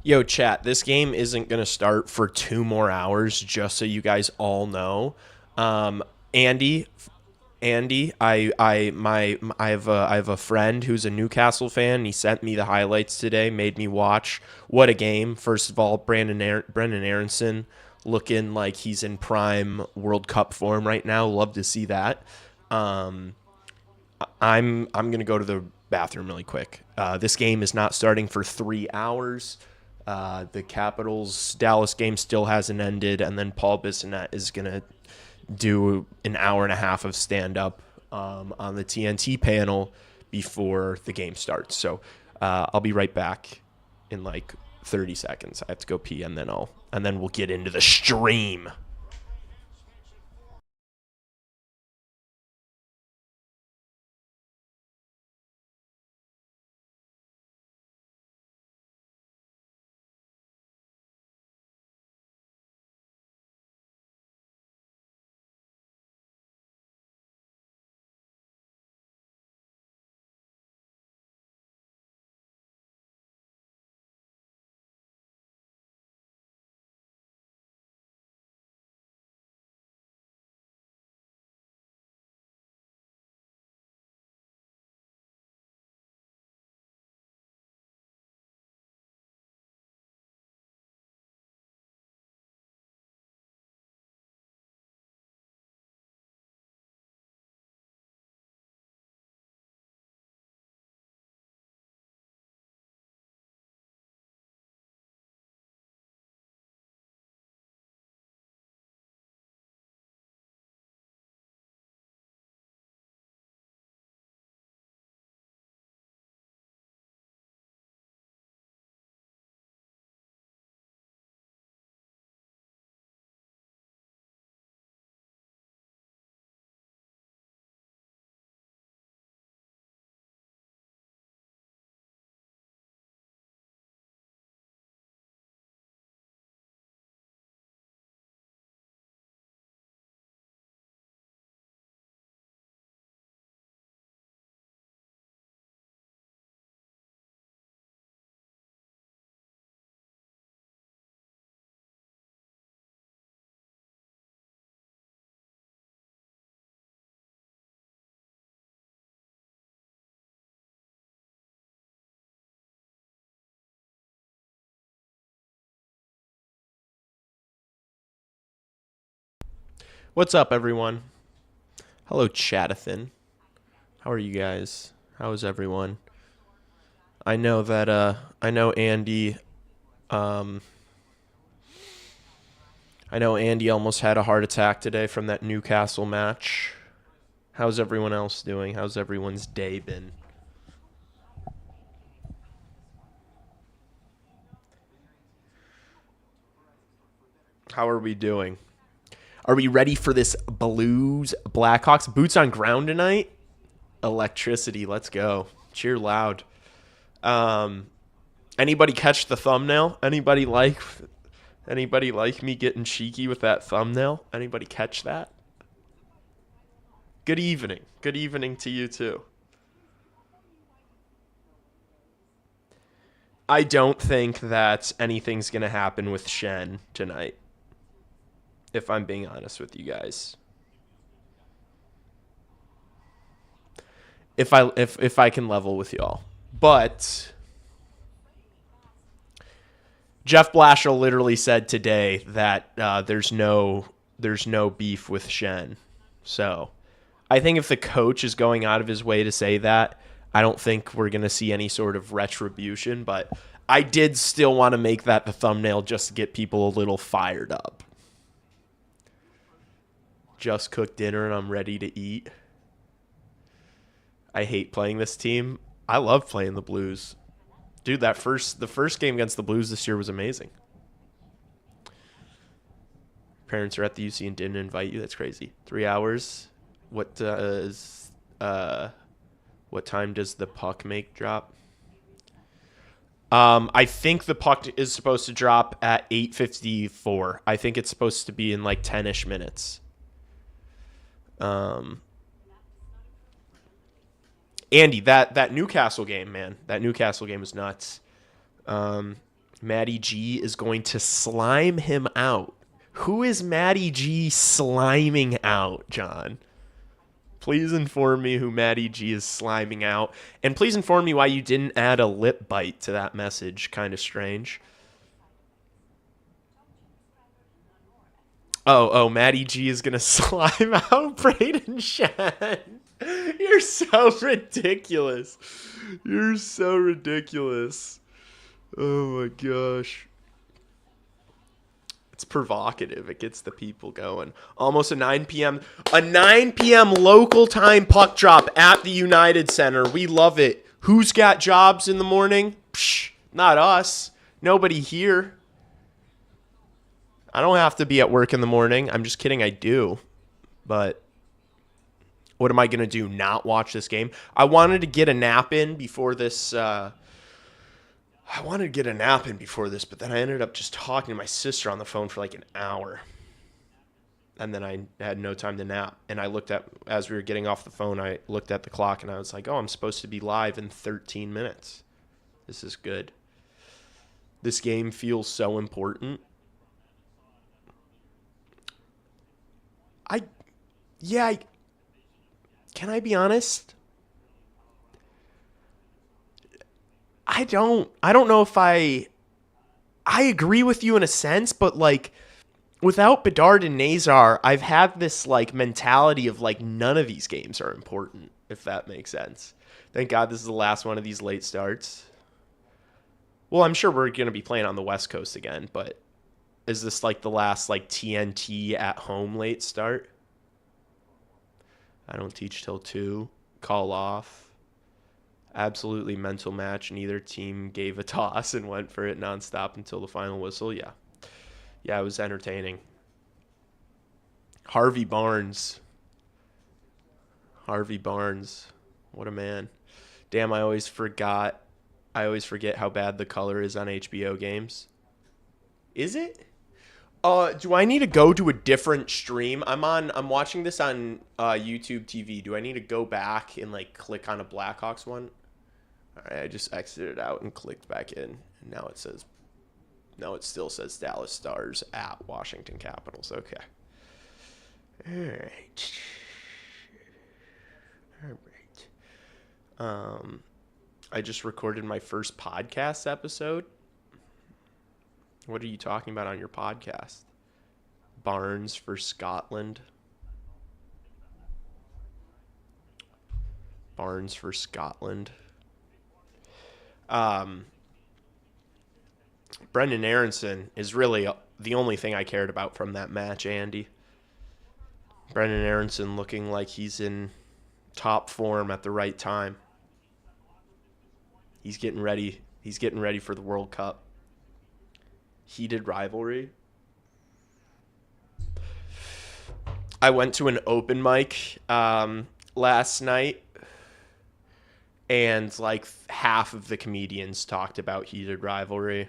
Yo, chat, this game isn't going to start for 2 more hours, just so you guys all know. Um, Andy, I have a friend who's a Newcastle fan. He sent me the highlights today, made me watch. What a game! First of all, Brendan Aronson looking like he's in prime World Cup form right now. Love to see that. Um, I'm gonna go to the bathroom really quick. This game is not starting for 3 hours. The Capitals Dallas game still hasn't ended, and then Paul Bissonnette is gonna do an hour and a half of stand up on the TNT panel before the game starts. So I'll be right back in like 30 seconds. I have to go pee, and then we'll get into the stream. What's up, everyone? Hello, Chatathan. How are you guys? How is everyone? I know that I know Andy um I know Andy almost had a heart attack today from that Newcastle match. How's everyone else doing? How's everyone's day been? How are we doing? Are we ready for this Blues Blackhawks boots on ground tonight? Electricity, let's go. Cheer loud. Um Anybody catch the thumbnail? Anybody like me getting cheeky with that thumbnail? Anybody catch that? Good evening. Good evening to you too. I don't think that anything's going to happen with Shen tonight, if I'm being honest with you guys. If I can level with y'all. But Jeff Blashill literally said today that there's no beef with Shen. So, I think if the coach is going out of his way to say that, I don't think we're going to see any sort of retribution, but I did still want to make that the thumbnail just to get people a little fired up. Just cooked dinner and I'm ready to eat. I hate playing this team. I love playing the Blues. Dude, the first game against the Blues this year was amazing. Parents are at the UC and didn't invite you. That's crazy. 3 hours. What does what time does the puck make drop? I think the puck is supposed to drop at 8:54. I think it's supposed to be in like 10ish minutes. Um, Andy, that Newcastle game, man, that Newcastle game was nuts. Um, Matty G is going to slime him out. Who is Matty G sliming out, John? Please inform me who Matty G is sliming out. And please inform me why you didn't add a lip bite to that message. Kind of strange. Oh, Matty G is going to slime out Braden Shen. You're so ridiculous. You're so ridiculous. Oh my gosh. It's provocative. It gets the people going. Almost a 9 p.m. Local time puck drop at the United Center. We love it. Who's got jobs in the morning? Psh, not us. Nobody here. I don't have to be at work in the morning. I'm just kidding. I do. But what am I going to do? Not watch this game? I wanted to get a nap in before this. But then I ended up just talking to my sister on the phone for like an hour. And then I had no time to nap. And I looked at, as we were getting off the phone, I looked at the clock and I was like, oh, I'm supposed to be live in 13 minutes. This is good. This game feels so important. Can I be honest? I don't know if I agree with you in a sense, but like without Bedard and Nazar, I've had this like mentality of like none of these games are important, if that makes sense. Thank God this is the last one of these late starts. Well, I'm sure we're going to be playing on the West Coast again, but is this like the last like TNT at home late start? I don't teach till 2. Call off. Absolutely mental match. Neither team gave a toss and went for it nonstop until the final whistle. Yeah, it was entertaining. Harvey Barnes. What a man. Damn, I always forget how bad the color is on HBO games. Is it? Do I need to go to a different stream? I'm watching this on YouTube TV. Do I need to go back and like click on a Blackhawks one? All right, I just exited out and clicked back in. And now it still says Dallas Stars at Washington Capitals. Okay. All right. I just recorded my first podcast episode. What are you talking about on your podcast? Barnes for Scotland. Brendan Aronson is really the only thing I cared about from that match, Andy. Brendan Aronson looking like he's in top form at the right time. He's getting ready. He's getting ready for the World Cup. Heated rivalry. I went to an open mic last night, and like half of the comedians talked about heated rivalry.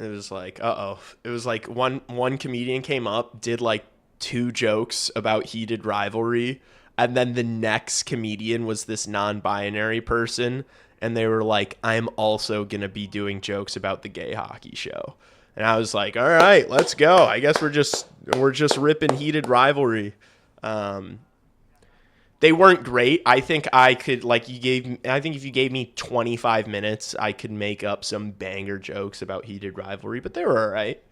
It was like, It was like one comedian came up, did like 2 jokes about heated rivalry, and then the next comedian was this non-binary person. And they were like, I'm also going to be doing jokes about the gay hockey show. And I was like, all right, let's go. I guess we're just ripping heated rivalry. They weren't great. I think I could, I think if you gave me 25 minutes, I could make up some banger jokes about heated rivalry, but they were all right.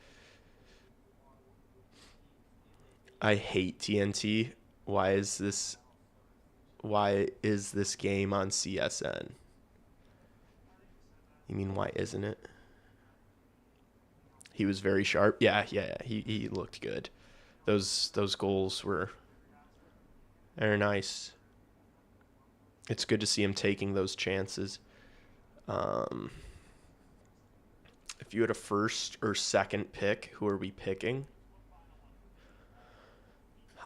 I hate TNT. Why is this game on CSN? You mean, why isn't it? He was very sharp. Yeah. He looked good. Those goals were very nice. It's good to see him taking those chances. If you had a first or second pick, who are we picking?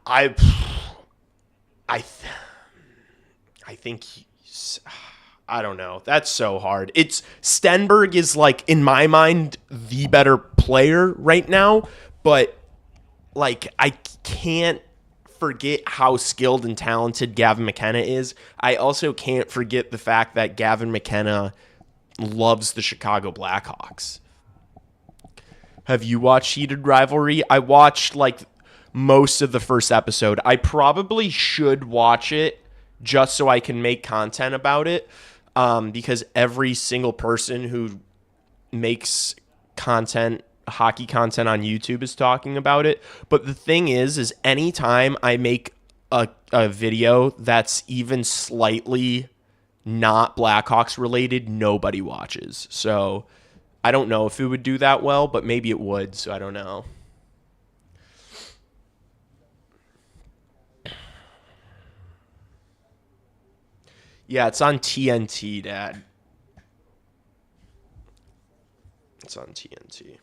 I think he's... I don't know. That's so hard. Stenberg is like, in my mind, the better player right now, but like I can't forget how skilled and talented Gavin McKenna is. I also can't forget the fact that Gavin McKenna loves the Chicago Blackhawks. Have you watched Heated Rivalry? I watched like most of the first episode. I probably should watch it just so I can make content about it, because every single person who makes content, hockey content on YouTube is talking about it. But the thing is anytime I make a video that's even slightly not Blackhawks related, nobody watches. So I don't know if it would do that well, but maybe it would. So I don't know. Yeah, it's on TNT, Dad. It's on TNT.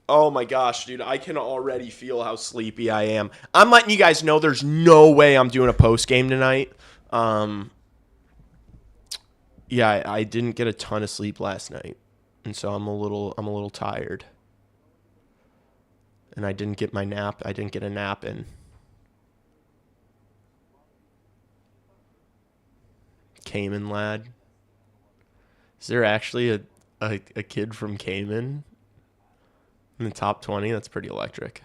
Oh my gosh, dude, I can already feel how sleepy I am. I'm letting you guys know there's no way I'm doing a post game tonight. Yeah, I didn't get a ton of sleep last night, and so I'm a little tired. And I didn't get my nap. I didn't get a nap in. Cayman lad. Is there actually a kid from Cayman in the top 20? That's pretty electric.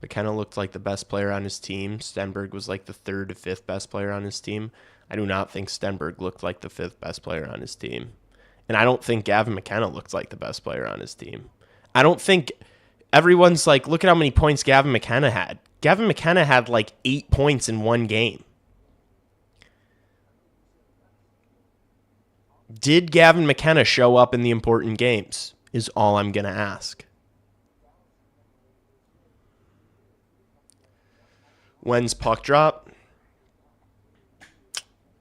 McKenna looked like the best player on his team. Stenberg was like the third to fifth best player on his team. I do not think Stenberg looked like the fifth best player on his team. And I don't think Gavin McKenna looked like the best player on his team. I don't think everyone's like, look at how many points Gavin McKenna had. Gavin McKenna had like 8 points in one game. Did Gavin McKenna show up in the important games is all I'm going to ask. When's puck drop?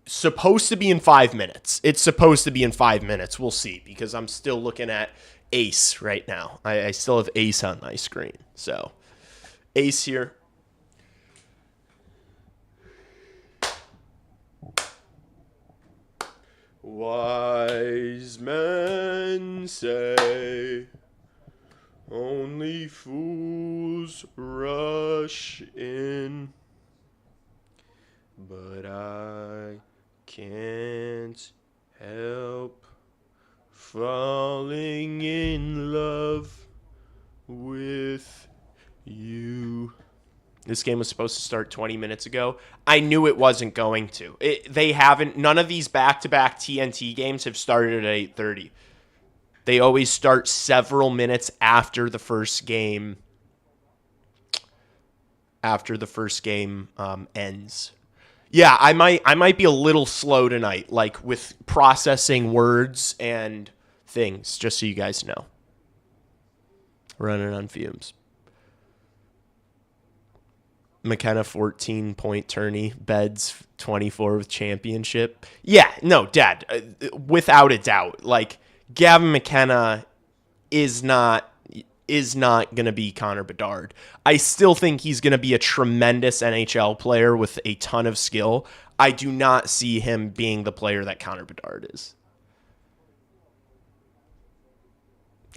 Supposed to be in 5 minutes. It's supposed to be in 5 minutes. We'll see, because I'm still looking at Ace right now. I still have Ace on my screen. So, Ace here. Wise men say only fools rush in, but I can't help falling in love with you. This game was supposed to start 20 minutes ago. I knew it wasn't going to. None of these back-to-back TNT games have started at 8:30. They always start several minutes after the first game. Ends. Yeah, I might be a little slow tonight, like with processing words and things, just so you guys know. Running on fumes. McKenna 14-point tourney, Beds 24 with championship. Yeah, no, Dad, without a doubt. Like, Gavin McKenna is not going to be Connor Bedard. I still think he's going to be a tremendous NHL player with a ton of skill. I do not see him being the player that Connor Bedard is.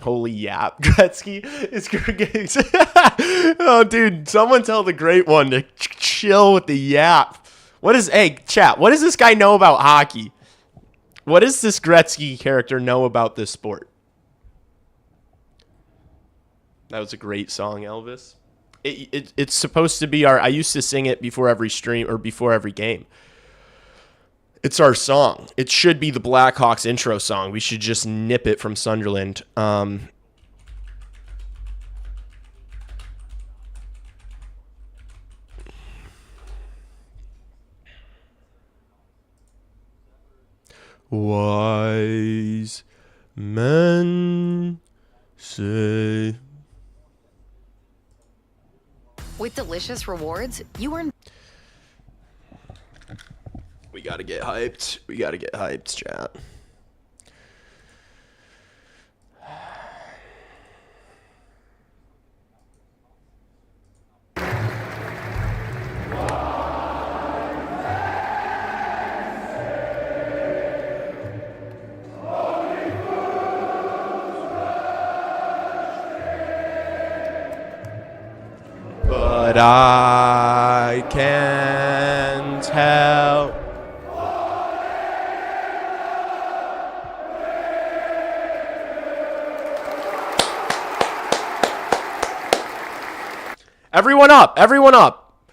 Holy yap. Gretzky is oh, dude, someone tell the great one to chill with the yap. Chat, what does this guy know about hockey? What does this Gretzky character know about this sport? That was a great song, Elvis. It's supposed to be I used to sing it before every stream or before every game. It's our song. It should be the Blackhawks intro song. We should just nip it from Sunderland. Wise men say. With delicious rewards, you earn. We gotta get hyped. Chat. But I can't help Everyone up. Everyone up.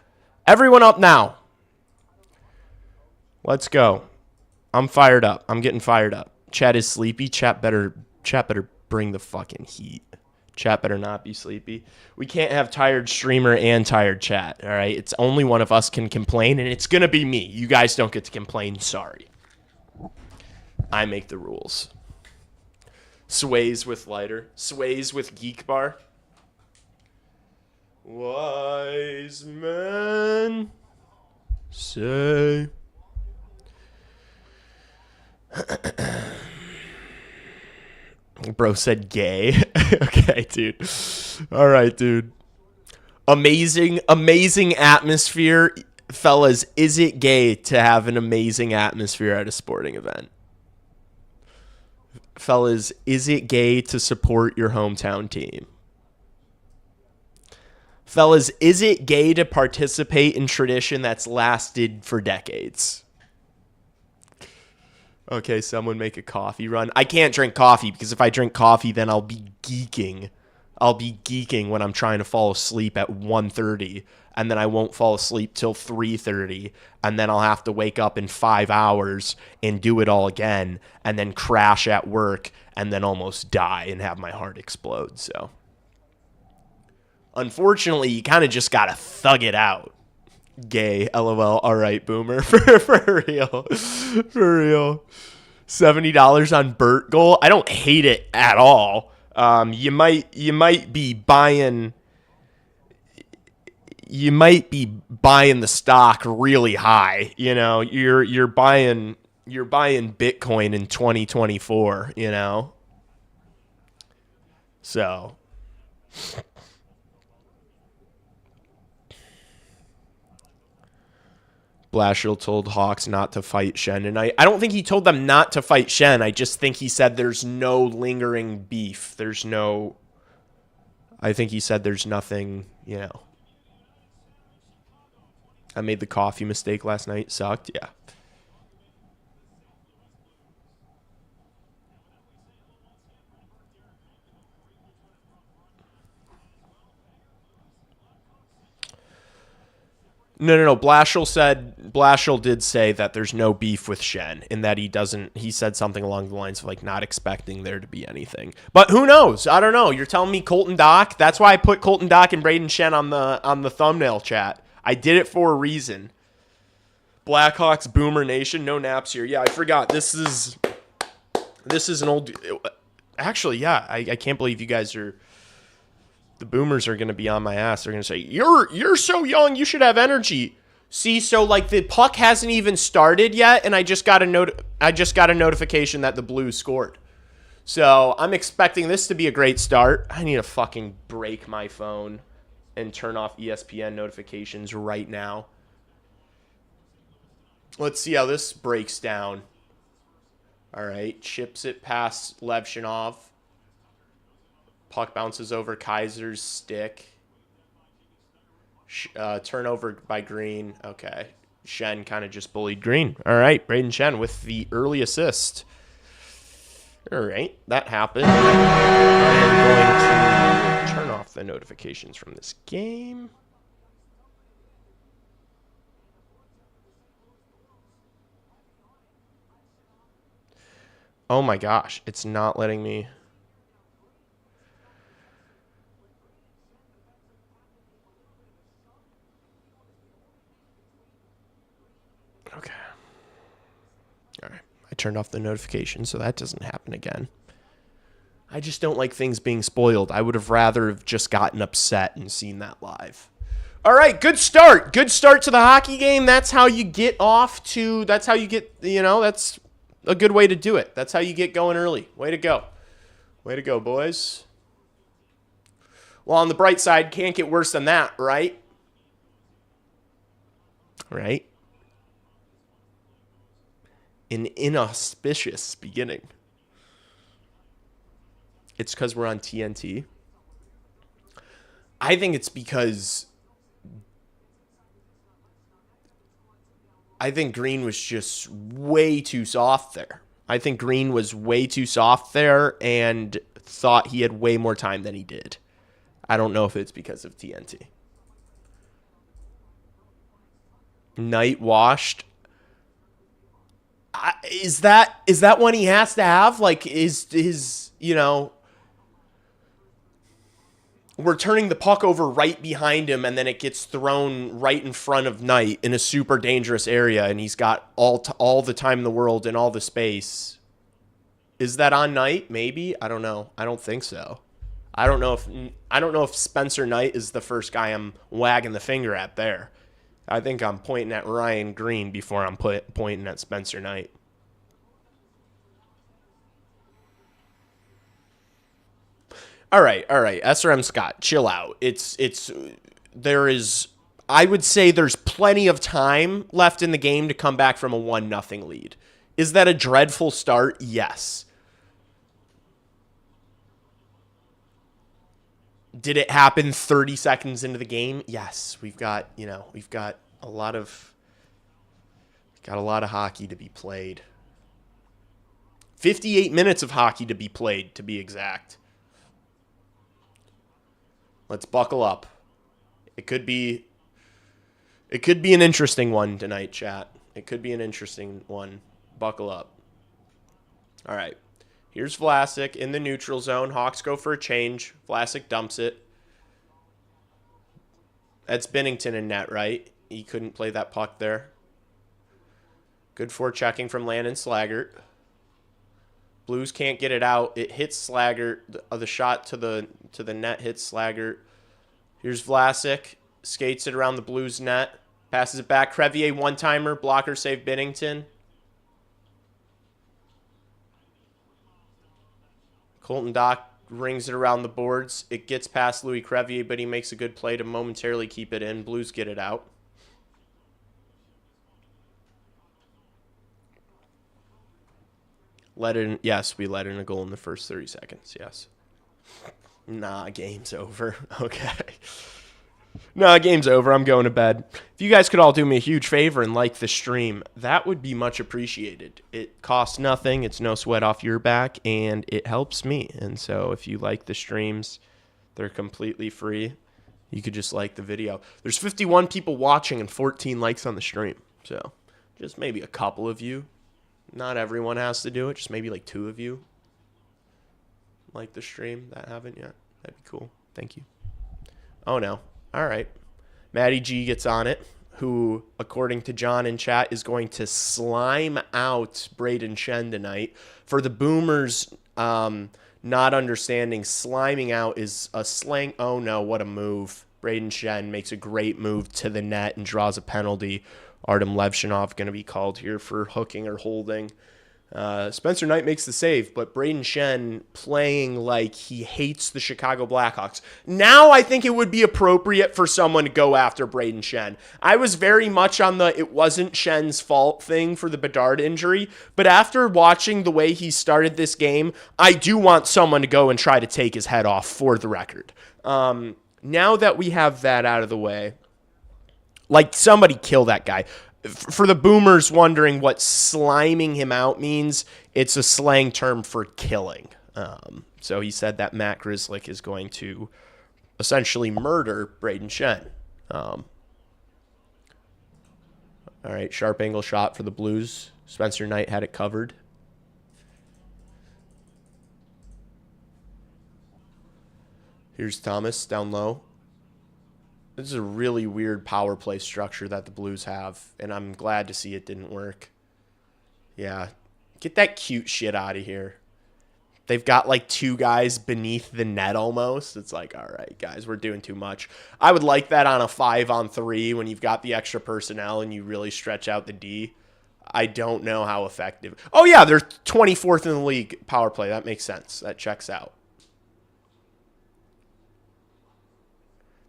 Everyone up now. Let's go. I'm fired up. I'm getting fired up. Chat is sleepy. Chat better bring the fucking heat. Chat better not be sleepy. We can't have tired streamer and tired chat, all right? It's only one of us can complain, and it's going to be me. You guys don't get to complain. Sorry. I make the rules. Sways with lighter. Sways with geek bar. Wise men say... Bro said gay. Okay, dude. All right, dude. Amazing atmosphere. Fellas, is it gay to have an amazing atmosphere at a sporting event? Fellas, is it gay to support your hometown team? Fellas, is it gay to participate in tradition that's lasted for decades? Okay, someone make a coffee run. I can't drink coffee because if I drink coffee, then I'll be geeking. I'll be geeking when I'm trying to fall asleep at 1:30, and then I won't fall asleep till 3:30, and then I'll have to wake up in 5 hours and do it all again, and then crash at work, and then almost die and have my heart explode. So, unfortunately, you kind of just gotta thug it out. Gay, LOL. All right, boomer. For real. For real. $70 on Burt goal. I don't hate it at all. You might be buying the stock really high. You know, you're buying Bitcoin in 2024, you know. So Blashill told Hawks not to fight Shen, and I don't think he told them not to fight Shen. I just think he said there's no lingering beef. I think he said there's nothing, you know. I made the coffee mistake last night. Sucked, yeah. No. Blashill did say that there's no beef with Shen, in that he said something along the lines of like not expecting there to be anything. But who knows? I don't know. You're telling me Colton Dock? That's why I put Colton Dock and Braden Shen on the thumbnail chat. I did it for a reason. Blackhawks Boomer Nation, no naps here. Yeah, I forgot. This is an old. Actually, yeah, I can't believe you guys are. The boomers are going to be on my ass. They're going to say, you're so young, you should have energy. See, so like the puck hasn't even started yet, and I just got a notification that the Blues scored. So I'm expecting this to be a great start. I need to fucking break my phone and turn off ESPN notifications right now. Let's see how this breaks down. All right, chips it past Levshinov. Puck bounces over Kaiser's stick. Turnover by Green. Okay. Shen kind of just bullied Green. All right. Braden Shen with the early assist. All right. That happened. I am going to turn off the notifications from this game. Oh my gosh. It's not letting me... Okay. All right. I turned off the notification, so that doesn't happen again. I just don't like things being spoiled. I would have rather have just gotten upset and seen that live. All right, good start. Good start to the hockey game. That's how you get that's a good way to do it. That's how you get going early. Way to go. Way to go, boys. Well, on the bright side, can't get worse than that, right? Right? An inauspicious beginning. It's because we're on TNT. I think it's because I think Green was just way too soft there. I think Green was way too soft there and thought he had way more time than he did. I don't know if it's because of TNT. Knight washed. Is that one he has to have? Like, is his, we're turning the puck over right behind him, and then it gets thrown right in front of Knight in a super dangerous area, and he's got all the time in the world and all the space. Is that on Knight? Maybe. I don't know. I don't think so. I don't know if Spencer Knight is the first guy I'm wagging the finger at there. I think I'm pointing at Ryan Green before I'm pointing at Spencer Knight. All right. SRM Scott, chill out. I would say there's plenty of time left in the game to come back from a 1-0 lead. Is that a dreadful start? Yes. Did it happen 30 seconds into the game? Yes. We've got a lot of hockey to be played. 58 minutes of hockey to be played, to be exact. Let's buckle up. It could be an interesting one tonight, chat. It could be an interesting one. Buckle up. All right. Here's Vlasic in the neutral zone. Hawks go for a change. Vlasic dumps it. That's Binnington in net, right? He couldn't play that puck there. Good forechecking from Landon Slaggert. Blues can't get it out. It hits Slaggert. The shot to the net hits Slaggert. Here's Vlasic. Skates it around the Blues net. Passes it back. Crevier one-timer. Blocker save Binnington. Colton Dach rings it around the boards. It gets past Louis Crevier, but he makes a good play to momentarily keep it in. Blues get it out. Yes, we let in a goal in the first 30 seconds. Yes. Nah, game's over. Okay. Nah, game's over. I'm going to bed. If you guys could all do me a huge favor and like the stream, that would be much appreciated. It costs nothing. It's no sweat off your back, and it helps me. And so if you like the streams, they're completely free. You could just like the video. There's 51 people watching and 14 likes on the stream. So just maybe a couple of you. Not everyone has to do it. Just maybe like 2 of you like the stream that haven't yet. That'd be cool. Thank you. Oh, no. All right. Matty G gets on it, who, according to John in chat, is going to slime out Braden Shen tonight. For the Boomers not understanding, sliming out is a slang. Oh, no. What a move. Braden Shen makes a great move to the net and draws a penalty. Artem Levshinov going to be called here for hooking or holding. Spencer Knight makes the save, but Braden Shen playing like he hates the Chicago Blackhawks. Now I think it would be appropriate for someone to go after Braden Shen. I was very much on the it wasn't Shen's fault thing for the Bedard injury, but after watching the way he started this game, I do want someone to go and try to take his head off for the record. Now that we have that out of the way, like, somebody kill that guy. For the Boomers wondering what sliming him out means, it's a slang term for killing. So he said that Matt Grzelcyk is going to essentially murder Braden Shen. All right, sharp angle shot for the Blues. Spencer Knight had it covered. Here's Thomas down low. This is a really weird power play structure that the Blues have, and I'm glad to see it didn't work. Yeah, get that cute shit out of here. They've got like 2 guys beneath the net almost. It's like, all right, guys, we're doing too much. I would like that on a 5-on-3 when you've got the extra personnel and you really stretch out the D. I don't know how effective. Oh, yeah, they're 24th in the league power play. That makes sense. That checks out.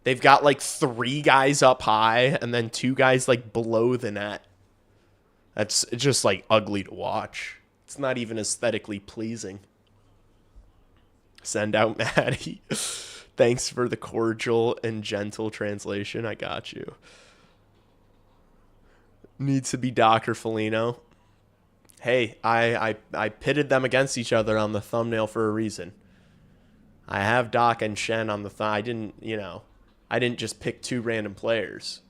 They've got like 3 guys up high and then 2 guys like below the net. It's just like ugly to watch. It's not even aesthetically pleasing. Send out Maddie. Thanks for the cordial and gentle translation. I got you. Needs to be Doc or Foligno. Hey, I pitted them against each other on the thumbnail for a reason. I have Doc and Shen on the I didn't just pick 2 random players.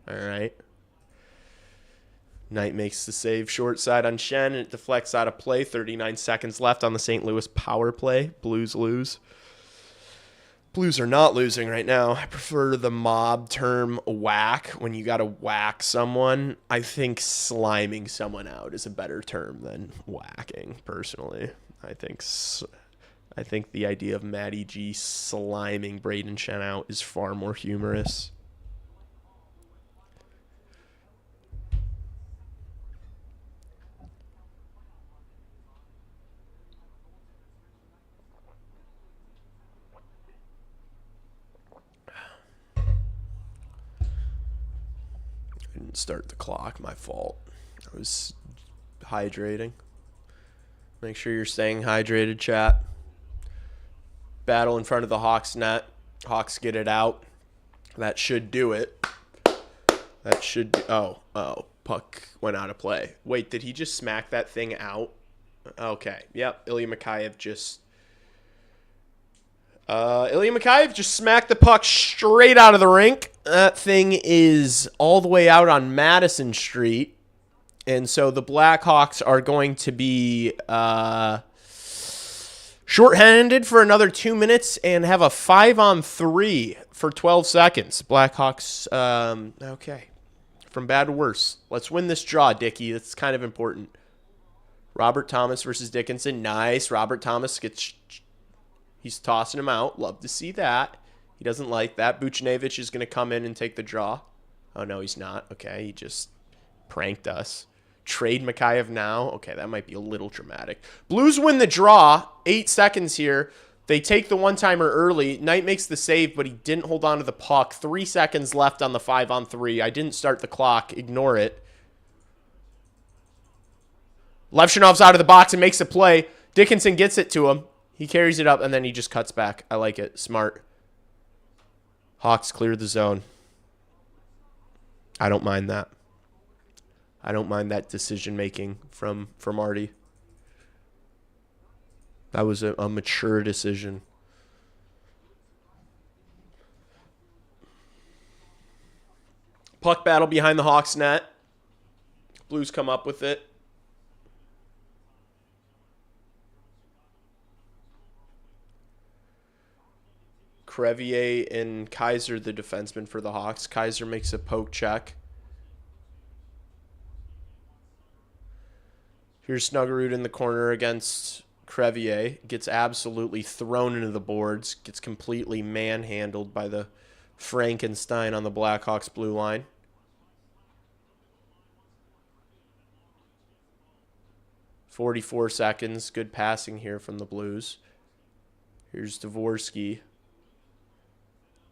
All right. Knight makes the save short side on Shen, and it deflects out of play. 39 seconds left on the St. Louis power play. Blues lose. Blues are not losing right now. I prefer the mob term whack. When you got to whack someone, I think sliming someone out is a better term than whacking, personally. I think the idea of Matty G sliming Braden Shen out is far more humorous. I didn't start the clock, my fault. I was hydrating. Make sure you're staying hydrated, chat. Battle in front of the Hawks net. Hawks get it out. That should do it. That should do. Oh, puck went out of play. Wait, did he just smack that thing out? Okay, yep. Ilya Mikheyev just smacked the puck straight out of the rink. That thing is all the way out on Madison Street. And so the Blackhawks are going to be shorthanded for another 2 minutes and have a 5-on-3 for 12 seconds. Blackhawks, okay. From bad to worse. Let's win this draw, Dickie. That's kind of important. Robert Thomas versus Dickinson. Nice. Robert Thomas he's tossing him out. Love to see that. He doesn't like that. Buchnevich is going to come in and take the draw. Oh, no, he's not. Okay, he just pranked us. Trade Mikheyev now. Okay, that might be a little dramatic. Blues win the draw. 8 seconds here. They take the one-timer early. Knight makes the save, but he didn't hold on to the puck. 3 seconds left on the 5-on-3. I didn't start the clock. Ignore it. Levshinov's out of the box and makes a play. Dickinson gets it to him. He carries it up, and then he just cuts back. I like it. Smart. Hawks clear the zone. I don't mind that. I don't mind that decision-making from Artie. That was a mature decision. Puck battle behind the Hawks net. Blues come up with it. Crevier and Kaiser, the defenseman for the Hawks. Kaiser makes a poke check. Here's Snuggerud in the corner against Crevier. Gets absolutely thrown into the boards. Gets completely manhandled by the Frankenstein on the Blackhawks blue line. .44 seconds. Good passing here from the Blues. Here's Dvorsky.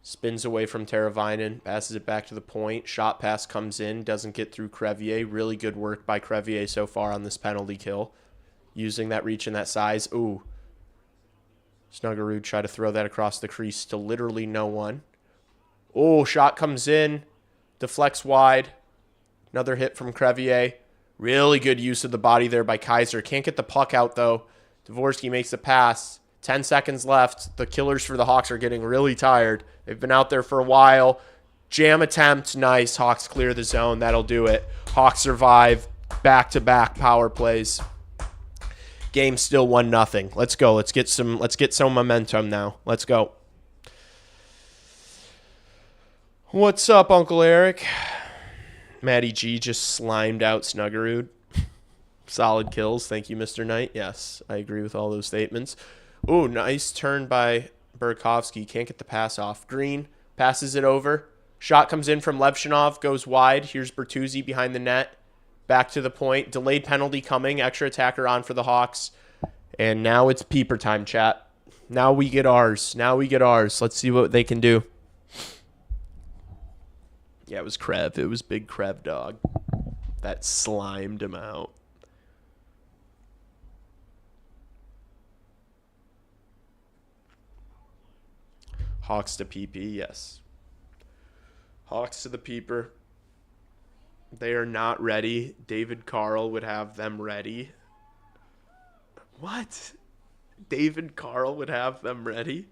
Spins away from Teravainen, passes it back to the point. Shot pass comes in, doesn't get through Crevier. Really good work by Crevier so far on this penalty kill. Using that reach and that size. Ooh. Snuggerud try to throw that across the crease to literally no one. Oh, shot comes in. Deflects wide. Another hit from Crevier. Really good use of the body there by Kaiser. Can't get the puck out, though. Dvorsky makes a pass. 10 seconds left. The killers for the Hawks are getting really tired. They've been out there for a while. Jam attempt. Nice. Hawks clear the zone. That'll do it. Hawks survive. Back-to-back power plays. Game still 1-0. Let's go. Let's get some momentum now. Let's go. What's up, Uncle Eric? Matty G just slimed out Snuggerud. Solid kills. Thank you, Mr. Knight. Yes, I agree with all those statements. Ooh, nice turn by Burakovsky. Can't get the pass off. Green passes it over. Shot comes in from Levshinov. Goes wide. Here's Bertuzzi behind the net. Back to the point. Delayed penalty coming. Extra attacker on for the Hawks. And now it's peeper time, chat. Now we get ours. Let's see what they can do. Yeah, it was Krev. It was big Krev dog. That slimed him out. Hawks to PP, yes. Hawks to the peeper. They are not ready. David Carl would have them ready. What? David Carl would have them ready?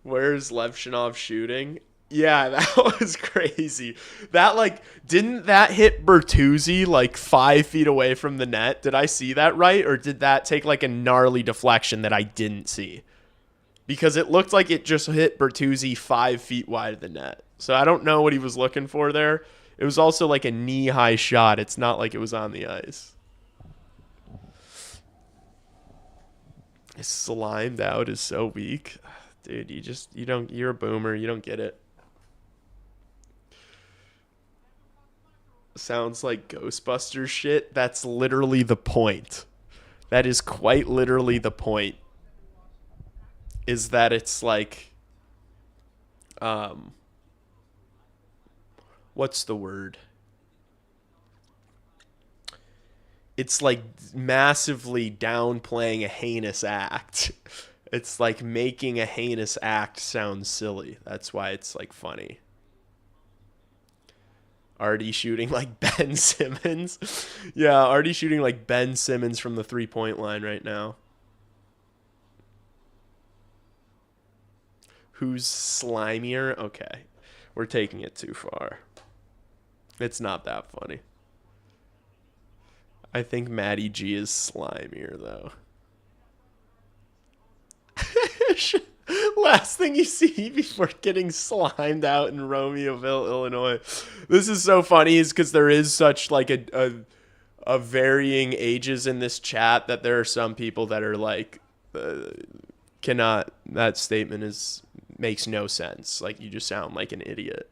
Where's Levshinov shooting? Yeah, that was crazy. That, like, didn't that hit Bertuzzi, like, 5 feet away from the net? Did I see that right? Or did that take, like, a gnarly deflection that I didn't see? Because it looked like it just hit Bertuzzi 5 feet wide of the net. So I don't know what he was looking for there. It was also, like, a knee-high shot. It's not like it was on the ice. Slimed out is so weak. Dude, you're a boomer. You don't get it. Sounds like Ghostbusters shit. That's literally the point. That is quite literally the point. Is that it's like, what's the word? It's like massively downplaying a heinous act. It's like making a heinous act sound silly. That's why it's like funny. Artie shooting like Ben Simmons. Yeah, Artie shooting like Ben Simmons from the 3-point line right now. Who's slimier? Okay. We're taking it too far. It's not that funny. I think Matty G is slimier, though. Last thing you see before getting slimed out in Romeoville, Illinois. This is so funny is because there is such like a varying ages in this chat that there are some people that are like, cannot, that statement makes no sense. Like, you just sound like an idiot.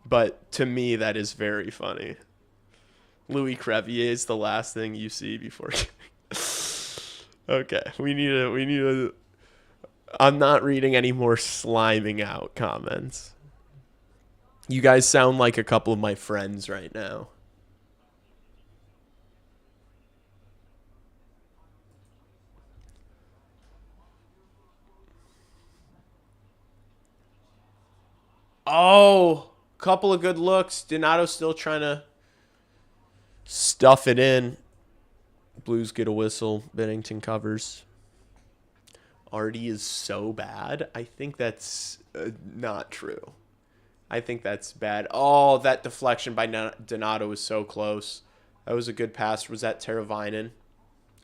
But to me, that is very funny. Louis Crevier is the last thing you see before. Okay, we need a. I'm not reading any more sliming out comments. You guys sound like a couple of my friends right now. Oh, couple of good looks. Donato still trying to stuff it in. Blues get a whistle. Bennington covers. Artie is so bad. I think that's not true. I think that's bad. Oh, that deflection by Donato was so close. That was a good pass. Was that Teravainen?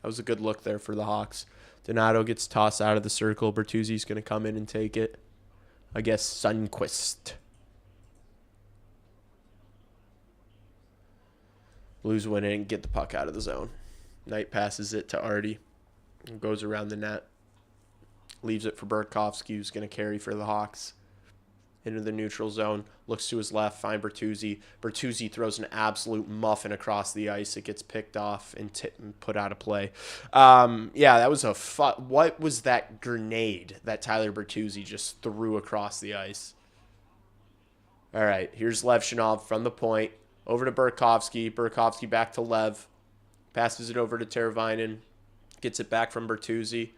That was a good look there for the Hawks. Donato gets tossed out of the circle. Bertuzzi's going to come in and take it. I guess Sundqvist. Blues win in and get the puck out of the zone. Knight passes it to Artie. Goes around the net. Leaves it for Burakovsky, who's going to carry for the Hawks. Into the neutral zone. Looks to his left. Find Bertuzzi. Bertuzzi throws an absolute muffin across the ice. It gets picked off and put out of play. Yeah, that was what was that grenade that Tyler Bertuzzi just threw across the ice? All right, here's Levshinov from the point. Over to Burakovsky. Burakovsky back to Lev. Passes it over to Teravainen. Gets it back from Bertuzzi.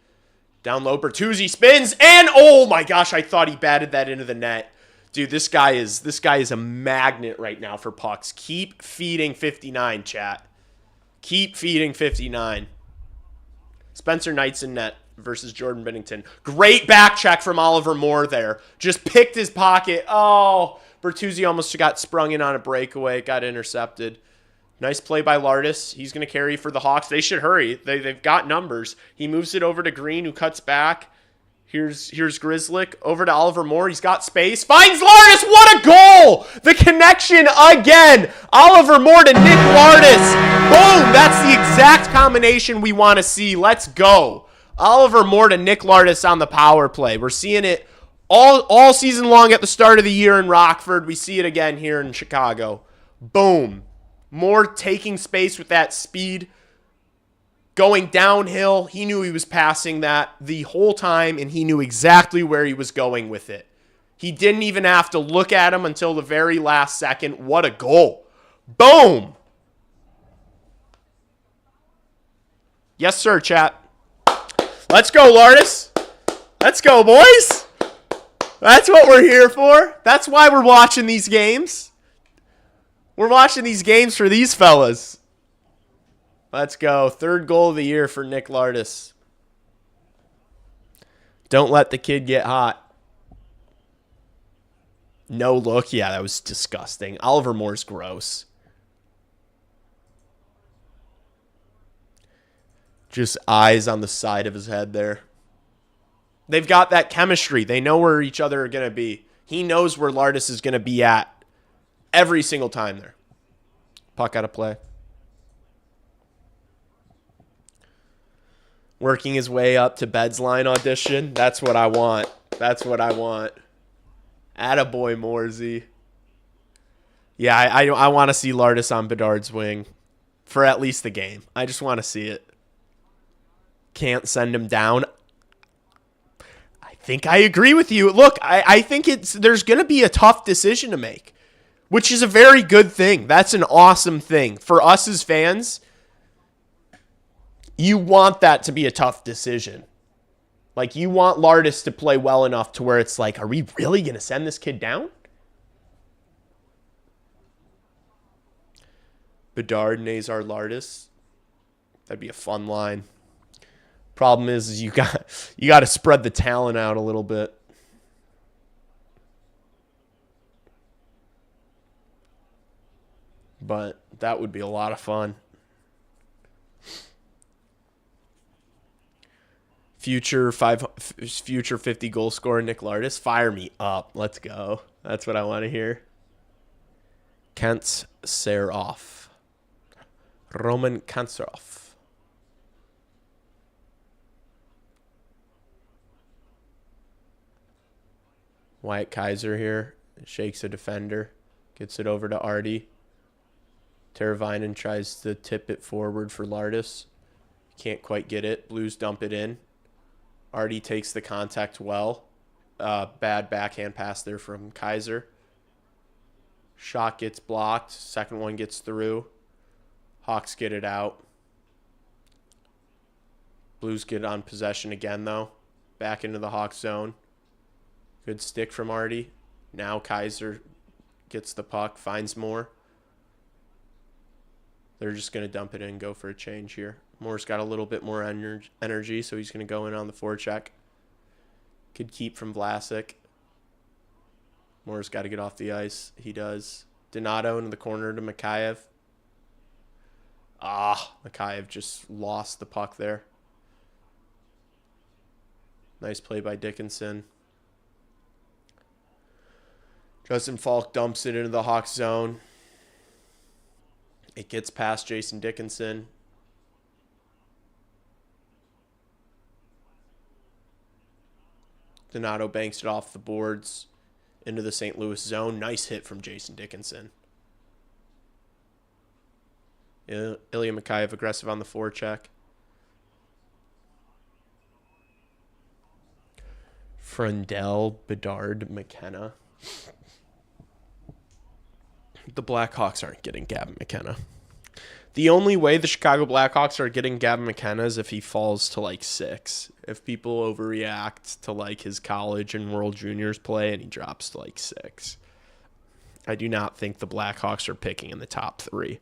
Down low, Bertuzzi spins, and oh my gosh, I thought he batted that into the net. Dude, this guy is a magnet right now for pucks. Keep feeding 59, chat. Keep feeding 59. Spencer Knight's in net versus Jordan Bennington. Great back check from Oliver Moore there. Just picked his pocket. Oh, Bertuzzi almost got sprung in on a breakaway. Got intercepted. Nice play by Lardis. He's going to carry for the Hawks. They should hurry. They've got numbers. He moves it over to Green, who cuts back. Here's Grizzlick. Over to Oliver Moore. He's got space. Finds Lardis. What a goal! The connection again. Oliver Moore to Nick Lardis. Boom! That's the exact combination we want to see. Let's go. Oliver Moore to Nick Lardis on the power play. We're seeing it all season long at the start of the year in Rockford. We see it again here in Chicago. Boom. Moore taking space with that speed, going downhill. He knew he was passing that the whole time, and he knew exactly where he was going with it. He didn't even have to look at him until the very last second. What a goal. Boom. Yes, sir, chat. Let's go, Lardis. Let's go, boys. That's what we're here for. That's why we're watching these games. We're watching these games for these fellas. Let's go. Third goal of the year for Nick Lardis. Don't let the kid get hot. No look. Yeah, that was disgusting. Oliver Moore's gross. Just eyes on the side of his head there. They've got that chemistry. They know where each other are going to be. He knows where Lardis is going to be at every single time there. Puck out of play. Working his way up to Bed's line audition. That's what I want. That's what I want. Attaboy, Morsey. Yeah, I want to see Lardis on Bedard's wing for at least the game. I just want to see it. Can't send him down. I think I agree with you. Look, I think there's going to be a tough decision to make, which is a very good thing. That's an awesome thing. For us as fans, you want that to be a tough decision. Like, you want Lardis to play well enough to where it's like, are we really going to send this kid down? Bedard, Nazar, Lardis. That'd be a fun line. Problem is you got to spread the talent out a little bit. But that would be a lot of fun. Future 50 goal scorer Nick Lardis. Fire me up. Let's go. That's what I want to hear. Kent Serov. Roman Kantsarov. Wyatt Kaiser here. Shakes a defender. Gets it over to Artie. Teravainen tries to tip it forward for Lardis. Can't quite get it. Blues dump it in. Artie takes the contact well. Bad backhand pass there from Kaiser. Shot gets blocked. Second one gets through. Hawks get it out. Blues get on possession again, though. Back into the Hawks zone. Good stick from Artie. Now Kaiser gets the puck, finds Moore. They're just going to dump it in and go for a change here. Moore's got a little bit more energy, so he's going to go in on the forecheck. Could keep from Vlasic. Moore's got to get off the ice. He does. Donato into the corner to Mikheyev. Mikheyev just lost the puck there. Nice play by Dickinson. Justin Falk dumps it into the Hawks zone. It gets past Jason Dickinson. Donato banks it off the boards into the St. Louis zone. Nice hit from Jason Dickinson. Ilya Mikheyev aggressive on the forecheck. Frendel, Bedard, McKenna. The Blackhawks aren't getting Gavin McKenna. The only way the Chicago Blackhawks are getting Gavin McKenna is if he falls to like 6. If people overreact to like his college and World Juniors play and he drops to like 6. I do not think the Blackhawks are picking in the top 3.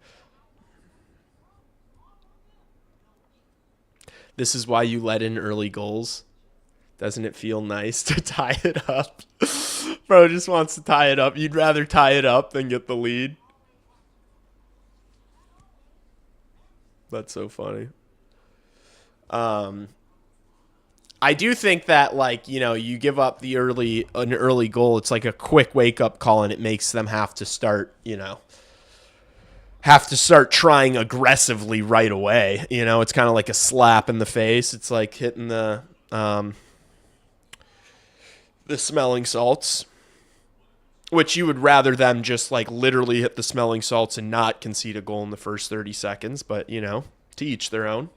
This is why you let in early goals. Doesn't it feel nice to tie it up? Bro just wants to tie it up. You'd rather tie it up than get the lead. That's so funny. I do think that, like, you know, you give up an early goal. It's like a quick wake up call, and it makes them have to start trying aggressively right away. You know, it's kind of like a slap in the face. It's like hitting the smelling salts, which you would rather them just like literally hit the smelling salts and not concede a goal in the first 30 seconds. But, you know, to each their own.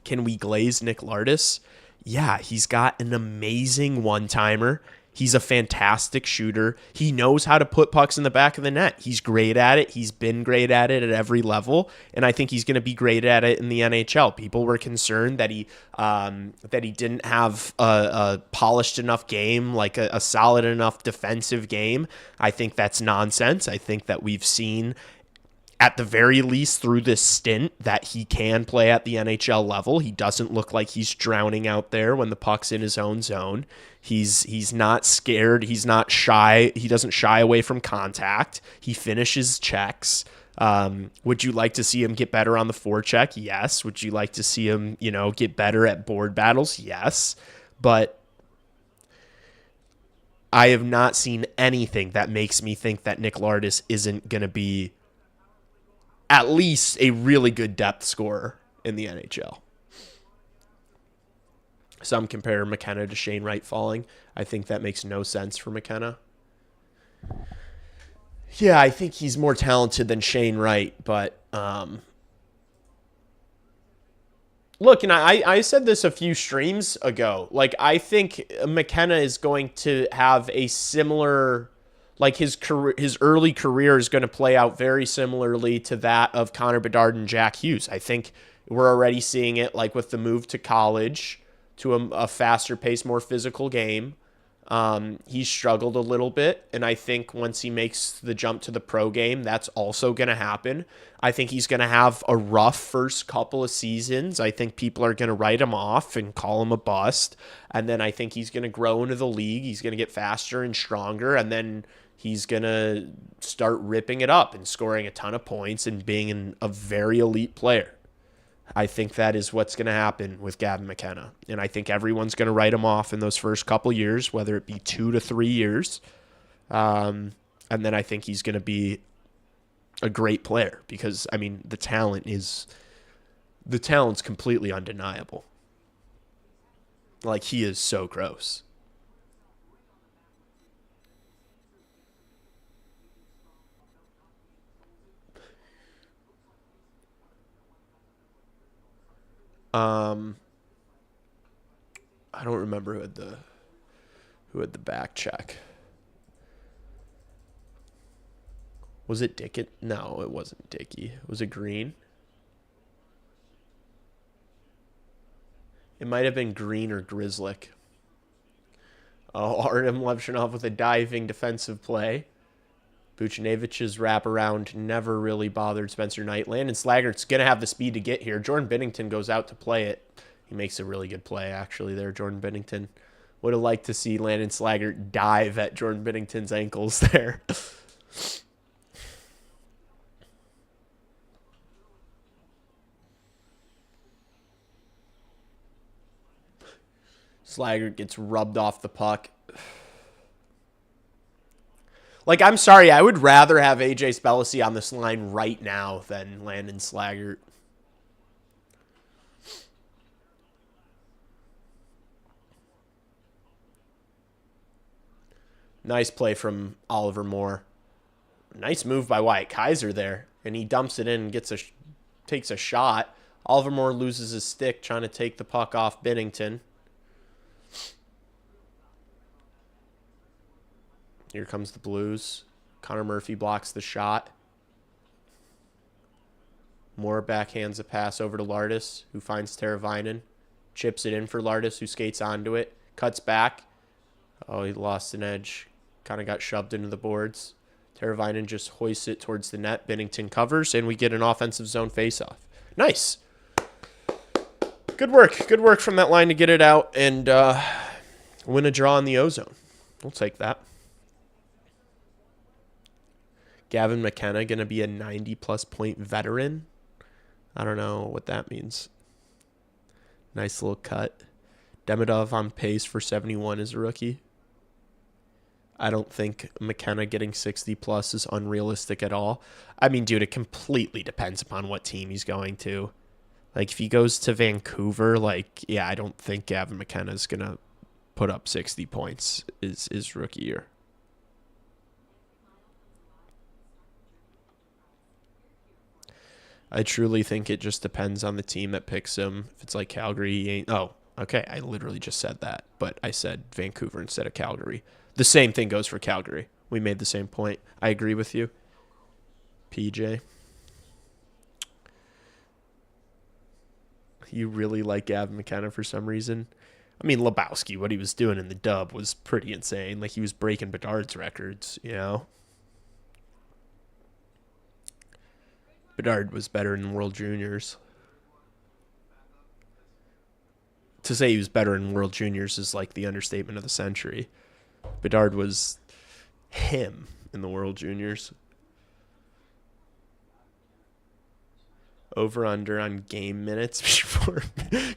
Can we glaze Nick Lardis? Yeah, he's got an amazing one-timer. He's a fantastic shooter. He knows how to put pucks in the back of the net. He's great at it. He's been great at it at every level, and I think he's going to be great at it in the NHL. People were concerned that he didn't have a polished enough game, like a solid enough defensive game. I think that's nonsense. I think that we've seen at the very least through this stint that he can play at the NHL level. He doesn't look like he's drowning out there when the puck's in his own zone. He's not scared. He's not shy. He doesn't shy away from contact. He finishes checks. Would you like to see him get better on the forecheck? Yes. Would you like to see him, get better at board battles? Yes. But I have not seen anything that makes me think that Nick Lardis isn't going to be at least a really good depth scorer in the NHL. Some compare McKenna to Shane Wright falling. I think that makes no sense for McKenna. Yeah, I think he's more talented than Shane Wright, but look, and I said this a few streams ago. Like, I think McKenna is going to have a similar, like his early career is going to play out very similarly to that of Connor Bedard and Jack Hughes. I think we're already seeing it, like with the move to college, to a faster pace, more physical game. He's struggled a little bit, and I think once he makes the jump to the pro game, that's also going to happen. I think he's going to have a rough first couple of seasons. I think people are going to write him off and call him a bust, and then I think he's going to grow into the league. He's going to get faster and stronger, and then he's going to start ripping it up and scoring a ton of points and being a very elite player. I think that is what's going to happen with Gavin McKenna. And I think everyone's going to write him off in those first couple years, whether it be 2 to 3 years. And then I think he's going to be a great player because, I mean, the talent's completely undeniable. Like, he is so gross. I don't remember who had the back check. Was it Dickett? No, it wasn't Dickey. Was it Green? It might have been Green or Grizzlick. Oh, Artem Levchinov with a diving defensive play. Buchnevic's wraparound never really bothered Spencer Knight. Landon Slaggert's going to have the speed to get here. Jordan Binnington goes out to play it. He makes a really good play, actually, there, Jordan Binnington. Would have liked to see Landon Slaggert dive at Jordan Binnington's ankles there. Slaggert gets rubbed off the puck. Like, I'm sorry, I would rather have AJ Spellacy on this line right now than Landon Slaggert. Nice play from Oliver Moore. Nice move by Wyatt Kaiser there. And he dumps it in and takes a shot. Oliver Moore loses his stick trying to take the puck off Binnington. Here comes the Blues. Connor Murphy blocks the shot. Moore backhands a pass over to Lardis, who finds Teravainen. Chips it in for Lardis, who skates onto it. Cuts back. Oh, he lost an edge. Kind of got shoved into the boards. Teravainen just hoists it towards the net. Binnington covers, and we get an offensive zone faceoff. Nice. Good work. Good work from that line to get it out and win a draw in the O-zone. We'll take that. Gavin McKenna going to be a 90-plus point veteran. I don't know what that means. Nice little cut. Demidov on pace for 71 as a rookie. I don't think McKenna getting 60-plus is unrealistic at all. I mean, dude, it completely depends upon what team he's going to. Like, if he goes to Vancouver, like, yeah, I don't think Gavin McKenna is going to put up 60 points his rookie year. I truly think it just depends on the team that picks him. If it's like Calgary, he ain't. Oh, okay. I literally just said that, but I said Vancouver instead of Calgary. The same thing goes for Calgary. We made the same point. I agree with you. PJ. You really like Gavin McKenna for some reason. I mean, Lebowski, what he was doing in the dub was pretty insane. Like, he was breaking Bedard's records, you know? Bedard was better in World Juniors. To say he was better in World Juniors is like the understatement of the century. Bedard was him in the World Juniors. Over under on game minutes before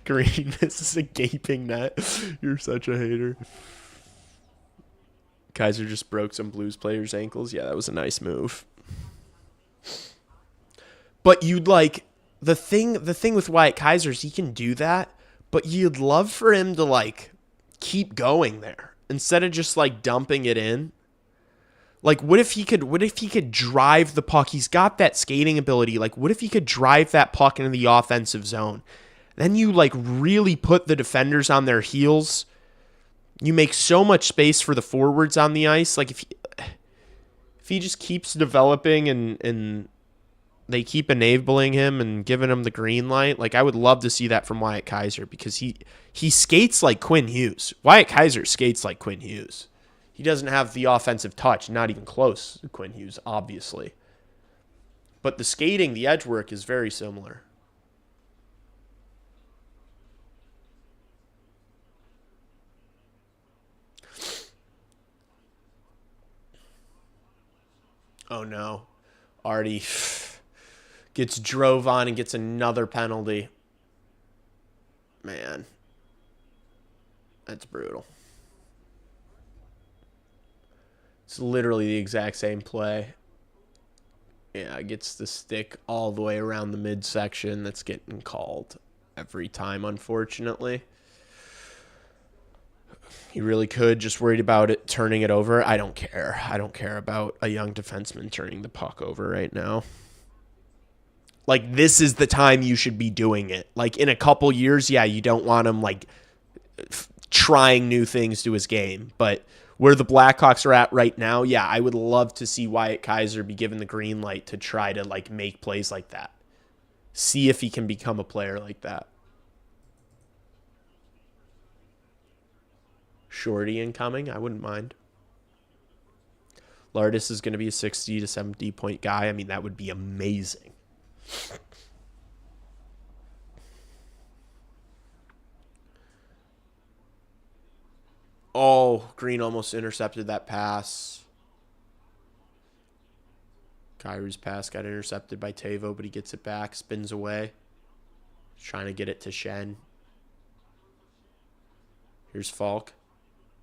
Green. This is a gaping net. You're such a hater. Kaiser just broke some Blues players' ankles. Yeah, that was a nice move. But you'd like the thing with Wyatt Kaiser is he can do that, but you'd love for him to like keep going there instead of just like dumping it in. Like, what if he could drive the puck? He's got that skating ability. Like, what if he could drive that puck into the offensive zone? Then you, like, really put the defenders on their heels. You make so much space for the forwards on the ice. Like, if he just keeps developing and they keep enabling him and giving him the green light, like, I would love to see that from Wyatt Kaiser because he skates like Quinn Hughes. Wyatt Kaiser skates like Quinn Hughes. He doesn't have the offensive touch, not even close to Quinn Hughes, obviously. But the skating, the edge work is very similar. Oh no. Artie gets drove on and gets another penalty. Man. That's brutal. It's literally the exact same play. Yeah, gets the stick all the way around the midsection. That's getting called every time, unfortunately. He really could. Just worried about it turning it over. I don't care. I don't care about a young defenseman turning the puck over right now. Like, this is the time you should be doing it. Like, in a couple years, yeah, you don't want him, like, trying new things to his game. But where the Blackhawks are at right now, yeah, I would love to see Wyatt Kaiser be given the green light to try to, like, make plays like that. See if he can become a player like that. Shorty incoming, I wouldn't mind. Lardis is going to be a 60 to 70 point guy. I mean, that would be amazing. Oh, Green almost intercepted that pass. Kyrie's pass got intercepted by Tavo, but he gets it back, spins away. He's trying to get it to Shen. Here's Falk.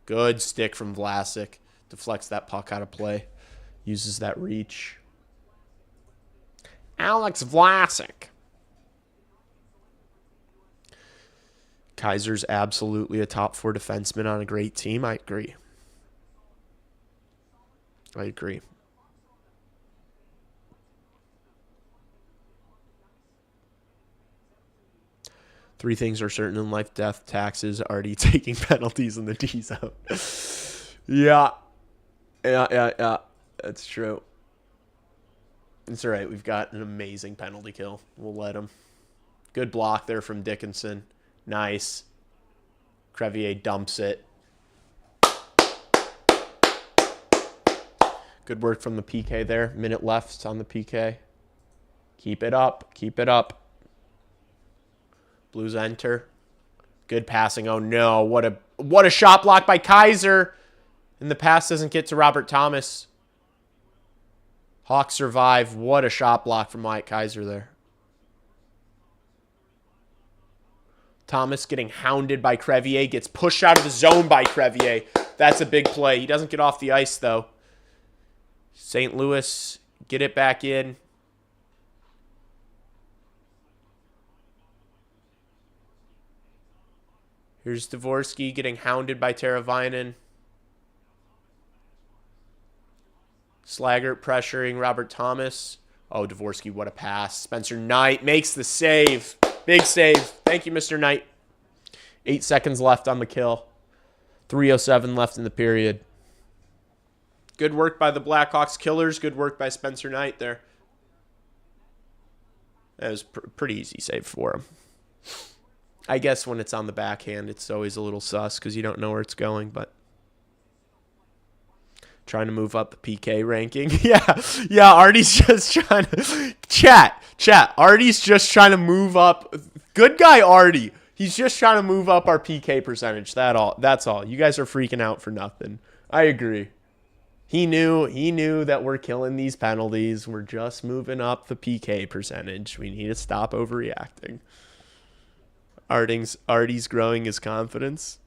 Good stick from Vlasic. Deflects that puck out of play. Uses that reach. Alex Vlasic. Kaiser's absolutely a top 4 defenseman on a great team. I agree. I agree. Three things are certain in life: death, taxes, already taking penalties in the D zone. Yeah. That's true. It's all right. We've got an amazing penalty kill. We'll let him. Good block there from Dickinson. Nice. Crevier dumps it. Good work from the PK there. Minute left on the PK. Keep it up. Keep it up. Blues enter. Good passing. Oh no. What a shot block by Kaiser. And the pass doesn't get to Robert Thomas. Hawks survive. What a shot block from Wyatt Kaiser there. Thomas getting hounded by Crevier. Gets pushed out of the zone by Crevier. That's a big play. He doesn't get off the ice, though. St. Louis get it back in. Here's Dvorsky getting hounded by Teravainen. Slaggert pressuring Robert Thomas. Oh, Dvorsky, what a pass. Spencer Knight makes the save. Big save. Thank you, Mr. Knight. 8 seconds left on the kill. 3:07 left in the period. Good work by the Blackhawks killers. Good work by Spencer Knight there. That was pretty easy save for him. I guess when it's on the backhand, it's always a little sus because you don't know where it's going, but trying to move up the PK ranking. Yeah, Artie's just trying to... Chat, Chat, Artie's just trying to move up. Good guy Artie. He's just trying to move up our PK percentage. That's all. You guys are freaking out for nothing. I agree. He knew that we're killing these penalties. We're just moving up the PK percentage. We need to stop overreacting. Artie's growing his confidence.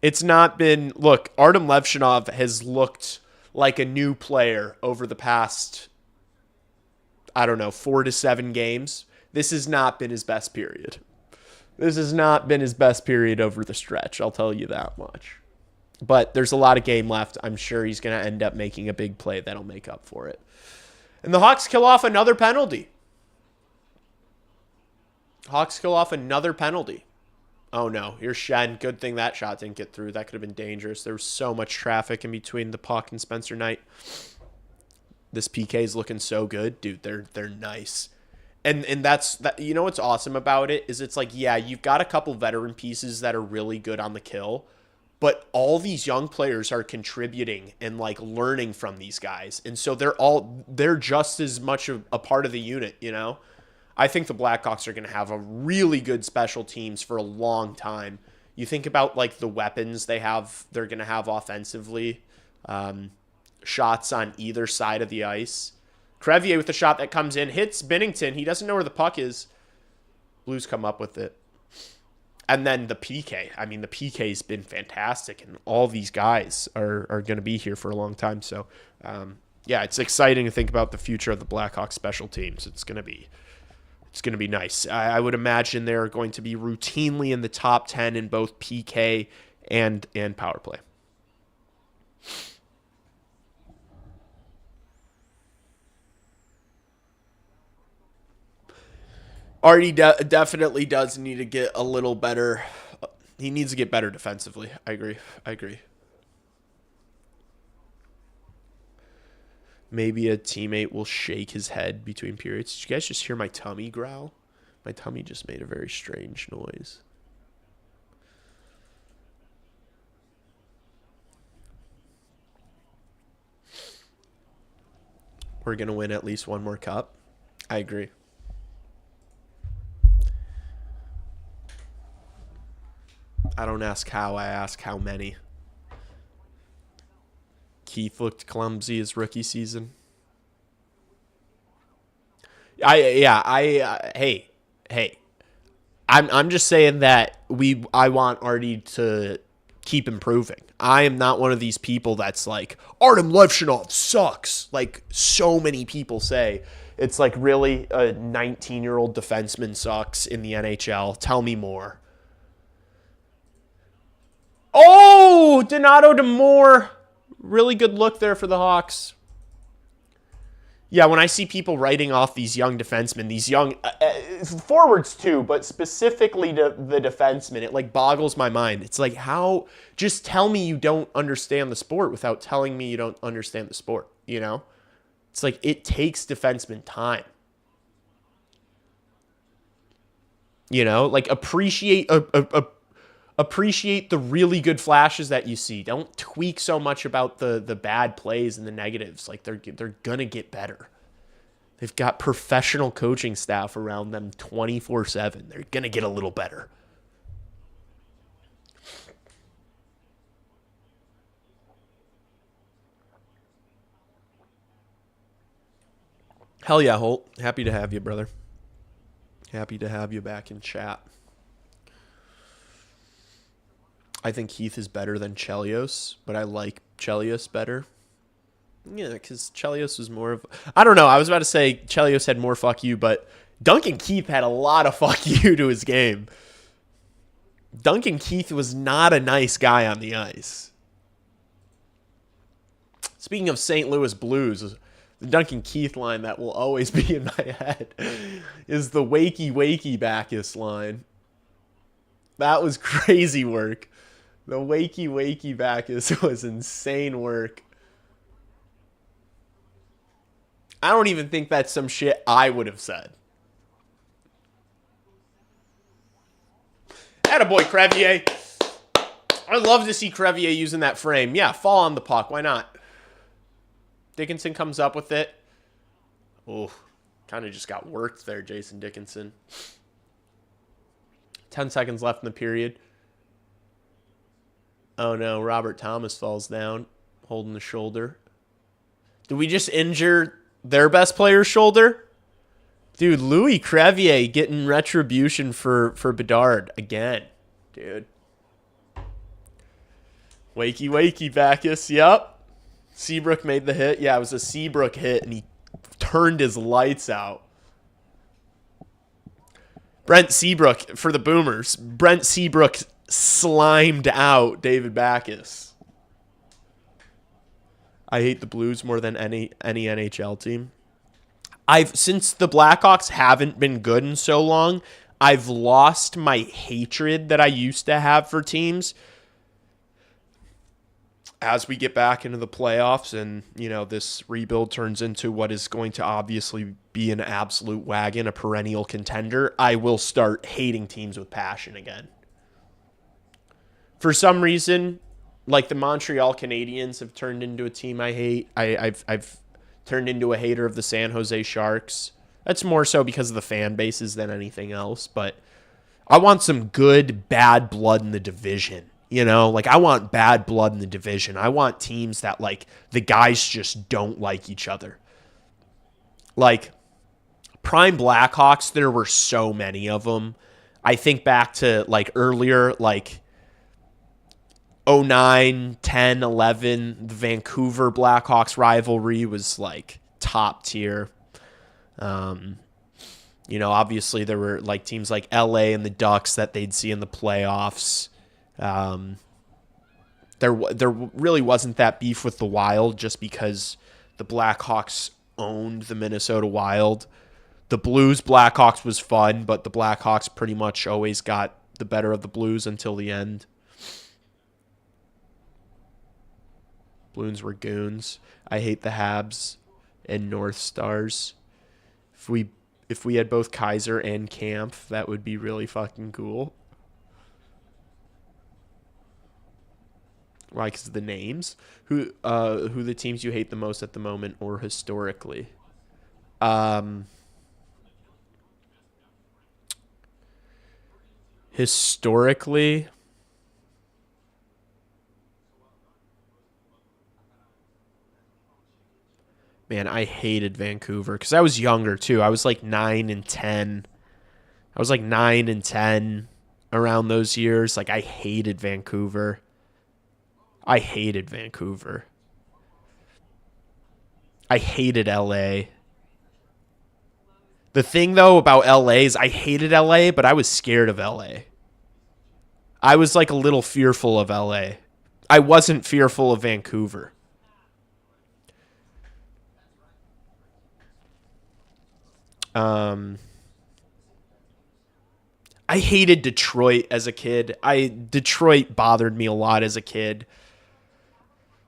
It's not been... Look, Artem Levshinov has looked like a new player over the past, I don't know, 4 to 7 games. This has not been his best period. This has not been his best period over the stretch, I'll tell you that much. But there's a lot of game left. I'm sure he's going to end up making a big play that'll make up for it. And the Hawks kill off another penalty. Hawks kill off another penalty. Oh, no. Here's Shen. Good thing that shot didn't get through. That could have been dangerous. There was so much traffic in between the puck and Spencer Knight. This PK is looking so good. Dude, they're nice. And that's that. You know what's awesome about it is it's like, yeah, you've got a couple veteran pieces that are really good on the kill, but all these young players are contributing and like learning from these guys. And so they're just as much a part of the unit, you know? I think the Blackhawks are going to have a really good special teams for a long time. You think about like the weapons they're going to have offensively, shots on either side of the ice. Crevier with the shot that comes in, hits Binnington. He doesn't know where the puck is. Blues come up with it. And then the PK. I mean, the PK's been fantastic, and all these guys are going to be here for a long time. So, yeah, it's exciting to think about the future of the Blackhawks special teams. It's going to be nice. I would imagine they're going to be routinely in the top 10 in both PK and power play. Artie definitely does need to get a little better. He needs to get better defensively. I agree. Maybe a teammate will shake his head between periods. Did you guys just hear my tummy growl? My tummy just made a very strange noise. We're going to win at least one more cup. I agree. I don't ask how, I ask how many. Keith looked clumsy his rookie season. Hey. I'm just saying that I want Artie to keep improving. I am not one of these people that's like, Artem Levshinov sucks. Like so many people say. It's like, really, a 19-year-old defenseman sucks in the NHL. Tell me more. Oh, Donato DeMore. Really good look there for the Hawks. Yeah, when I see people writing off these young defensemen, these young forwards too, but specifically the defensemen, it like boggles my mind. It's like, how? Just tell me you don't understand the sport without telling me you don't understand the sport, you know? It's like, it takes defensemen time. You know, like appreciate the really good flashes that you see. Don't tweak so much about the bad plays and the negatives. Like they're going to get better. They've got professional coaching staff around them 24/7. They're going to get a little better. Hell yeah, Holt. Happy to have you, brother. Happy to have you back in chat. I think Heath is better than Chelios, but I like Chelios better. Yeah, because Chelios was more of... I don't know. I was about to say Chelios had more fuck you, but Duncan Keith had a lot of fuck you to his game. Duncan Keith was not a nice guy on the ice. Speaking of St. Louis Blues, the Duncan Keith line that will always be in my head is the wakey wakey Bacchus line. That was crazy work. The wakey wakey Bacchus was insane work. I don't even think that's some shit I would have said. Attaboy, Crevier. I'd love to see Crevier using that frame. Yeah, fall on the puck. Why not? Dickinson comes up with it. Oh, kind of just got worked there, Jason Dickinson. 10 seconds left in the period. Oh no, Robert Thomas falls down, holding the shoulder. Did we just injure their best player's shoulder? Dude, Louis Crevier getting retribution for Bedard again. Dude. Wakey, wakey, Bacchus. Yep. Seabrook made the hit. Yeah, it was a Seabrook hit, and he turned his lights out. Brent Seabrook, for the Boomers, Brent Seabrook slimed out David Bacchus. I hate the Blues more than any NHL team. Since the Blackhawks haven't been good in so long, I've lost my hatred that I used to have for teams. As we get back into the playoffs and, this rebuild turns into what is going to obviously be an absolute wagon, a perennial contender, I will start hating teams with passion again. For some reason, like the Montreal Canadiens have turned into a team I hate. I've turned into a hater of the San Jose Sharks. That's more so because of the fan bases than anything else. But I want some good, bad blood in the division. I want bad blood in the division. I want teams that, the guys just don't like each other. Prime Blackhawks, there were so many of them. I think back to, earlier, 09, 10, 11, the Vancouver Blackhawks rivalry was top tier. Obviously there were teams like LA and the Ducks that they'd see in the playoffs. There really wasn't that beef with the Wild just because the Blackhawks owned the Minnesota Wild. The Blues Blackhawks was fun, but the Blackhawks pretty much always got the better of the Blues until the end. Blues were goons. I hate the Habs and North Stars. If we had both Kaiser and Camp, that would be really fucking cool. Why? Because of the names. Who the teams you hate the most at the moment or historically? Historically, man, I hated Vancouver because I was younger too. I was 9 and 10. I was 9 and 10 around those years. I hated Vancouver. I hated Vancouver. I hated LA. The thing, though, about LA is I hated LA, but I was scared of LA. I was a little fearful of LA. I wasn't fearful of Vancouver. I hated Detroit as a kid. Detroit bothered me a lot as a kid.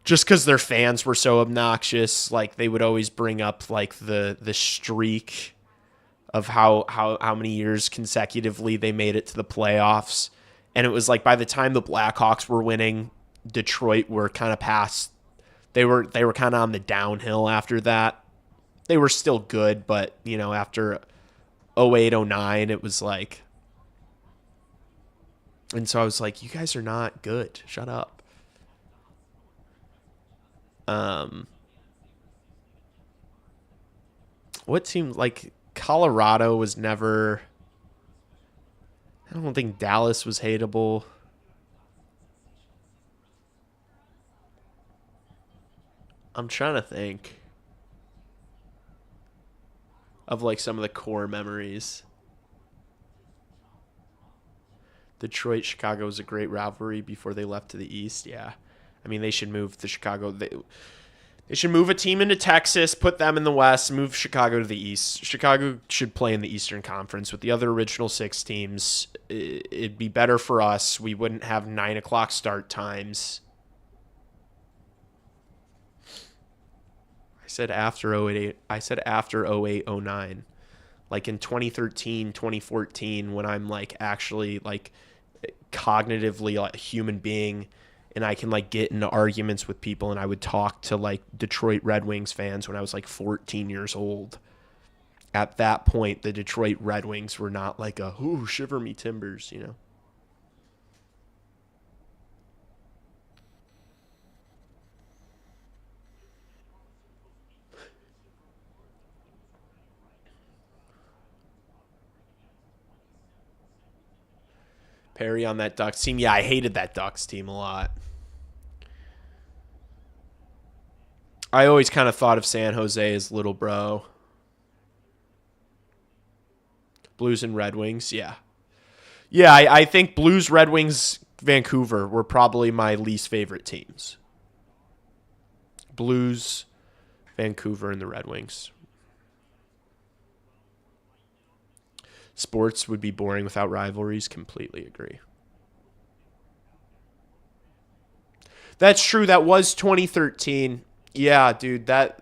Just because their fans were so obnoxious, they would always bring up the streak of how many years consecutively they made it to the playoffs, and it was by the time the Blackhawks were winning, Detroit were kind of past. They were kind of on the downhill after that. They were still good, but after 08, 09, it was and so I was you guys are not good. Shut up. What seemed Colorado was never. I don't think Dallas was hateable. I'm trying to think of some of the core memories. Detroit, Chicago was a great rivalry before they left to the East. Yeah. I mean, they should move to Chicago. They should move a team into Texas, put them in the West, move Chicago to the East. Chicago should play in the Eastern Conference with the other original 6 teams. It'd be better for us. We wouldn't have 9 o'clock start times. I said after 08. I said after 08, 09. In 2013, 2014, when I'm actually cognitively a human being, and I can get into arguments with people, and I would talk to Detroit Red Wings fans when I was 14 years old. at that point, the Detroit Red Wings were not like a, ooh, shiver me timbers, you know. Perry on that Ducks team. Yeah, I hated that Ducks team a lot. I always kind of thought of San Jose as little bro. Blues and Red Wings, yeah. Yeah, I think Blues, Red Wings, Vancouver were probably my least favorite teams. Blues, Vancouver, and the Red Wings. Sports would be boring without rivalries. Completely agree. That's true. That was 2013. Yeah, dude. Dude,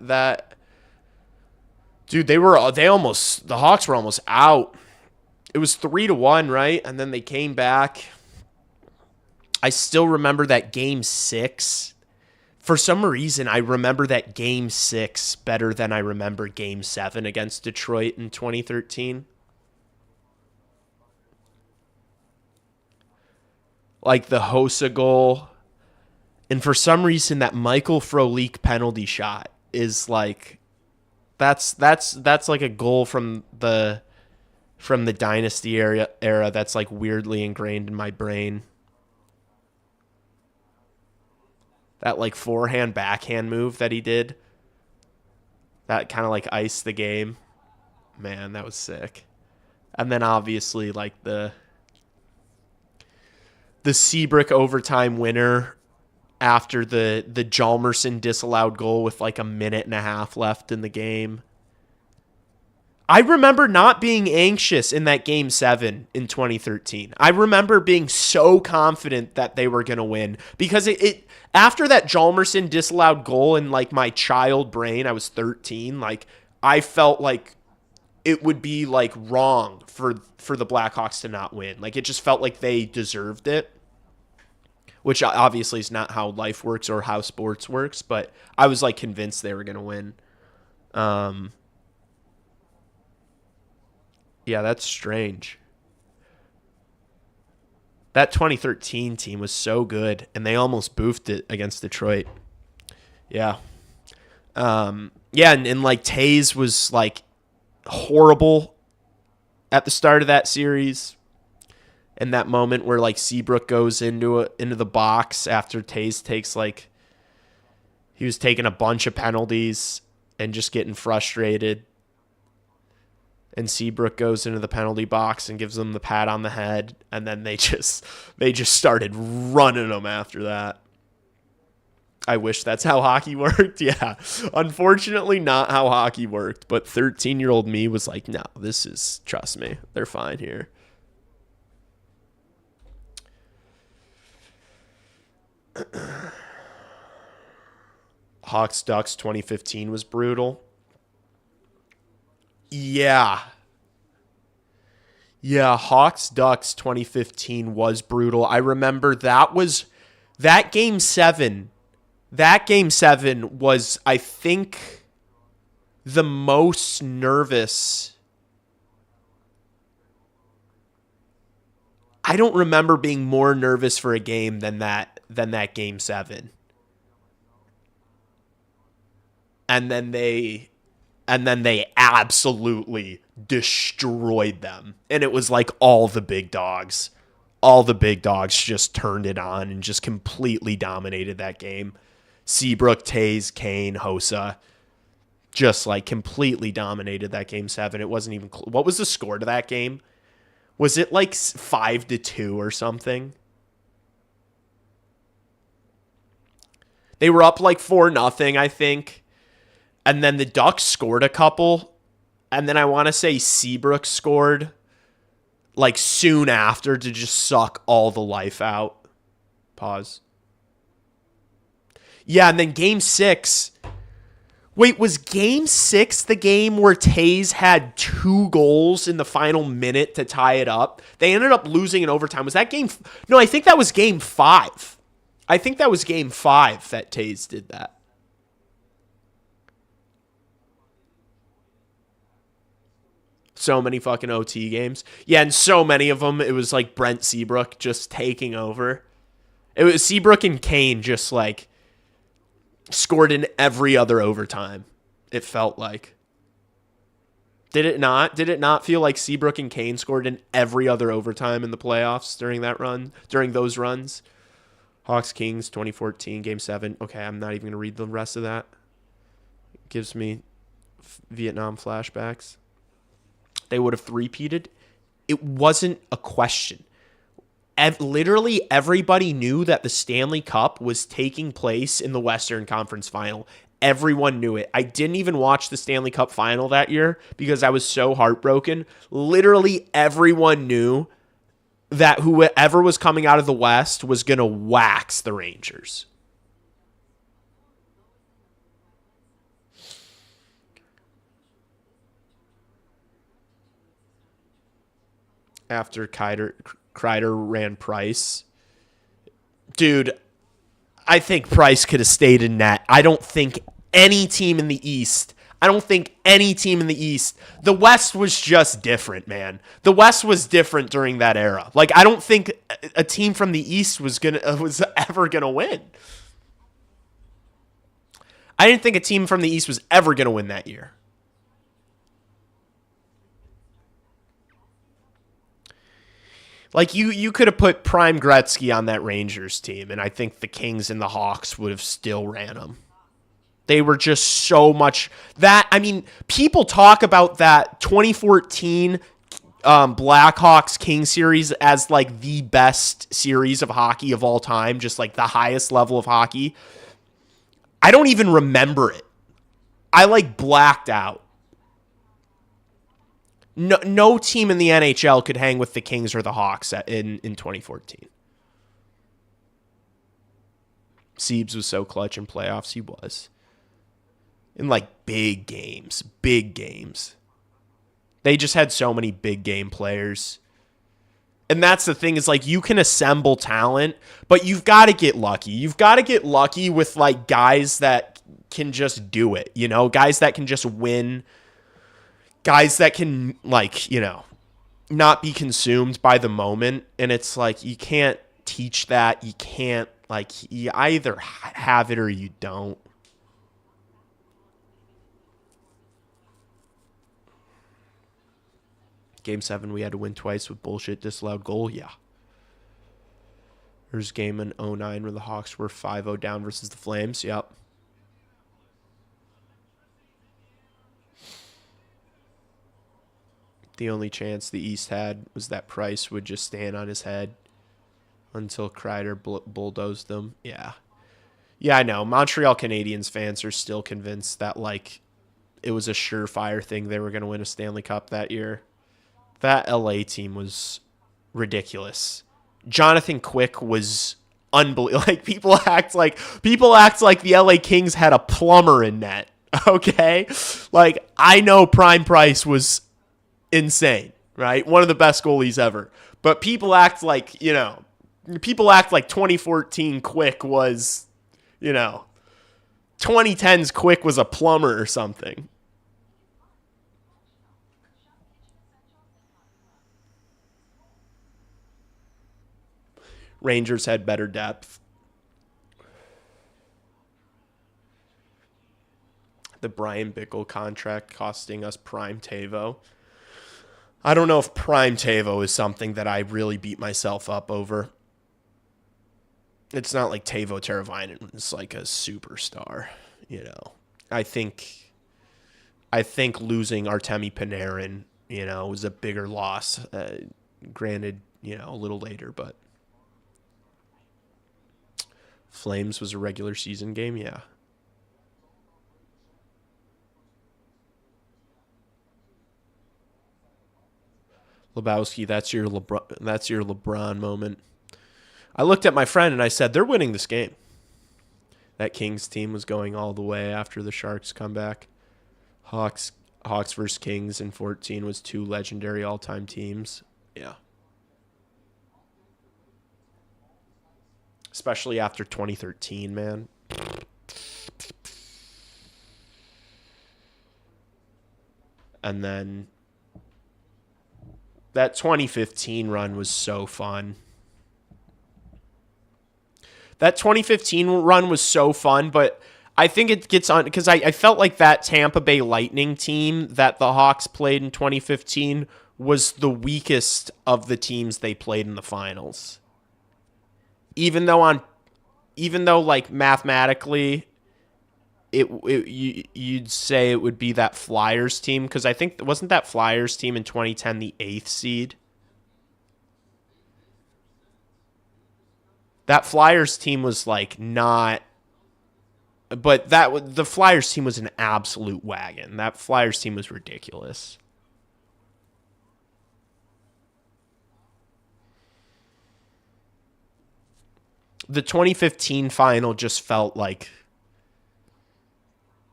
the Hawks were almost out. It was 3-1, right? And then they came back. I still remember that game 6. For some reason, I remember that game 6 better than I remember game 7 against Detroit in 2013. Like the Hossa goal. And for some reason, that Michael Frolik penalty shot is like, that's like a goal from the Dynasty era that's like weirdly ingrained in my brain. That like forehand backhand move that he did, that kind of like iced the game. Man, that was sick. And then obviously like the Seabrook overtime winner after the Hjalmarsson disallowed goal with like a minute and a half left in the game. I remember not being anxious in that game 7 in 2013. I remember being so confident that they were going to win because it after that Hjalmarsson disallowed goal in like my child brain, I was 13, like I felt like it would be like wrong for the Blackhawks to not win. Like it just felt like they deserved it, which obviously is not how life works or how sports works, but I was like convinced they were going to win. Yeah, that's strange. That 2013 team was so good, and they almost boofed it against Detroit. Yeah. Yeah, and like Taze was like horrible at the start of that series. And that moment where like Seabrook goes into the box after Taze takes like, he was taking a bunch of penalties and just getting frustrated. And Seabrook goes into the penalty box and gives them the pat on the head, and then they just started running them after that. I wish that's how hockey worked. Yeah, unfortunately not how hockey worked, but 13-year-old me was like, no, trust me, they're fine here. Hawks Ducks 2015 was brutal. Yeah, Hawks Ducks 2015 was brutal. I remember that game 7. That game 7 was, I think, the most nervous. I don't remember being more nervous for a game than that game 7. And then they absolutely destroyed them. And it was like all the big dogs just turned it on and just completely dominated that game. Seabrook, Taze, Kane, Hossa just like completely dominated that game 7. It wasn't even what was the score to that game? Was it like 5-2 or something? They were up like 4-0, I think. And then the Ducks scored a couple. And then I want to say Seabrook scored like soon after to just suck all the life out. Pause. Yeah, and then game 6. Wait, was game 6 the game where Taze had 2 goals in the final minute to tie it up? They ended up losing in overtime. Was that game? No, I think that was game 5. I think that was game 5 that Taze did that. So many fucking OT games. Yeah, and so many of them, it was like Brent Seabrook just taking over. It was Seabrook and Kane just like scored in every other overtime. It felt like. Did it not? Did it not feel like Seabrook and Kane scored in every other overtime in the playoffs during that run, during those runs? Hawks Kings 2014 Game 7. Okay, I'm not even going to read the rest of that. It gives me Vietnam flashbacks. They would have three-peated. It wasn't a question. Literally everybody knew that the Stanley Cup was taking place in the Western Conference Final. Everyone knew it. I didn't even watch the Stanley Cup Final that year because I was so heartbroken. Literally everyone knew that whoever was coming out of the West was going to wax the Rangers. After Kreider ran Price. Dude, I think Price could have stayed in net. I don't think any team in the East. The West was just different, man. The West was different during that era. Like, I don't think a team from the East was ever gonna win. I didn't think a team from the East was ever gonna win that year. Like, you could have put Prime Gretzky on that Rangers team, and I think the Kings and the Hawks would have still ran them. They were just so much that, I mean, people talk about that 2014 Blackhawks King series as like the best series of hockey of all time, just like the highest level of hockey. I don't even remember it. I like blacked out. No team in the NHL could hang with the Kings or the Hawks in 2014. Siebes was so clutch in playoffs. He was. In like big games. They just had so many big game players. And that's the thing is like you can assemble talent, but you've got to get lucky. You've got to get lucky with like guys that can just do it, you know, guys that can just win. Guys that can, like, you know, not be consumed by the moment. And it's like, you can't teach that. You can't, like, you either have it or you don't. Game 7, we had to win twice with bullshit disallowed goal. Yeah. There's a game in 2009 where the Hawks were 5-0 down versus the Flames. Yep. The only chance the East had was that Price would just stand on his head until Kreider bulldozed them. Yeah. Yeah, I know. Montreal Canadiens fans are still convinced that, like, it was a surefire thing they were going to win a Stanley Cup that year. That LA team was ridiculous. Jonathan Quick was unbelievable. Like, people act like the LA Kings had a plumber in net. Okay? Like, I know Prime Price was insane, right? One of the best goalies ever. But people act like, you know, 2014 Quick was, you know, 2010's Quick was a plumber or something. Rangers had better depth. The Brian Bickle contract costing us Prime Tavo. I don't know if Prime Tavo is something that I really beat myself up over. It's not like Tavo Teravainen is like a superstar, you know. I think losing Artemi Panarin, you know, was a bigger loss. Granted, you know, a little later, but Flames was a regular season game, yeah. Lebowski, that's your LeBron moment. I looked at my friend and I said, they're winning this game. That Kings team was going all the way after the Sharks comeback. Hawks versus Kings in 14 was two legendary all-time teams. Yeah. Especially after 2013, man. And then That 2015 run was so fun. That 2015 run was so fun, but I think it gets on because I felt like that Tampa Bay Lightning team that the Hawks played in 2015 was the weakest of the teams they played in the finals. Even though like mathematically you'd say it would be that Flyers team, because I think wasn't that Flyers team in 2010 the 8th seed? That Flyers team was like not, but the Flyers team was an absolute wagon. That Flyers team was ridiculous. The 2015 final just felt like,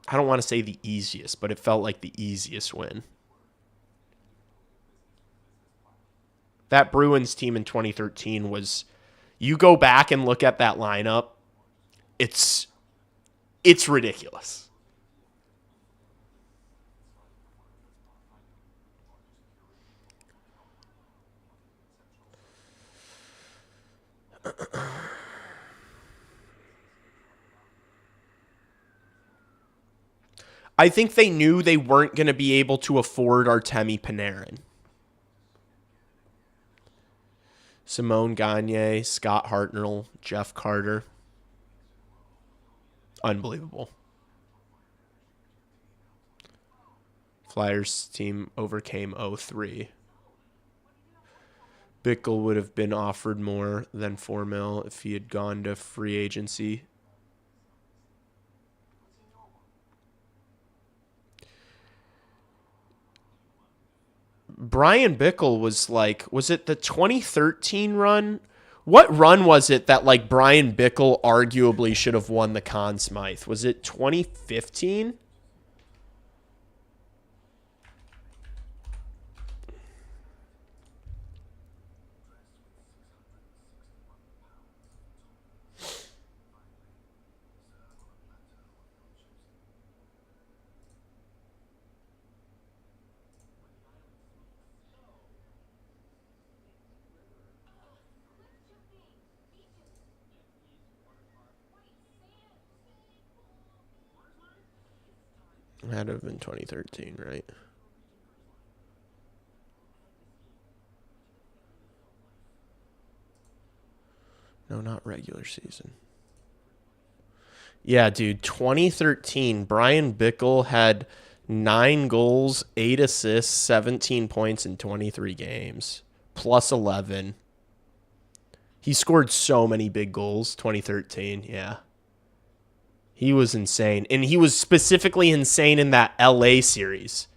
I don't want to say the easiest, but it felt like the easiest win. That Bruins team in 2013 was, you go back and look at that lineup, it's ridiculous. I think they knew they weren't going to be able to afford Artemi Panarin. Simone Gagne, Scott Hartnell, Jeff Carter. Unbelievable. Flyers team overcame 0-3. Bickle would have been offered more than $4 million if he had gone to free agency. Brian Bickle was like, was it the 2013 run? What run was it that like Brian Bickle arguably should have won the Conn Smythe? Was it 2015? It had to have been 2013, right? No, not regular season. Yeah, dude, 2013, Brian Bickle had 9 goals, 8 assists, 17 points in 23 games, plus 11. He scored so many big goals, 2013, yeah. He was insane. And he was specifically insane in that LA series.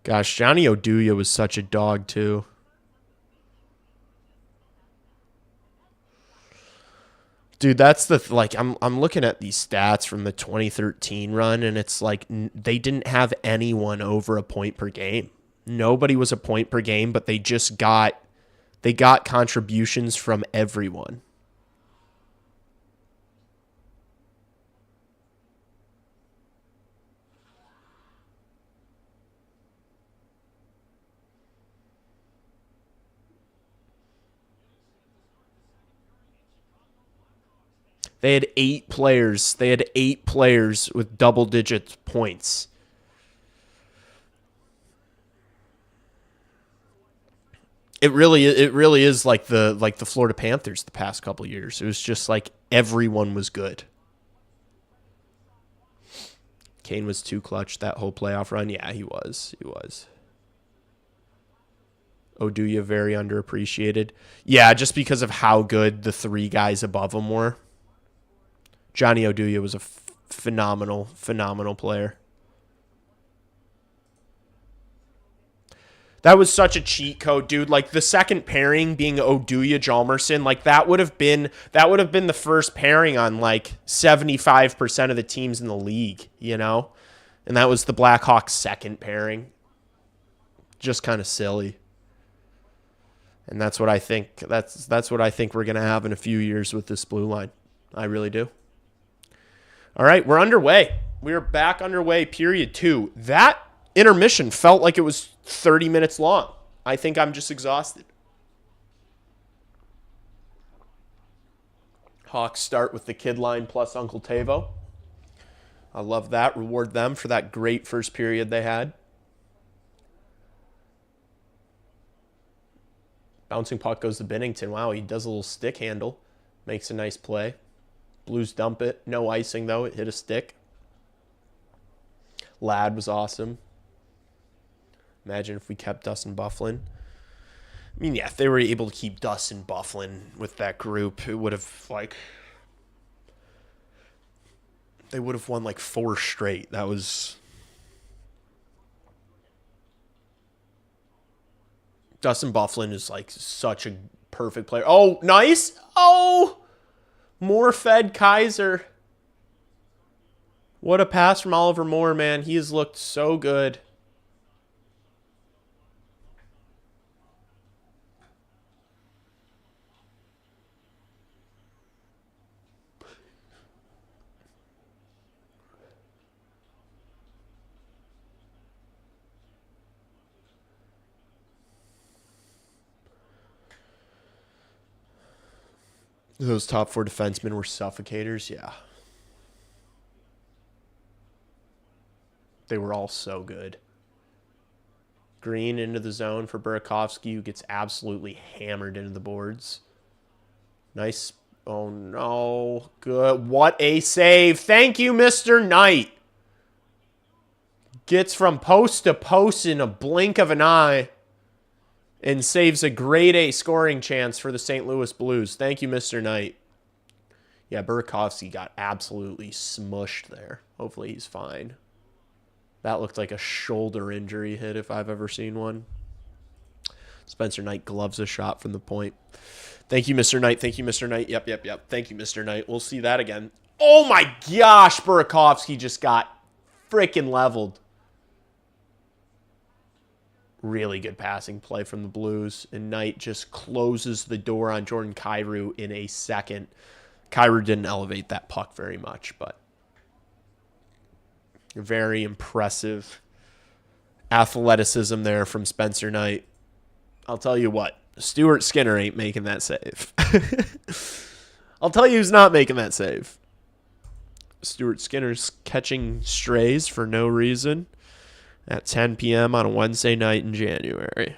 Gosh, Johnny Oduya was such a dog, too. Dude, that's the like I'm looking at these stats from the 2013 run, and it's like they didn't have anyone over a point per game. Nobody was a point per game, but they got contributions from everyone. They had 8 players. They had 8 players with double-digit points. It really is like the Florida Panthers the past couple of years. It was just like everyone was good. Kane was too clutch that whole playoff run. Yeah, he was. He was. Oduya very underappreciated. Yeah, just because of how good the 3 guys above him were. Johnny Oduya was a phenomenal player. That was such a cheat code, dude. Like the second pairing being Oduya Hjalmarsson, like that would have been the first pairing on like 75% of the teams in the league, you know? And that was the Blackhawks second pairing. Just kind of silly. And that's what I think. That's what I think we're gonna have in a few years with this blue line. I really do. All right, we're underway. We are back underway. Period 2. That intermission felt like it was 30 minutes long. I think I'm just exhausted. Hawks start with the kid line plus Uncle Tavo. I love that. Reward them for that great first period they had. Bouncing puck goes to Binnington. Wow, he does a little stick handle. Makes a nice play. Blues dump it. No icing, though. It hit a stick. Ladd was awesome. Imagine if we kept Dustin Byfuglien. I mean, yeah, if they were able to keep Dustin Byfuglien with that group, it would have, like... They would have won, like, 4 straight. That was... Dustin Byfuglien is, like, such a perfect player. Oh, nice! Oh! Moore fed Kaiser. What a pass from Oliver Moore, man. He has looked so good. Those top 4 defensemen were suffocators, yeah. They were all so good. Green into the zone for Burakovsky, who gets absolutely hammered into the boards. Nice. Oh, no. Good. What a save. Thank you, Mr. Knight. Gets from post to post in a blink of an eye and saves a grade A scoring chance for the St. Louis Blues. Thank you, Mr. Knight. Yeah, Burakovsky got absolutely smushed there. Hopefully he's fine. That looked like a shoulder injury hit if I've ever seen one. Spencer Knight gloves a shot from the point. Thank you, Mr. Knight. Thank you, Mr. Knight. Yep. Thank you, Mr. Knight. We'll see that again. Oh, my gosh. Burakovsky just got freaking leveled. Really good passing play from the Blues. And Knight just closes the door on Jordan Kyrou in a second. Kyrou didn't elevate that puck very much, but very impressive athleticism there from Spencer Knight. I'll tell you what, Stuart Skinner ain't making that save. I'll tell you who's not making that save. Stuart Skinner's catching strays for no reason at 10 p.m. on a Wednesday night in January.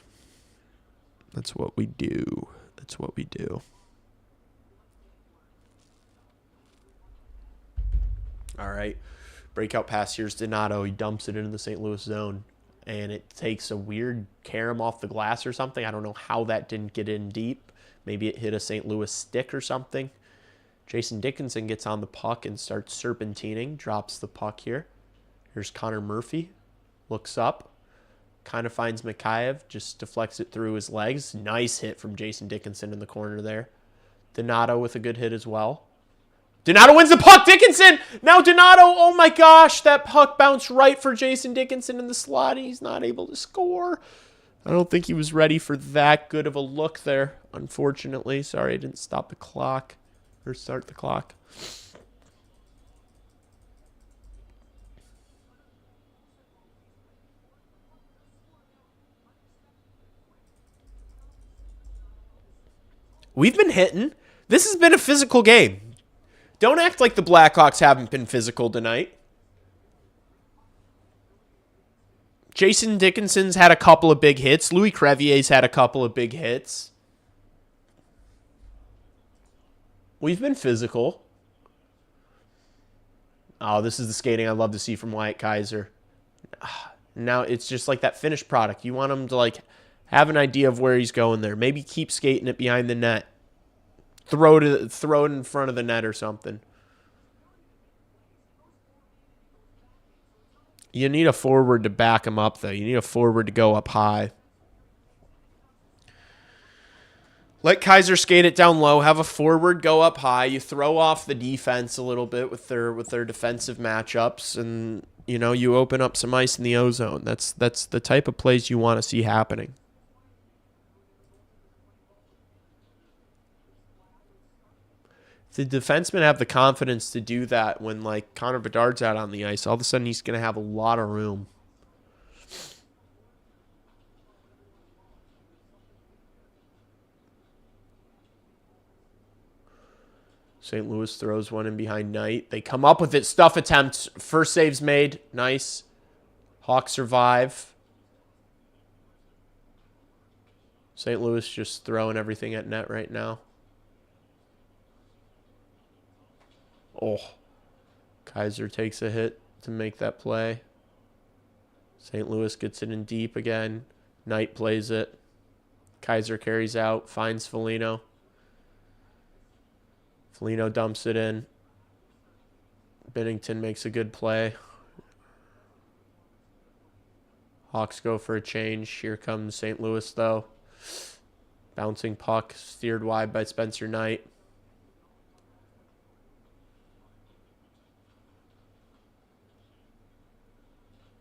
That's what we do. That's what we do. All right. Breakout pass, here's Donato. He dumps it into the St. Louis zone. And it takes a weird carom off the glass or something. I don't know how that didn't get in deep. Maybe it hit a St. Louis stick or something. Jason Dickinson gets on the puck and starts serpentining. Drops the puck here. Here's Connor Murphy. Looks up. Kind of finds Mikheyev. Just deflects it through his legs. Nice hit from Jason Dickinson in the corner there. Donato with a good hit as well. Donato wins the puck. Dickinson! Now Donato. Oh my gosh. That puck bounced right for Jason Dickinson in the slot. He's not able to score. I don't think he was ready for that good of a look there, unfortunately. Sorry I didn't stop the clock or start the clock. We've been hitting. This has been a physical game. Don't act like the Blackhawks haven't been physical tonight. Jason Dickinson's had a couple of big hits. Louis Crevier's had a couple of big hits. We've been physical. Oh, this is the skating I love to see from Wyatt Kaiser. Now it's just like that finished product. You want him to like have an idea of where he's going there. Maybe keep skating it behind the net. Throw it in front of the net or something. You need a forward to back him up, though. You need a forward to go up high. Let Kaiser skate it down low. Have a forward go up high. You throw off the defense a little bit with their defensive matchups, and you open up some ice in the O zone. That's the type of plays you want to see happening. the defensemen have the confidence to do that when, like, Connor Bedard's out on the ice, all of a sudden he's going to have a lot of room. St. Louis throws one in behind Knight. They come up with it. Stuff attempt. First save's made. Nice. Hawks survive. St. Louis just throwing everything at net right now. Oh. Kaiser takes a hit to make that play. St. Louis gets it in deep again. Knight plays it. Kaiser carries out. Finds Foligno. Foligno dumps it in. Binnington makes a good play. Hawks go for a change. Here comes St. Louis, though. Bouncing puck, steered wide by Spencer Knight.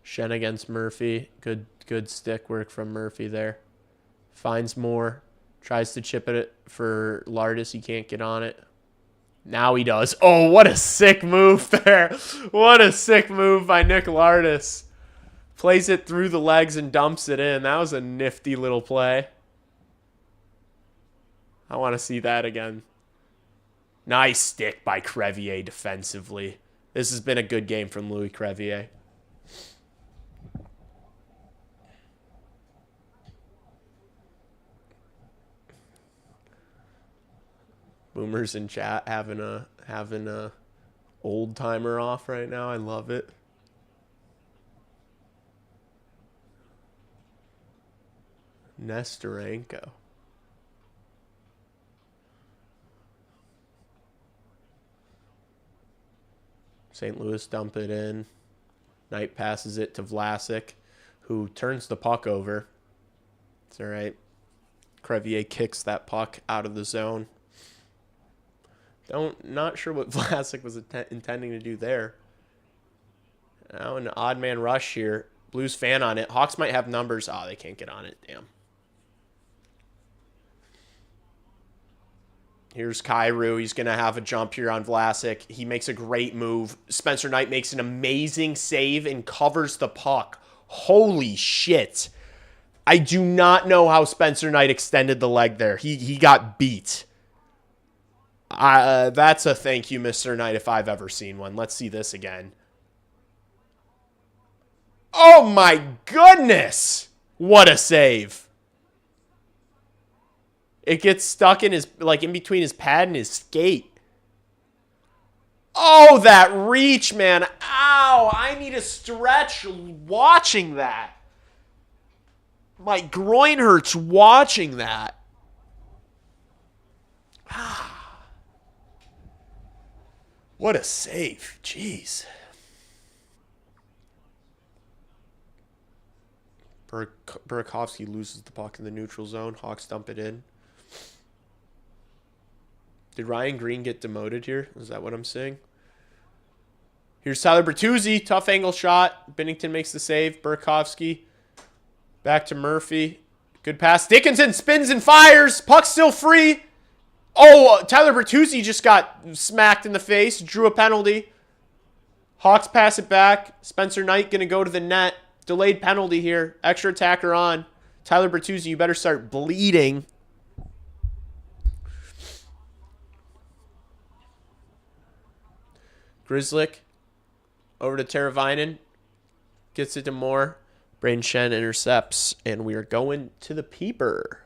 Shen against Murphy. Good stick work from Murphy there. Finds more. Tries to chip it for Lardis. He can't get on it. Now he does. Oh, what a sick move there. What a sick move by Nick Lardis. Plays it through the legs and dumps it in. That was a nifty little play. I want to see that again. Nice stick by Crevier defensively. This has been a good game from Louis Crevier. Boomers in chat having a old timer off right now. I love it. Nestorenko. St. Louis dump it in. Knight passes it to Vlasic, who turns the puck over. It's all right. Crevier kicks that puck out of the zone. Not sure what Vlasic was intending to do there. Now an odd man rush here. Blues fan on it. Hawks might have numbers. Oh, they can't get on it. Damn. Here's Kyrou. He's going to have a jump here on Vlasic. He makes a great move. Spencer Knight makes an amazing save and covers the puck. Holy shit. I do not know how Spencer Knight extended the leg there. He got beat. That's a thank you, Mr. Knight, if I've ever seen one. Let's see this again. Oh my goodness! What a save. It gets stuck in his, like, in between his pad and his skate. Oh, that reach, man. Ow, I need a stretch watching that. My groin hurts watching that. What a save. Jeez. Burakovsky loses the puck in the neutral zone. Hawks dump it in. Did Ryan Green get demoted here? Is that what I'm seeing? Here's Tyler Bertuzzi. Tough angle shot. Binnington makes the save. Burakovsky. Back to Murphy. Good pass. Dickinson spins and fires. Puck's still free. Oh, Tyler Bertuzzi just got smacked in the face. Drew a penalty. Hawks pass it back. Spencer Knight going to go to the net. Delayed penalty here. Extra attacker on. Tyler Bertuzzi, you better start bleeding. Grzelcyk over to Teravainen. Gets it to Moore. Braden Shen intercepts. And we are going to the peeper.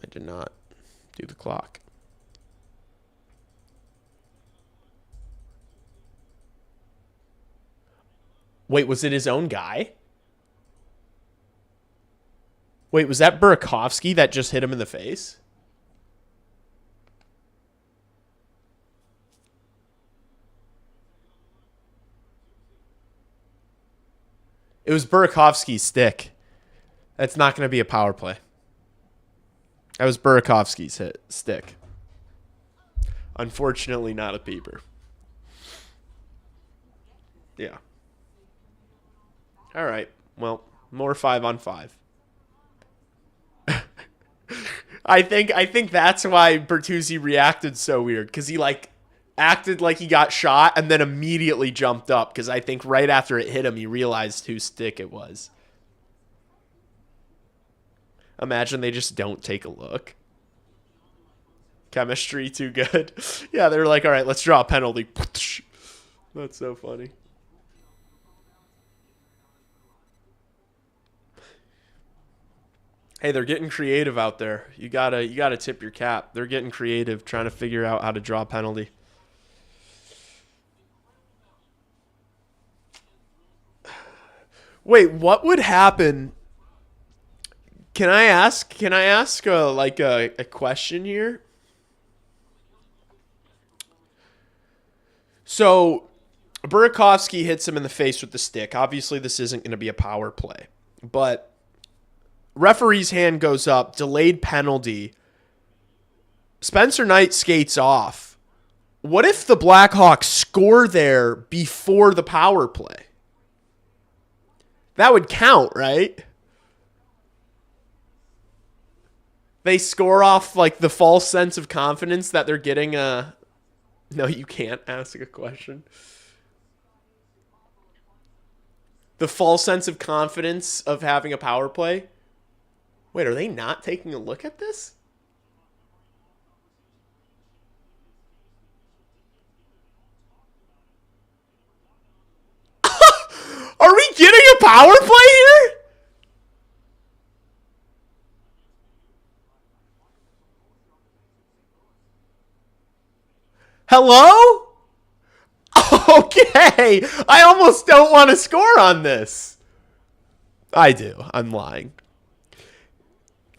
I did not do the clock. Wait, was it his own guy? Wait, was that Burakovsky that just hit him in the face? It was Burakovsky's stick. That's not going to be a power play. That was Burakovsky's stick. Unfortunately, not a peeper. Yeah. All right. Well, more 5-on-5. I think that's why Bertuzzi reacted so weird, because he like acted like he got shot and then immediately jumped up, because I think right after it hit him he realized whose stick it was. Imagine they just don't take a look. Chemistry too good. Yeah, they're like, all right, let's draw a penalty. That's so funny. Hey, they're getting creative out there. You gotta tip your cap. They're getting creative, trying to figure out how to draw a penalty. Wait, what would happen? Can I ask? Can I ask a question here? So, Burakovsky hits him in the face with the stick. Obviously, this isn't going to be a power play, but referee's hand goes up, delayed penalty. Spencer Knight skates off. What if the Blackhawks score there before the power play? That would count, right? They score off like the false sense of confidence that they're getting a... No, you can't ask a question. The false sense of confidence of having a power play. Wait, are they not taking a look at this? Are we getting a power play here? Hello? Okay. I almost don't want to score on this. I do. I'm lying.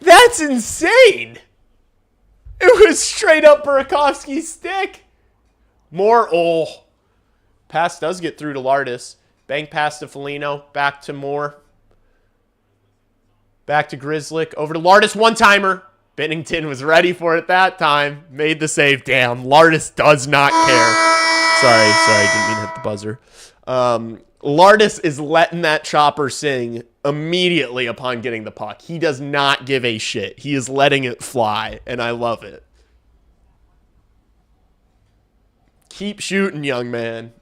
That's insane. It was straight up Burakovsky's stick. More. Oh. Pass does get through to Lardis. Bank pass to Foligno. Back to Moore. Back to Grzelcyk. Over to Lardis. One-timer. Binnington was ready for it that time. Made the save. Damn. Lardis does not care. Sorry. Didn't mean to hit the buzzer. Lardis is letting that chopper sing immediately upon getting the puck. He does not give a shit. He is letting it fly, and I love it. Keep shooting, young man.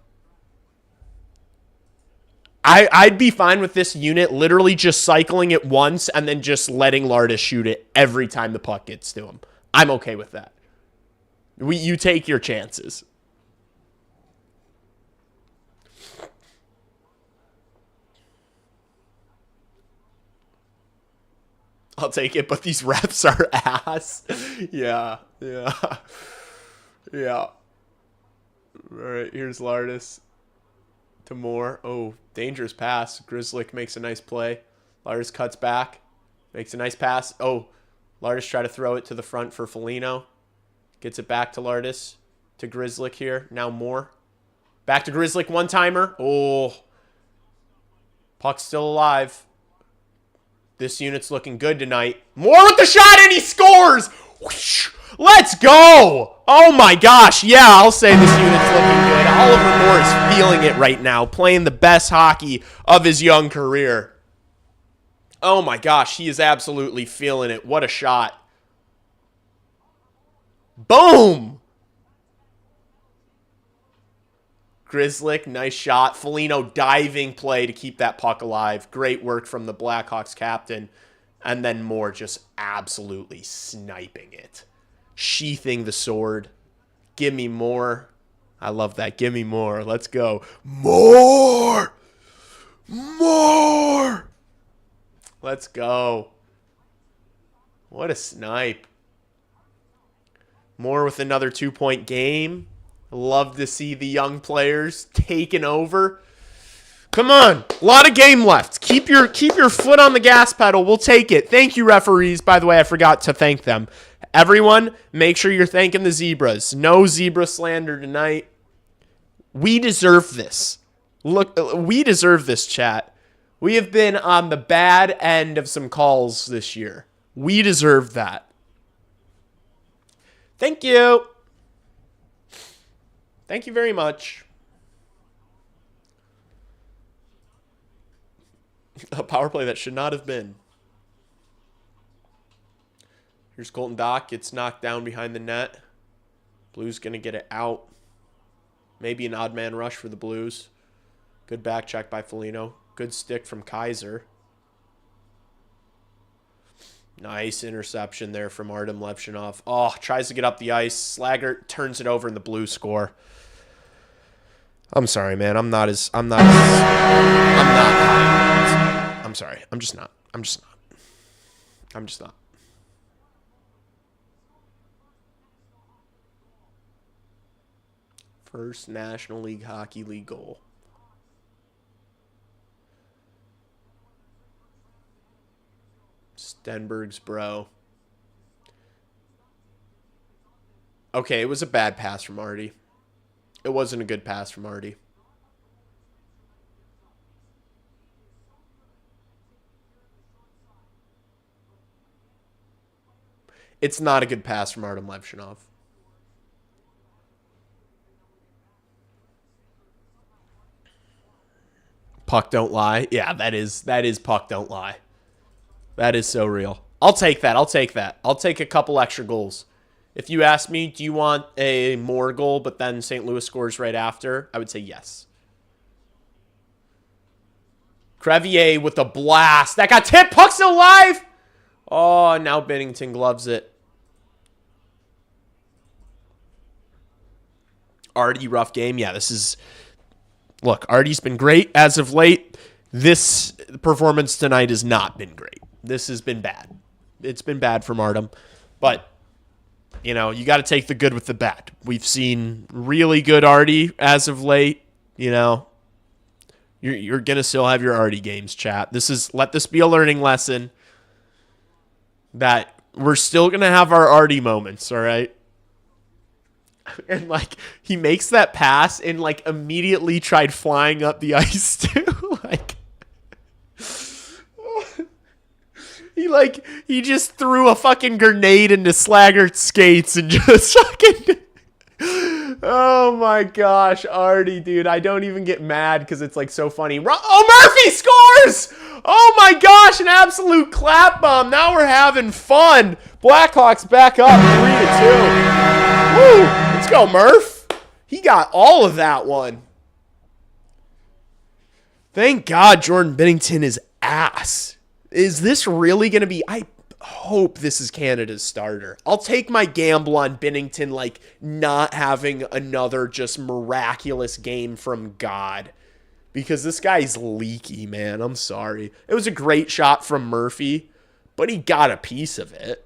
I'd be fine with this unit literally just cycling it once and then just letting Lardis shoot it every time the puck gets to him. I'm okay with that. You take your chances. I'll take it, but these refs are ass. Yeah. All right, here's Lardis. To Moore. Oh, dangerous pass. Grzelcyk makes a nice play. Lardis cuts back. Makes a nice pass. Oh, Lardis try to throw it to the front for Foligno. Gets it back to Lardis. To Grzelcyk here. Now Moore. Back to Grzelcyk. One-timer. Oh. Puck's still alive. This unit's looking good tonight. Moore with the shot, and he scores! Whoosh. Let's go! Oh my gosh, yeah, I'll say this unit's looking good. Oliver Moore is feeling it right now, playing the best hockey of his young career. Oh my gosh, he is absolutely feeling it. What a shot. Boom! Grzelcyk, nice shot. Foligno diving play to keep that puck alive. Great work from the Blackhawks captain. And then Moore just absolutely sniping it. Sheathing the sword. Give me more. I love that. Give me more. Let's go. More! More! Let's go. What a snipe. Moore with another 2-point game. Love to see the young players taking over. Come on. A lot of game left. Keep your foot on the gas pedal. We'll take it. Thank you, referees. By the way, I forgot to thank them. Everyone, make sure you're thanking the Zebras. No zebra slander tonight. We deserve this. Look, we deserve this, chat. We have been on the bad end of some calls this year. We deserve that. Thank you. Thank you very much. A power play that should not have been. Here's Colton Dock. Gets knocked down behind the net. Blues going to get it out. Maybe an odd man rush for the Blues. Good back check by Foligno. Good stick from Kaiser. Nice interception there from Artem Levshinov. Oh, tries to get up the ice. Slaggert turns it over and the Blues score. I'm sorry, man. I'm not high. I'm sorry. I'm just not. First National League Hockey League goal. Stenberg's bro. Okay, it was a bad pass from Artie. It wasn't a good pass from Artie. It's not a good pass from Artem Levshinov. Puck don't lie. Yeah, that is puck don't lie. That is so real. I'll take that. I'll take a couple extra goals. If you ask me, do you want a more goal, but then St. Louis scores right after? I would say yes. Crevier with a blast. That got tipped. Puck's still alive. Oh, now Binnington gloves it. Artie, rough game. Yeah, this is... Look, Artie's been great as of late. This performance tonight has not been great. This has been bad. It's been bad from Artem. But, you know, you got to take the good with the bad. We've seen really good Artie as of late. You know, you're going to still have your Artie games, chat. Let this be a learning lesson that we're still going to have our Artie moments, all right? And, like, he makes that pass and, like, immediately tried flying up the ice, too. He just threw a fucking grenade into Slaggert's skates and just fucking... Oh, my gosh, Artie, dude. I don't even get mad because it's, like, so funny. Oh, Murphy scores! Oh, my gosh, an absolute clap bomb. Now we're having fun. Blackhawks back up 3-2. Woo! Let's go, Murph. He got all of that one. Thank God Jordan Binnington is ass. Is this really going to be... I hope this is Canada's starter. I'll take my gamble on Binnington, like, not having another just miraculous game from God. Because this guy's leaky, man. I'm sorry. It was a great shot from Murphy, but he got a piece of it.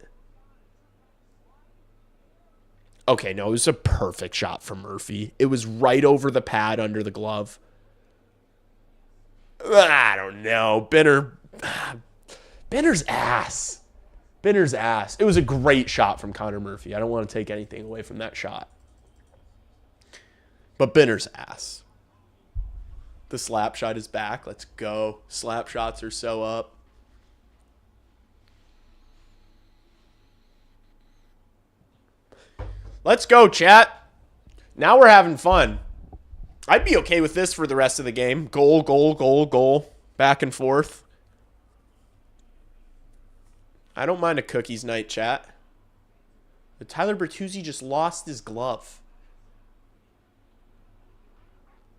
Okay, no, it was a perfect shot from Murphy. It was right over the pad under the glove. I don't know. Benner's ass. Benner's ass. It was a great shot from Connor Murphy. I don't want to take anything away from that shot. But Benner's ass. The slap shot is back. Let's go. Slap shots are so up. Let's go, chat. Now we're having fun. I'd be okay with this for the rest of the game. Goal, goal, goal, goal. Back and forth. I don't mind a cookies night, chat. But Tyler Bertuzzi just lost his glove.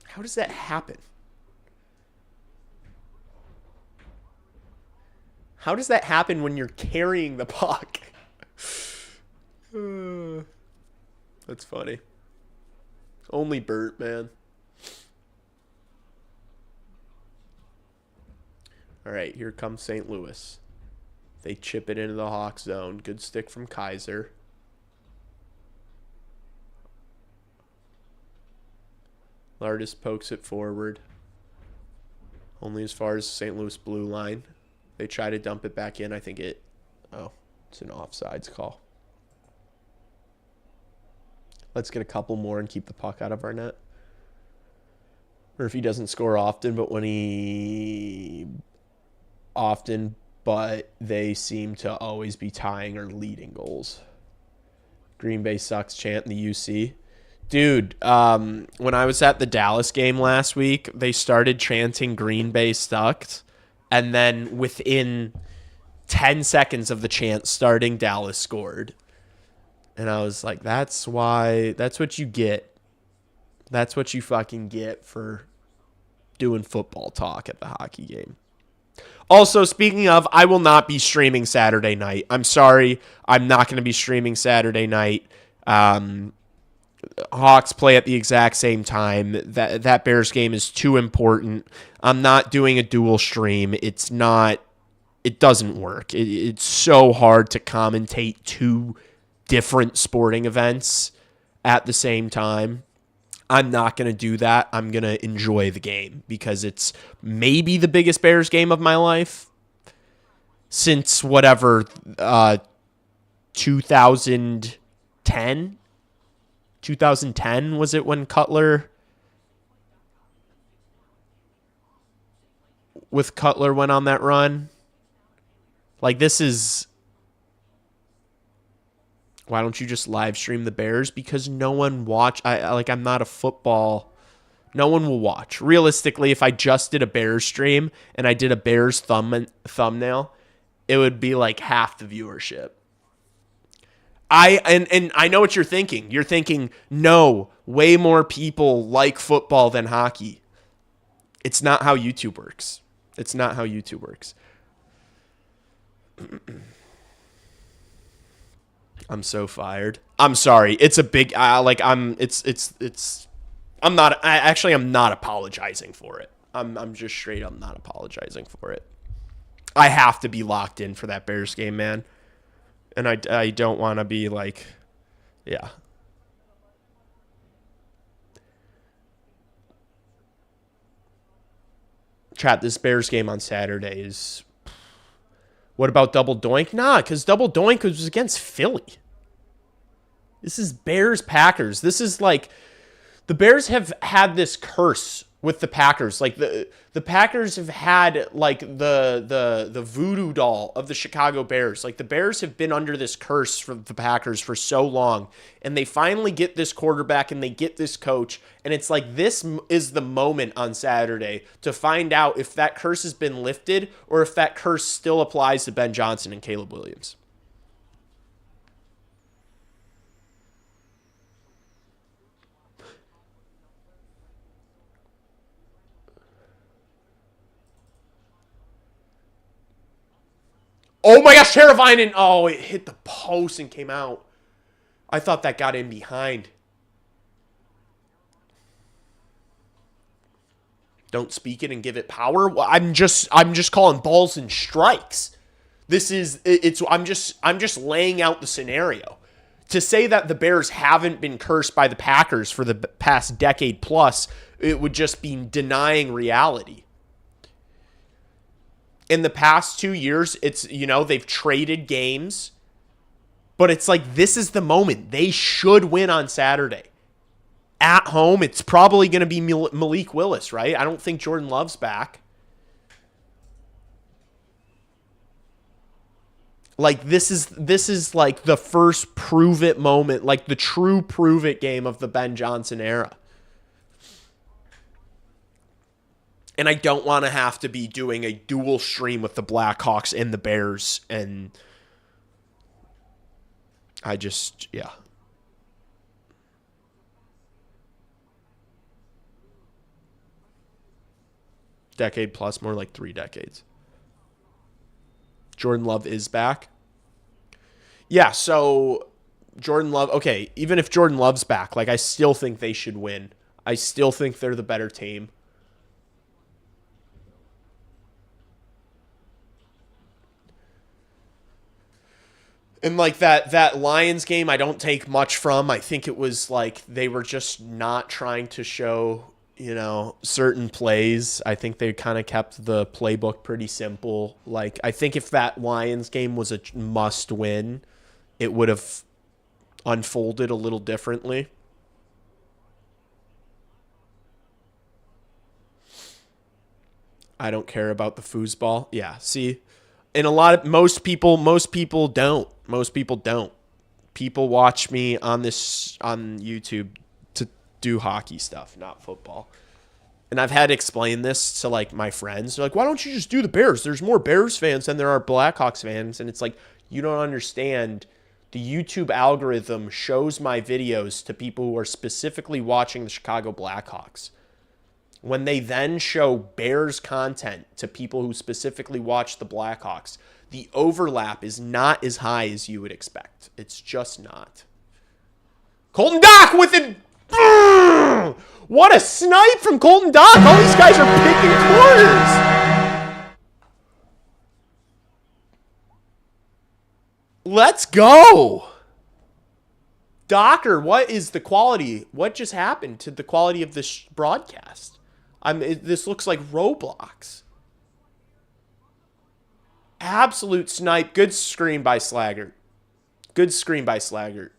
How does that happen? How does that happen when you're carrying the puck? That's funny. Only Bert, man. All right, here comes St. Louis. They chip it into the Hawk zone. Good stick from Kaiser. Lardis pokes it forward. Only as far as St. Louis blue line. They try to dump it back in. I think it... Oh, it's an offsides call. Let's get a couple more and keep the puck out of our net. Murphy doesn't score often, but when he... Often... But they seem to always be tying or leading goals. Green Bay sucks chant in the UC. Dude, when I was at the Dallas game last week, they started chanting Green Bay sucked. And then within 10 seconds of the chant starting, Dallas scored. And I was like, that's what you get. That's what you fucking get for doing football talk at the hockey game. Also, speaking of, I will not be streaming Saturday night. I'm sorry. I'm not going to be streaming Saturday night. Hawks play at the exact same time. That Bears game is too important. I'm not doing a dual stream. It doesn't work. It's so hard to commentate two different sporting events at the same time. I'm not going to do that. I'm going to enjoy the game because it's maybe the biggest Bears game of my life since whatever 2010. 2010 was it when Cutler went on that run? Like, this is... Why don't you just live stream the Bears? Because no one I'm not a football. No one will watch. Realistically, if I just did a Bears stream and I did a Bears thumbnail, it would be like half the viewership. And I know what you're thinking. You're thinking, no, way more people like football than hockey. It's not how YouTube works. It's not how YouTube works. I'm so fired. I'm sorry. It's a big I'm not apologizing for it. I'm just straight up not apologizing for it. I have to be locked in for that Bears game, man. And I don't want to be like, yeah. Chat, this Bears game on Saturday is... What about Double Doink? Nah, because Double Doink was against Philly. This is Bears-Packers. This is like... The Bears have had this curse with the Packers. Like, the Packers have had, like, the voodoo doll of the Chicago Bears. Like, the Bears have been under this curse from the Packers for so long. And they finally get this quarterback and they get this coach. And it's like, this is the moment on Saturday to find out if that curse has been lifted or if that curse still applies to Ben Johnson and Caleb Williams. Oh my gosh, Teravainen. Oh, it hit the post and came out. I thought that got in behind. Don't speak it and give it power. I'm just calling balls and strikes. I'm just laying out the scenario. To say that the Bears haven't been cursed by the Packers for the past decade plus, it would just be denying reality. In the past 2 years, it's, they've traded games, but it's like, this is the moment. They should win on Saturday. At home, it's probably going to be Malik Willis, right? I don't think Jordan Love's back. Like, this is like the first prove it moment, like the true prove it game of the Ben Johnson era. And I don't want to have to be doing a dual stream with the Blackhawks and the Bears. And I just, yeah. Decade plus, more like 3 decades. Jordan Love is back. Yeah, so Jordan Love, okay, even if Jordan Love's back, like, I still think they should win. I still think they're the better team. And like that Lions game, I don't take much from. I think it was like they were just not trying to show, certain plays. I think they kind of kept the playbook pretty simple. Like, I think if that Lions game was a must win, it would have unfolded a little differently. I don't care about the foosball. Yeah, see? And most people don't. Most people don't. People watch me on YouTube to do hockey stuff, not football. And I've had to explain this to like my friends. They're like, why don't you just do the Bears? There's more Bears fans than there are Blackhawks fans. And it's like, you don't understand. The YouTube algorithm shows my videos to people who are specifically watching the Chicago Blackhawks. When they then show Bears content to people who specifically watch the Blackhawks, the overlap is not as high as you would expect. It's just not. Colton Dock with it. What a snipe from Colton Dock. All these guys are picking corners. Let's go. Docker, what is the quality? What just happened to the quality of this broadcast? This looks like Roblox. Absolute snipe. Good screen by Slaggert. Good screen by Slaggert.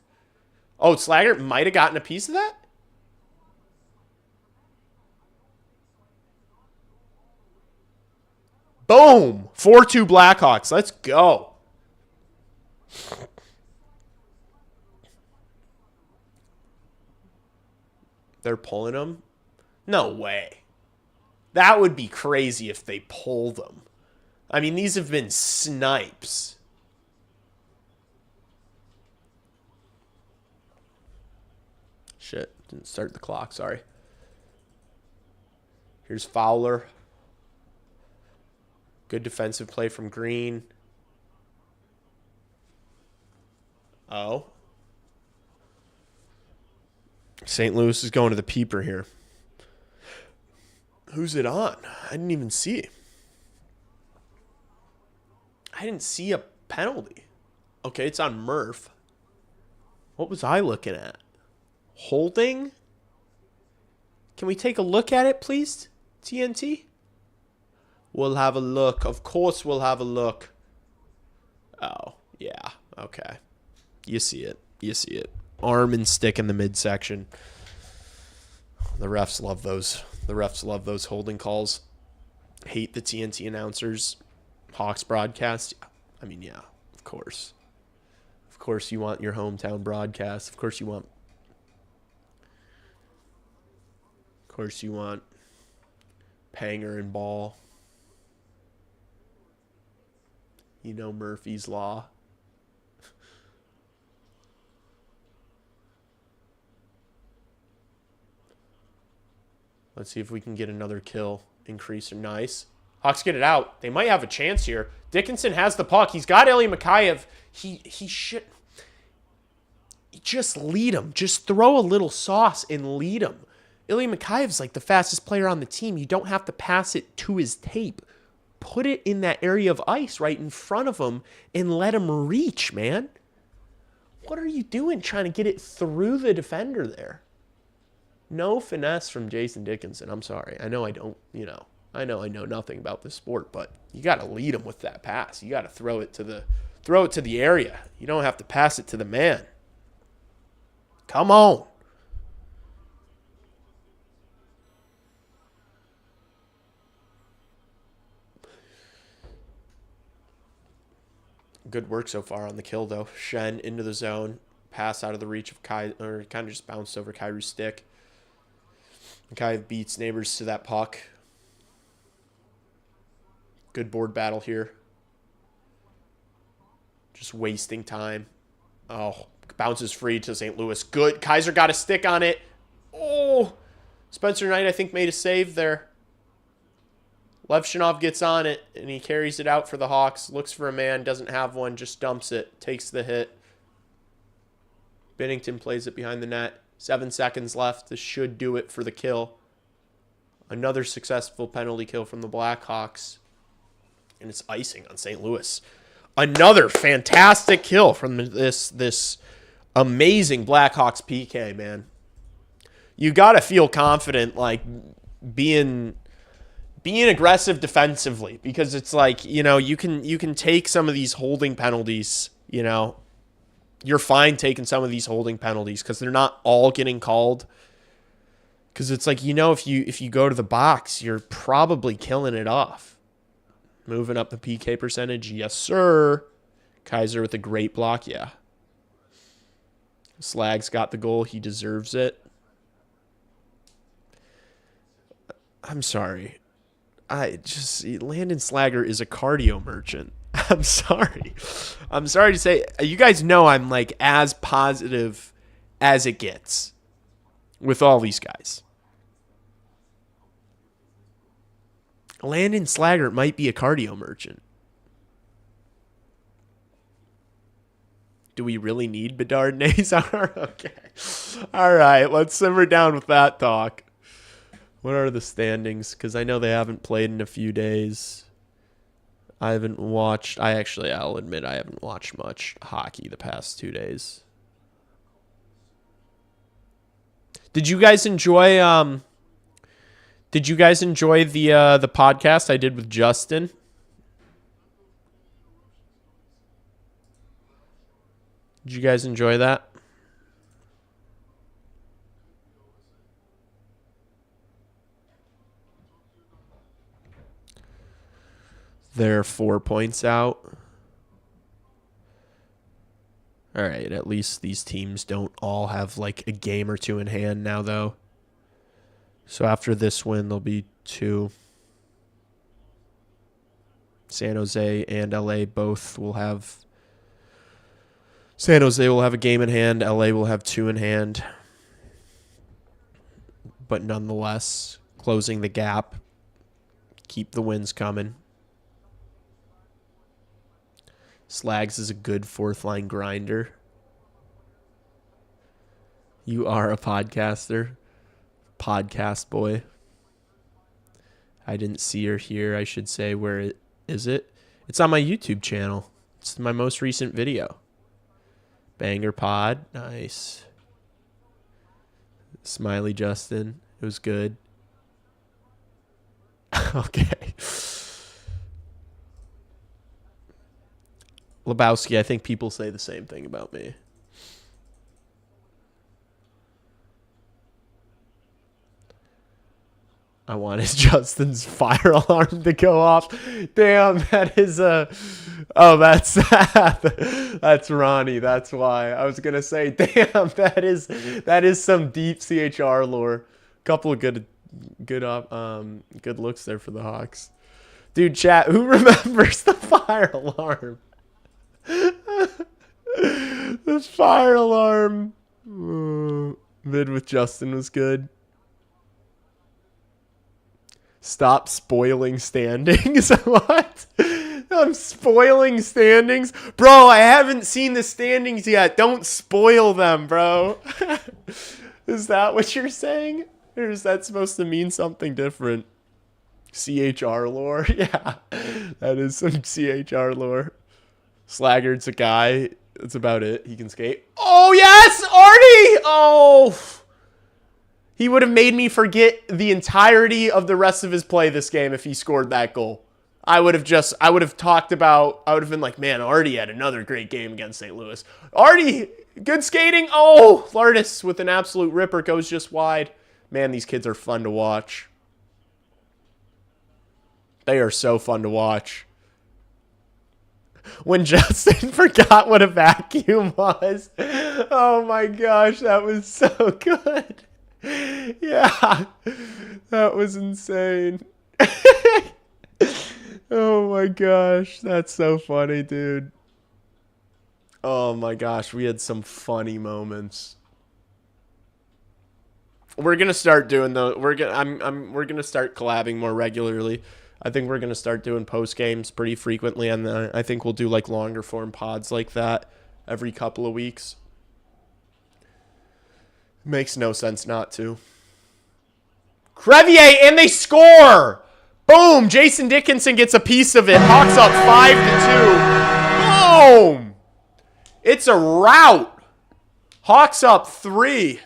Oh, Slaggert might have gotten a piece of that? Boom. 4-2 Blackhawks. Let's go. They're pulling them? No way. That would be crazy if they pull them. I mean, these have been snipes. Shit, didn't start the clock, sorry. Here's Fowler. Good defensive play from Green. Oh. St. Louis is going to the peeper here. Who's it on? I didn't even see. I didn't see a penalty. Okay, it's on Murph. What was I looking at? Holding? Can we take a look at it, please? TNT? We'll have a look. Of course we'll have a look. Oh, yeah. Okay. You see it. You see it. Arm and stick in the midsection. The refs love those. The refs love those holding calls. Hate the TNT announcers. Hawks broadcast. I mean, yeah, of course. Of course you want your hometown broadcast. Of course you want. Of course you want Panger and Ball. You know Murphy's Law. Let's see if we can get another kill increase or nice. Hawks get it out. They might have a chance here. Dickinson has the puck. He's got Ilya Mikheyev. He should just lead him. Just throw a little sauce and lead him. Ilya Mikheyev's like the fastest player on the team. You don't have to pass it to his tape. Put it in that area of ice right in front of him and let him reach, man. What are you doing trying to get it through the defender there? No finesse from Jason Dickinson. I'm sorry. I know I don't, I know nothing about this sport, but you got to lead him with that pass. You got to throw it to the area. You don't have to pass it to the man. Come on. Good work so far on the kill, though. Shen into the zone. Pass out of the reach of Kai, or kind of just bounced over Kyrie's stick. Mikheyev beats Neighbors to that puck. Good board battle here. Just wasting time. Oh, bounces free to St. Louis. Good. Kaiser got a stick on it. Oh, Spencer Knight, I think, made a save there. Levshinov gets on it, and he carries it out for the Hawks. Looks for a man, doesn't have one, just dumps it. Takes the hit. Binnington plays it behind the net. 7 seconds left. This should do it for the kill. Another successful penalty kill from the Blackhawks. And it's icing on St. Louis. Another fantastic kill from this amazing Blackhawks PK, man. You got to feel confident, like, being aggressive defensively, because it's like, you can take some of these holding penalties, You're fine taking some of these holding penalties because they're not all getting called. Because it's like, if you go to the box, you're probably killing it off. Moving up the PK percentage. Yes, sir. Kaiser with a great block. Yeah. Slag's got the goal. He deserves it. I'm sorry. Landon Slager is a cardio merchant. I'm sorry. I'm sorry to say, you guys know I'm like as positive as it gets with all these guys. Landon Slager might be a cardio merchant. Do we really need Bedard and Azar? Okay. All right, let's simmer down with that talk. What are the standings? Because I know they haven't played in a few days. I'll admit I haven't watched much hockey the past 2 days. Did you guys enjoy the podcast I did with Justin? Did you guys enjoy that? They're 4 points out. All right, at least these teams don't all have like a game or two in hand now, though. So after this win, there'll be 2. San Jose and LA both will have... San Jose will have a game in hand. LA will have 2 in hand. But nonetheless, closing the gap. Keep the wins coming. Slags is a good fourth-line grinder. You are a podcaster. Podcast boy. I didn't see or hear, I should say. Where is it? It's on my YouTube channel. It's my most recent video. Banger pod. Nice. Smiley Justin. It was good. Okay. Lebowski, I think people say the same thing about me. I wanted Justin's fire alarm to go off. Damn, that is a... Oh, that's that's Ronnie. That's why. I was going to say, damn, that is some deep CHR lore. Couple of good looks there for the Hawks. Dude, chat, who remembers the fire alarm? The fire alarm. Mid with Justin was good. Stop spoiling standings. What? I'm spoiling standings? Bro, I haven't seen the standings yet. Don't spoil them, bro. Is that what you're saying? Or is that supposed to mean something different? CHR lore? Yeah, that is some CHR lore. Slaggard's a guy. That's about it. He can skate. Oh, yes! Artie! Oh! He would have made me forget the entirety of the rest of his play this game if he scored that goal. I would have been like, man, Artie had another great game against St. Louis. Artie, good skating. Oh, Lardis with an absolute ripper goes just wide. Man, these kids are fun to watch. They are so fun to watch. When Justin forgot what a vacuum was. Oh my gosh, that was so good. Yeah, that was insane. Oh my gosh, that's so funny, dude. Oh my gosh, we had some funny moments. We're gonna start doing we're gonna start collabing more regularly. I think we're gonna start doing post games pretty frequently, and I think we'll do like longer form pods like that every couple of weeks. Makes no sense not to. Crevier, and they score! Boom! Jason Dickinson gets a piece of it. Hawks up 5-2. Boom! It's a rout. Hawks up 3.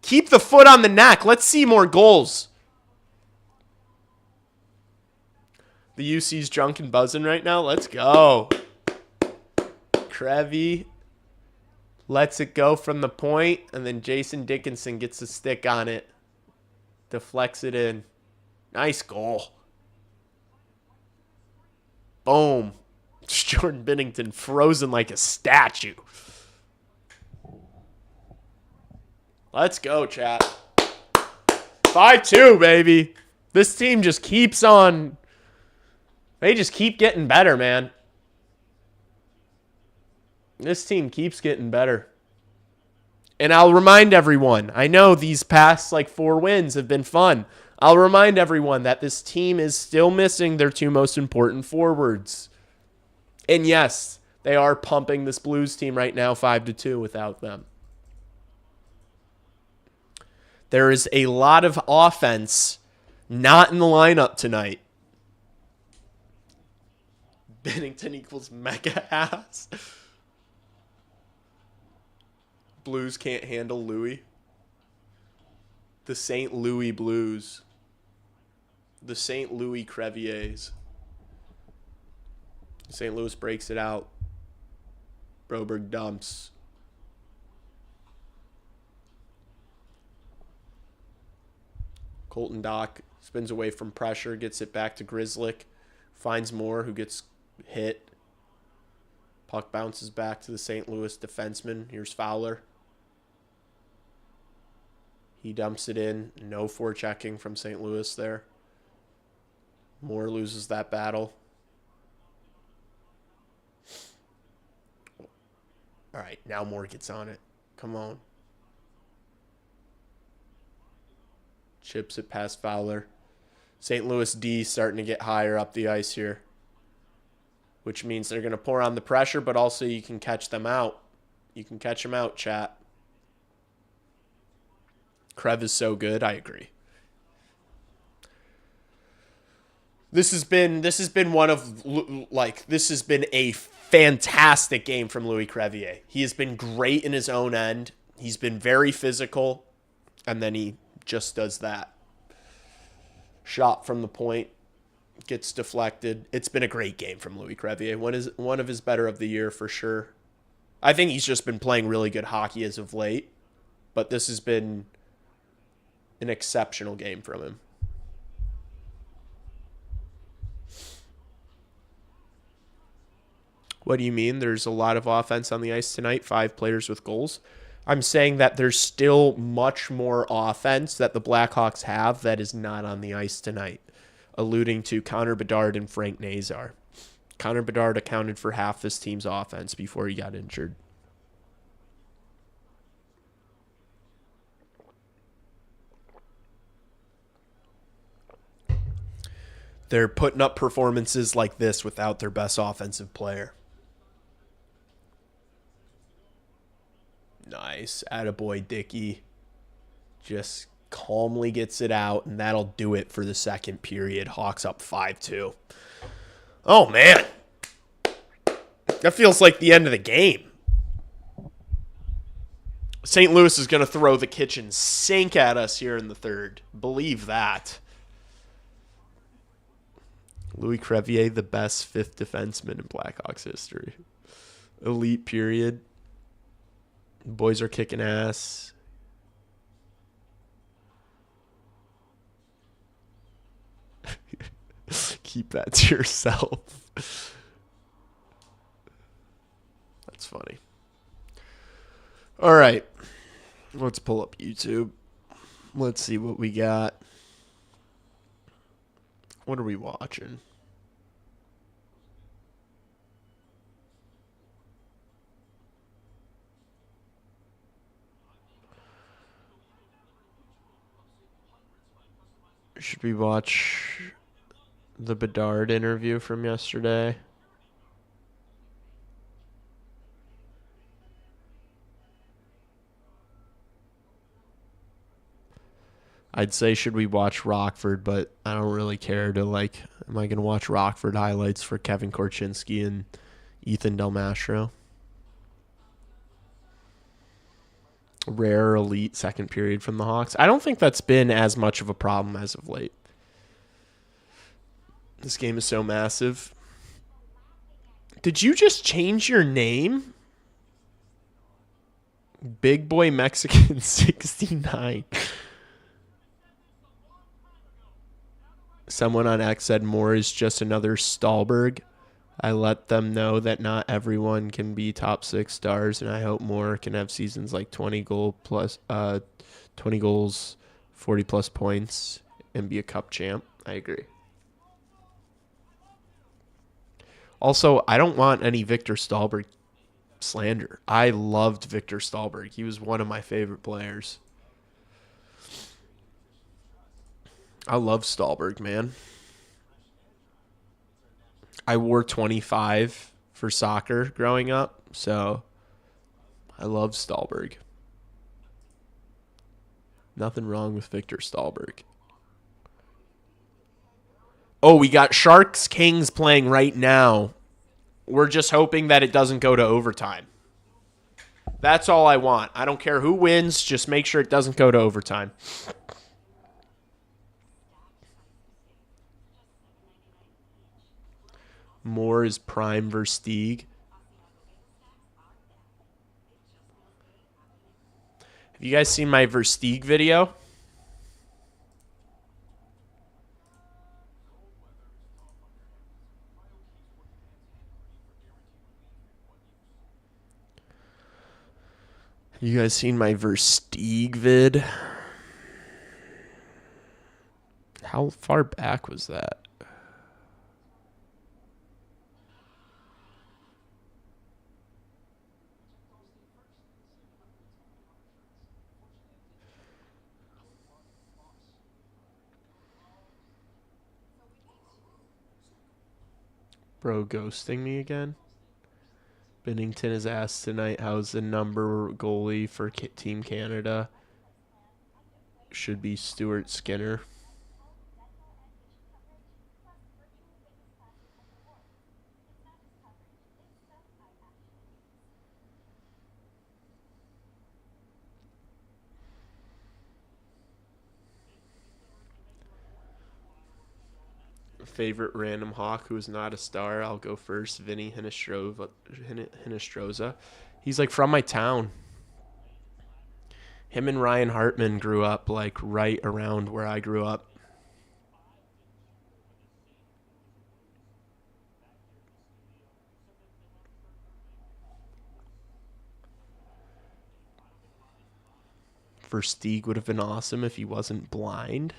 Keep the foot on the neck. Let's see more goals. The UC's drunk and buzzing right now. Let's go. Crevy lets it go from the point, and then Jason Dickinson gets a stick on it. Deflects it in. Nice goal. Boom. Jordan Binnington frozen like a statue. Let's go, chat. 5-2, baby. This team just keeps on. They just keep getting better, man. This team keeps getting better. And I'll remind everyone, I know these past 4 wins have been fun. I'll remind everyone that this team is still missing their 2 most important forwards. And yes, they are pumping this Blues team right now 5-2 without them. There is a lot of offense not in the lineup tonight. Bennington equals mega ass. Blues can't handle Louis. The St. Louis Blues. The St. Louis Creviers. St. Louis breaks it out. Broberg dumps. Colton Dock spins away from pressure, gets it back to Grzelcyk. Finds Moore, who gets hit. Puck bounces back to the St. Louis defenseman. Here's Fowler. He dumps it in. No forechecking from St. Louis there. Moore loses that battle. All right, now Moore gets on it. Come on. Chips it past Fowler. St. Louis D starting to get higher up the ice here, which means they're going to pour on the pressure, but also you can catch them out. You can catch them out, chat. Krev is so good. I agree. This has been a fantastic game from Louis Crevier. He has been great in his own end. He's been very physical, and then he just does that. Shot from the point gets deflected. It's been a great game from Louis Crevier. One of his better of the year for sure. I think he's just been playing really good hockey as of late, but this has been an exceptional game from him. What do you mean? There's a lot of offense on the ice tonight, 5 players with goals. I'm saying that there's still much more offense that the Blackhawks have that is not on the ice tonight, alluding to Connor Bedard and Frank Nazar. Connor Bedard accounted for half this team's offense before he got injured. They're putting up performances like this without their best offensive player. Nice. Attaboy Dickey. Just calmly gets it out, and that'll do it for the second period. Hawks up 5-2. Oh, man. That feels like the end of the game. St. Louis is going to throw the kitchen sink at us here in the third. Believe that. Louis Crevier, the best 5th defenseman in Blackhawks history. Elite period. Boys are kicking ass. Keep that to yourself. That's funny. All right. Let's pull up YouTube. Let's see what we got. What are we watching? Should we watch the Bedard interview from yesterday? I'd say should we watch Rockford, but I don't really care to am I going to watch Rockford highlights for Kevin Korchinski and Ethan Del Mastro? Rare elite second period from the Hawks. I don't think that's been as much of a problem as of late. This game is so massive. Did you just change your name? Big Boy Mexican 69. Someone on X said Moore is just another Stahlberg. I let them know that not everyone can be top 6 stars, and I hope Moore can have seasons like 20 goals, 40 plus points, and be a cup champ. I agree. Also, I don't want any Victor Stahlberg slander. I loved Victor Stahlberg. He was one of my favorite players. I love Stahlberg, man. I wore 25 for soccer growing up, so I love Stahlberg. Nothing wrong with Victor Stahlberg. Oh, we got Sharks Kings playing right now. We're just hoping that it doesn't go to overtime. That's all I want. I don't care who wins. Just make sure it doesn't go to overtime. Moore is prime versus Stieg. Have you guys seen my Versteeg video? You guys seen my Versteeg vid? How far back was that? Bro ghosting me again? Bennington is asked tonight, how's the number goalie for Team Canada? Should be Stuart Skinner. Favorite random Hawk who is not a star. I'll go first. Vinny Hinestroza. He's like from my town. Him and Ryan Hartman grew up like right around where I grew up. Versteeg would have been awesome if he wasn't blind.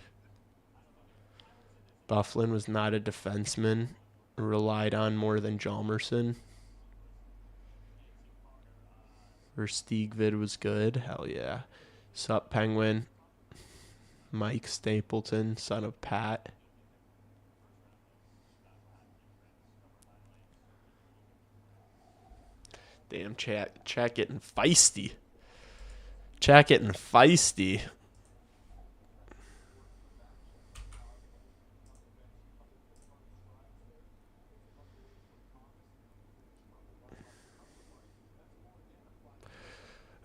Bufflin was not a defenseman. Relied on more than Hjalmarsson. Versteeg vid was good. Hell yeah. Sup, Penguin. Mike Stapleton, son of Pat. Damn, chat getting feisty. Chat getting feisty.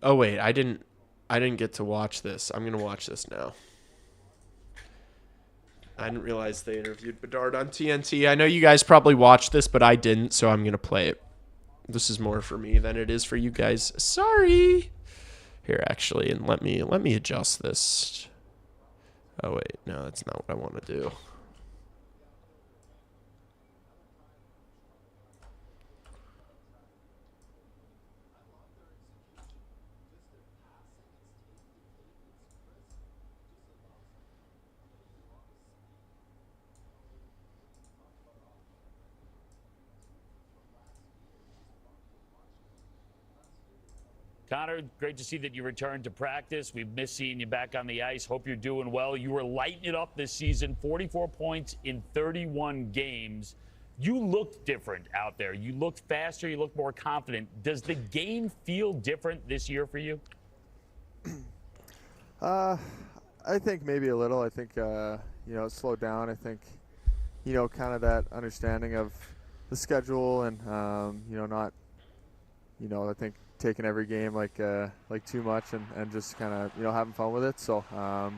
Oh wait, I didn't get to watch this. I'm gonna watch this now. I didn't realize they interviewed Bedard on TNT. I know you guys probably watched this, but I didn't, so I'm gonna play it. This is more for me than it is for you guys. Sorry. Here, actually, and let me adjust this. Oh wait, no, that's not what I want to do. Connor, great to see that you returned to practice. We've missed seeing you back on the ice. Hope you're doing well. You were lighting it up this season, 44 points in 31 games. You looked different out there. You looked faster. You looked more confident. Does the game feel different this year for you? I think maybe a little. I think, it slowed down. I think, kind of that understanding of the schedule and, not, I think, taking every game like too much and just kind of having fun with it. So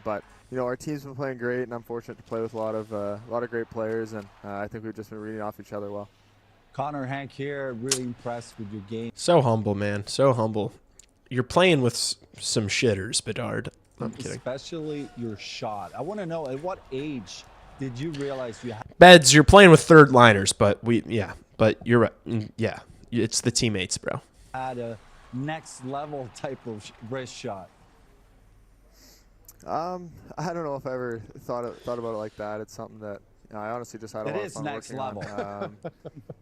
but our team's been playing great, and I'm fortunate to play with a lot of great players, and I think we've just been reading off each other well. Connor, Hank here, really impressed with your game. So humble, man, so humble. You're playing with some shitters, Bedard. I'm kidding. Especially your shot. I want to know, at what age did you realize you had Beds, you're playing with third liners, but but you're right. Yeah, it's the teammates, bro. a next level type of wrist shot? I don't know if I ever thought about it like that. It's something that I honestly just had a lot of fun next working level.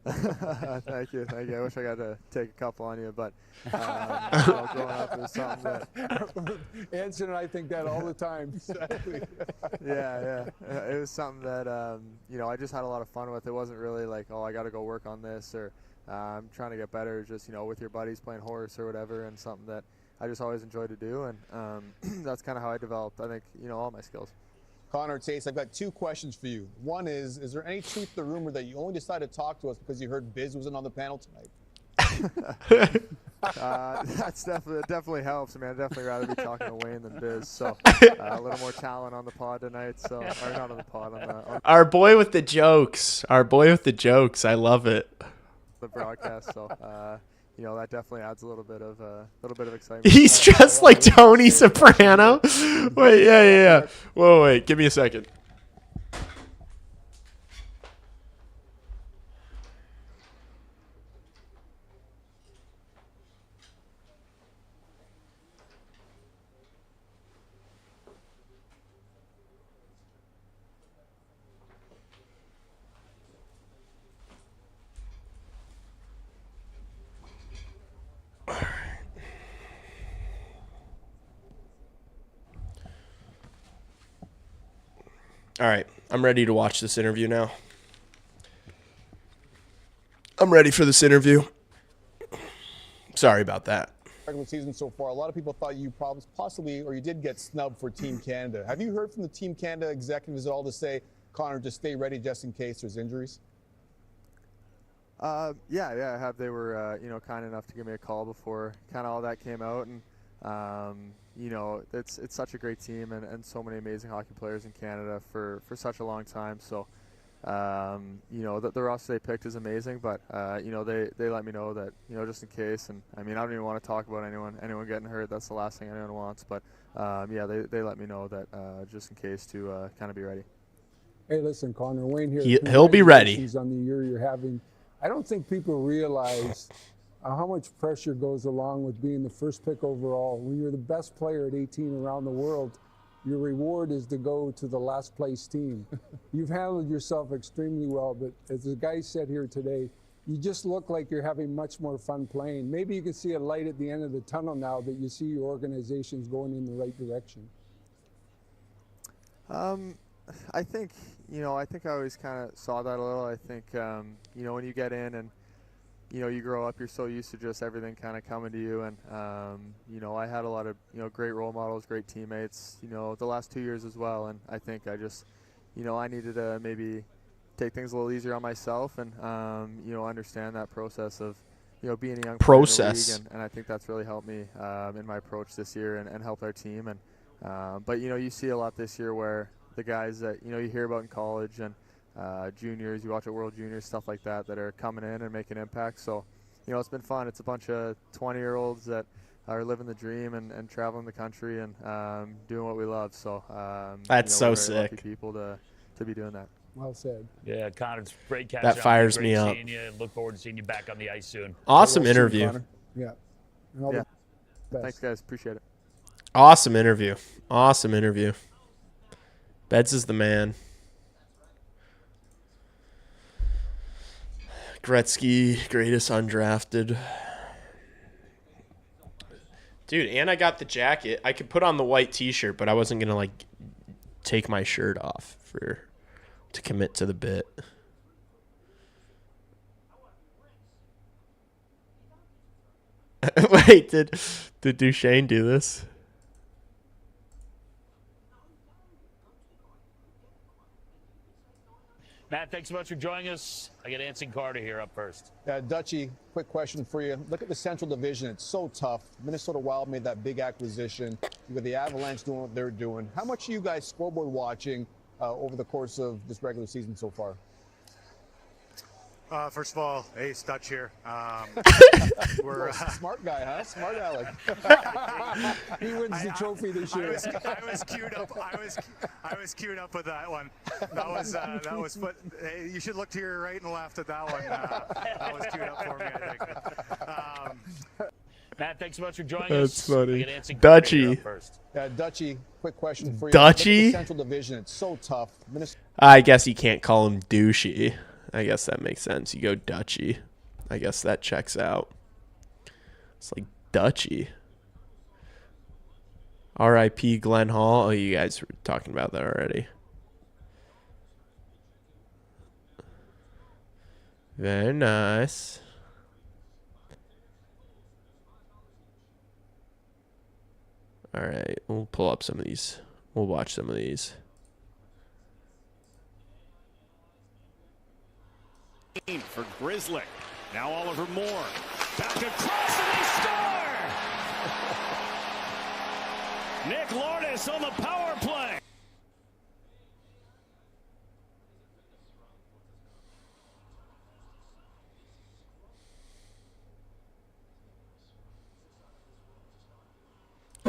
on. Thank you. I wish I got to take a couple on you, but growing up, it was something that. Anson and I think that all the time. Exactly. yeah. It was something that I just had a lot of fun with. It wasn't really like, oh, I got to go work on this or I'm trying to get better. Just with your buddies playing horse or whatever, and something that I just always enjoyed to do, and that's kind of how I developed, I think, all my skills. Connor, Tace, I've got 2 questions for you. One is there any truth to the rumor that you only decided to talk to us because you heard Biz wasn't on the panel tonight? That's definitely helps. I mean, I'd definitely rather be talking to Wayne than Biz. So a little more talent on the pod tonight. So, or not on the pod, on Our boy with the jokes. I love it. the broadcast. So that definitely adds a little bit of excitement. He's dressed like Tony Soprano. Wait, yeah. Whoa, wait. Give me a second. All right, I'm ready to watch this interview now. I'm ready for this interview. Sorry about that. Regular season so far, a lot of people thought you possibly, or you did get snubbed for Team Canada. Have you heard from the Team Canada executives at all to say, Connor, just stay ready just in case there's injuries? Yeah, I have. They were, kind enough to give me a call before kind of all that came out, and it's such a great team and so many amazing hockey players in Canada for such a long time. So, the roster they picked is amazing, but they let me know that just in case. And I mean, I don't even want to talk about anyone getting hurt. That's the last thing anyone wants. But they let me know that just in case to kind of be ready. Hey, listen, Connor, Wayne here. He'll be ready. On the year you're having. I don't think people realize how much pressure goes along with being the first pick overall. When you're the best player at 18 around the world, your reward is to go to the last place team. You've handled yourself extremely well, but as the guy said here today, you just look like you're having much more fun playing. Maybe you can see a light at the end of the tunnel now that you see your organization's going in the right direction. I think, I always kind of saw that a little. I think, when you get in and, you grow up, you're so used to just everything kind of coming to you. And, I had a lot of, great role models, great teammates, the last 2 years as well. And I think I just, I needed to maybe take things a little easier on myself and, understand that process of, being a young player in the league. And I think that's really helped me in my approach this year and helped our team. And, but, you see a lot this year where the guys that, you hear about in college and juniors, you watch at World Juniors, stuff like that are coming in and making impact. So, it's been fun. It's a bunch of 20-year-olds that are living the dream and traveling the country and doing what we love. So that's so we're sick. Lucky people to be doing that. Well said. Yeah, Connor, it's great catching That up. fires Great me up. seeing you, and look forward to seeing you back on the ice soon. Awesome interview. Yeah. Yeah. Thanks, guys. Appreciate it. Awesome interview. Beds is the man. Gretzky, greatest undrafted. Dude, and I got the jacket. I could put on the white t-shirt, but I wasn't going to, take my shirt off to commit to the bit. Wait, did Duchesne do this? Matt, thanks so much for joining us. I got Anson Carter here up first. Dutchie, quick question for you. Look at the Central Division. It's so tough. Minnesota Wild made that big acquisition. You got the Avalanche doing what they're doing. How much are you guys scoreboard watching over the course of this regular season so far? First of all, hey, Stutch here. We're smart guy, huh? Smart Alec. He wins the trophy this year. I was queued up. I was queued up with that one. That was. But hey, you should look to your right and left at that one. That was queued up for me, I think. Matt, thanks so much for joining That's us. funny. We get Anson Dutchy. Carter up first. Dutchy, quick question for you. Dutchy? Look at the Central Division, it's so tough. I guess you can't call him douchey. I guess that makes sense. You go Dutchy. I guess that checks out. It's like Dutchy. R.I.P. Glenn Hall. Oh, you guys were talking about that already. Very nice. All right, we'll pull up some of these. We'll watch some of these. For Grizzly. Now Oliver Moore. Back across and they score! Nick Lourdes on the power play.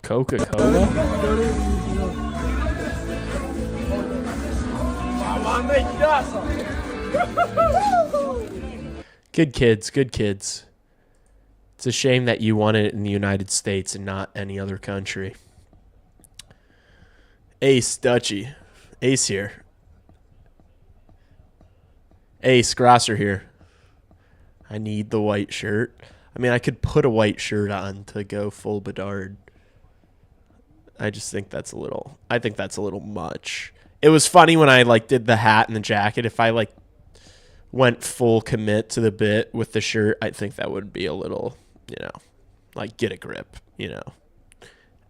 Coca-Cola? Good kids, good kids. It's a shame that you won it in the United States and not any other country. Ace, Dutchy. Ace here. Ace, Grosser here. I need the white shirt. I mean, I could put a white shirt on to go full Bedard. I just think that's a little, I think that's a little much. It was funny when I like did the hat and the jacket. If I like went full commit to the bit with the shirt, I think that would be a little, you know, like get a grip, you know.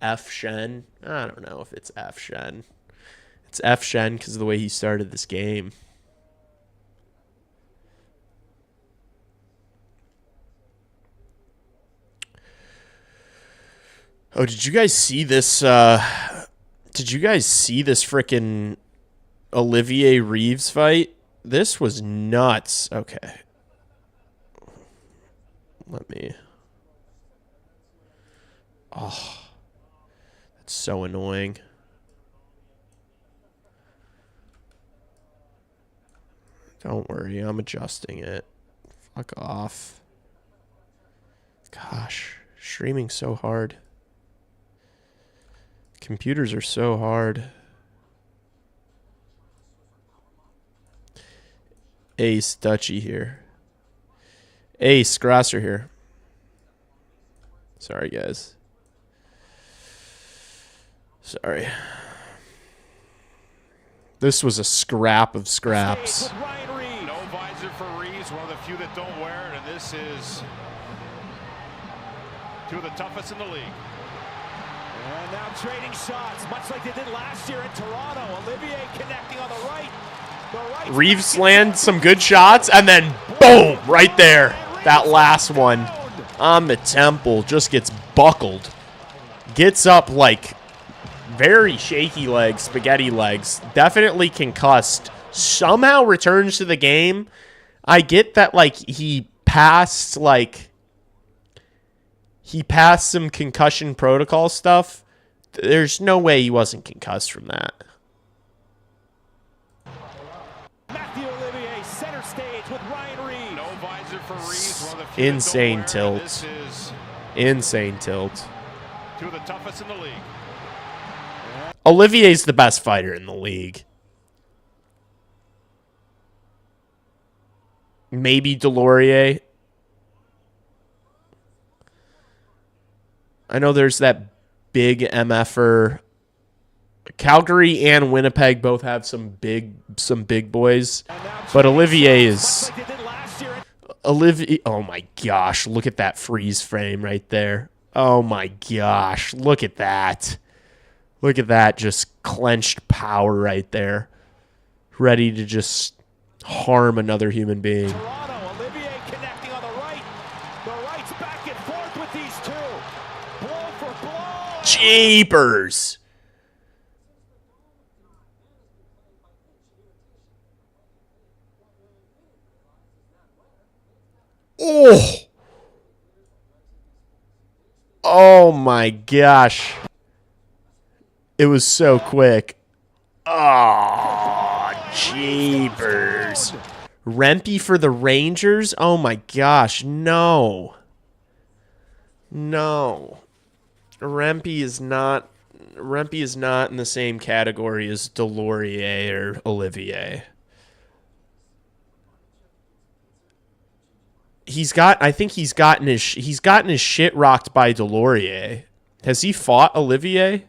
F Shen. I don't know if it's F Shen. It's F Shen because of the way he started this game. Oh, did you guys see this? Did you guys see this frickin' Olivier Reeves fight? This was nuts. Okay. Let me. Oh, that's so annoying. Don't worry, I'm adjusting it. Fuck off. Gosh, streaming so hard. Computers are so hard. Ace, Dutchy here. Ace, Grosser here. Sorry, guys. Sorry. This was a scrap of scraps. No visor for Reeves, one of the few that don't wear it, and this is two of the toughest in the league. And now trading shots, much like they did last year in Toronto. Olivier connecting on the right. Reeves lands some good shots, and then boom, right there. That last one on the temple just gets buckled. Gets up like very shaky legs, spaghetti legs. Definitely concussed. Somehow returns to the game. I get that like he passed some concussion protocol stuff. There's no way he wasn't concussed from that. Olivier, center stage with Ryan Reeves. No visor for Reeves, one of the few Insane that don't wear it, and tilt. this is Insane tilt. two of the toughest in the league. Olivier's the best fighter in the league. Maybe Delorier. I know there's that big MFer. Calgary and Winnipeg both have some big boys, but Olivier is Olivier. Oh my gosh, look at that freeze frame right there. Oh my gosh, look at that. Look at that, just clenched power right there. Ready to just harm another human being. Toronto, Olivier connecting on the right. The right's back and forth with these two. Blow for blow. Jeepers. Oh. Oh my gosh. It was so quick. Oh, jeepers. Rempe for the Rangers? Oh my gosh, no. No. Rempe is not in the same category as Delorier or Olivier. I think he's gotten his shit rocked by Delorier. Has he fought Olivier?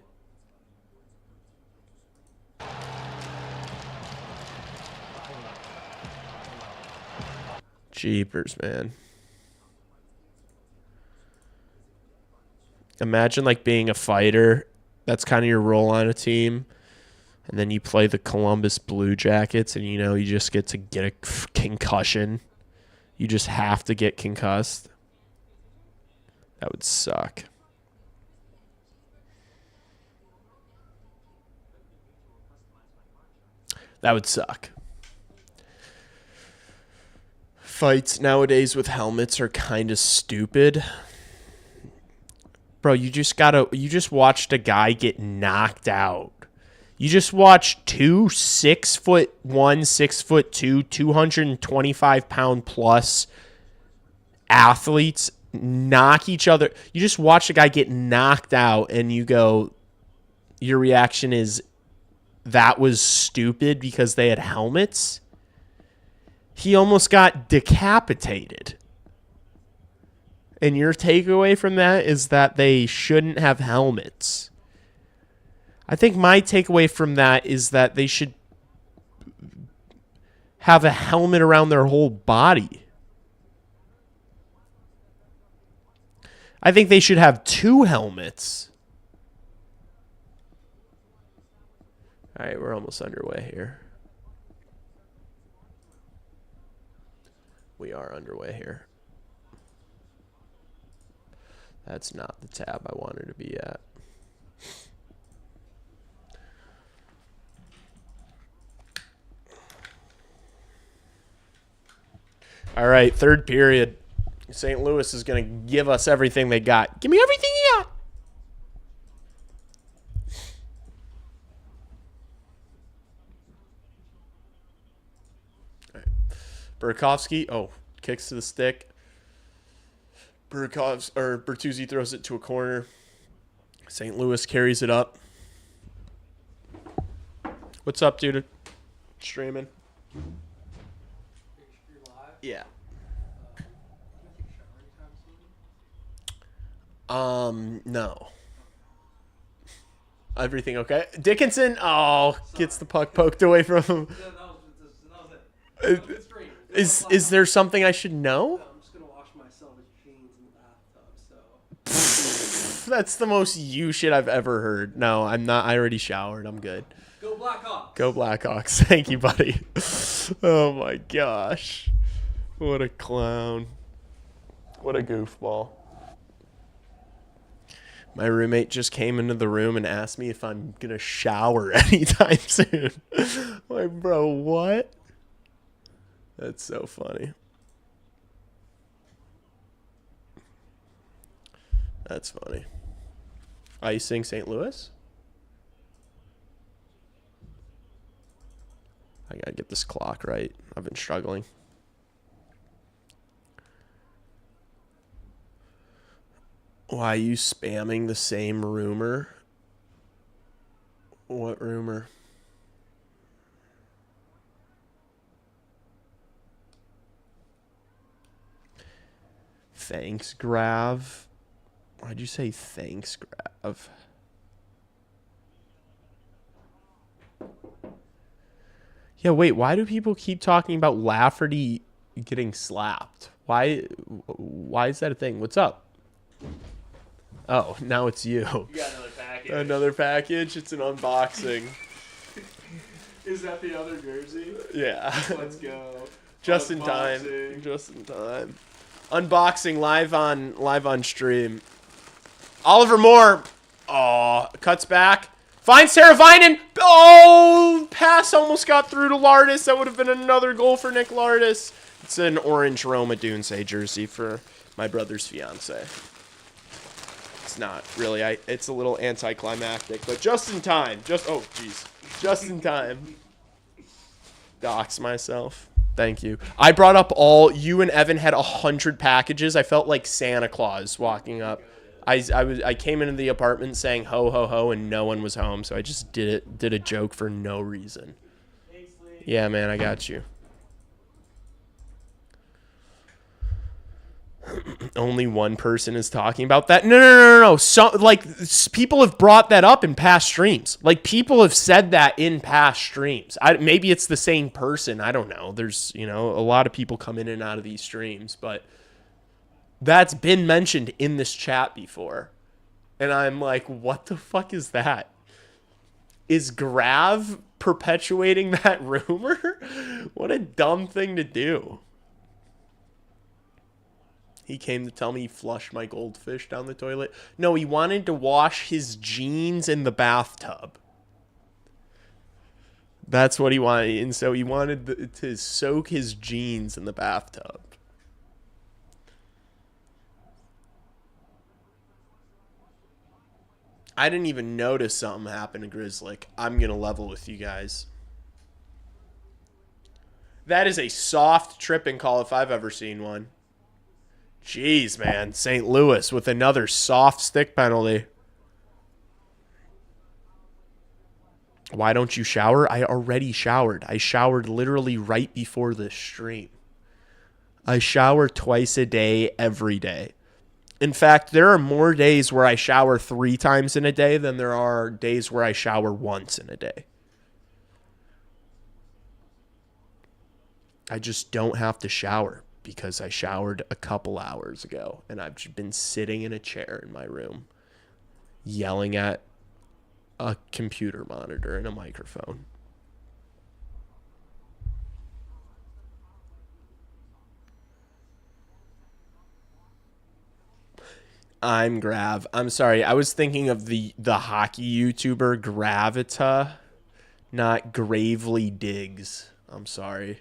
Jeepers, man. Imagine like being a fighter. That's kind of your role on a team. And then you play the Columbus Blue Jackets and you just get to get a concussion. You just have to get concussed. That would suck. That would suck. Fights nowadays with helmets are kind of stupid. Bro, you just watched a guy get knocked out. You just watched two 6'1", 6'2", 225-pound plus athletes knock each other. You just watched a guy get knocked out, and your reaction is that was stupid because they had helmets. He almost got decapitated. And your takeaway from that is that they shouldn't have helmets. I think my takeaway from that is that they should have a helmet around their whole body. I think they should have 2 helmets. All right, we're almost underway here. We are underway here. That's not the tab I wanted to be at. All right, third period. St. Louis is going to give us everything they got. Give me everything you got. All right. Burakovsky, kicks to the stick. Bertuzzi throws it to a corner. St. Louis carries it up. What's up, dude? Streaming. Yeah. No. Everything okay? Dickinson, gets the puck poked away from him. Is there something I should know? I'm just gonna wash myself with jeans in the bathtub, so. That's the most you shit I've ever heard. No, I'm not. I already showered. I'm good. Go Blackhawks. Go Blackhawks. Thank you, buddy. Oh my gosh. What a clown. What a goofball. My roommate just came into the room and asked me if I'm going to shower anytime soon. Like, bro, what? That's so funny. That's funny. Icing St. Louis? I got to get this clock right. I've been struggling. Why are you spamming the same rumor? What rumor? Thanks, Grav. Why'd you say thanks, Grav? Yeah, wait, why do people keep talking about Lafferty getting slapped? Why is that a thing? What's up? Oh, now it's you. You got another package. Another package? It's an unboxing. Is that the other jersey? Yeah. Let's go. Just in time. Just in time. Unboxing live on stream. Oliver Moore. Oh, cuts back. Finds Saravainen. Oh, pass almost got through to Lardis. That would have been another goal for Nick Lardis. It's an orange Roma Dunce jersey for my brother's fiance. It's not really. It's a little anticlimactic, but just in time. Just in time. Dox myself. Thank you. I brought up you and Evan had 100 packages. I felt like Santa Claus walking up. I came into the apartment saying ho ho ho and no one was home, so I just did a joke for no reason. Yeah, man, I got you. Only one person is talking about that. No. So, like, people have brought that up in past streams. Like, people have said that in past streams. Maybe it's the same person. I don't know. There's, a lot of people come in and out of these streams, but that's been mentioned in this chat before. And I'm like, what the fuck is that? Is Grav perpetuating that rumor? What a dumb thing to do. He came to tell me he flushed my goldfish down the toilet. No, he wanted to wash his jeans in the bathtub. That's what he wanted. And so he wanted to soak his jeans in the bathtub. I didn't even notice something happened to Grizzly. I'm going to level with you guys. That is a soft tripping call if I've ever seen one. Jeez, man. St. Louis with another soft stick penalty. Why don't you shower? I already showered. I showered literally right before this stream. I shower twice a day, every day. In fact, there are more days where I shower 3 times in a day than there are days where I shower once in a day. I just don't have to shower because I showered a couple hours ago and I've just been sitting in a chair in my room yelling at a computer monitor and a microphone. I'm Grav. I'm sorry. I was thinking of the hockey YouTuber Gravita, not Gravely Diggs. I'm sorry.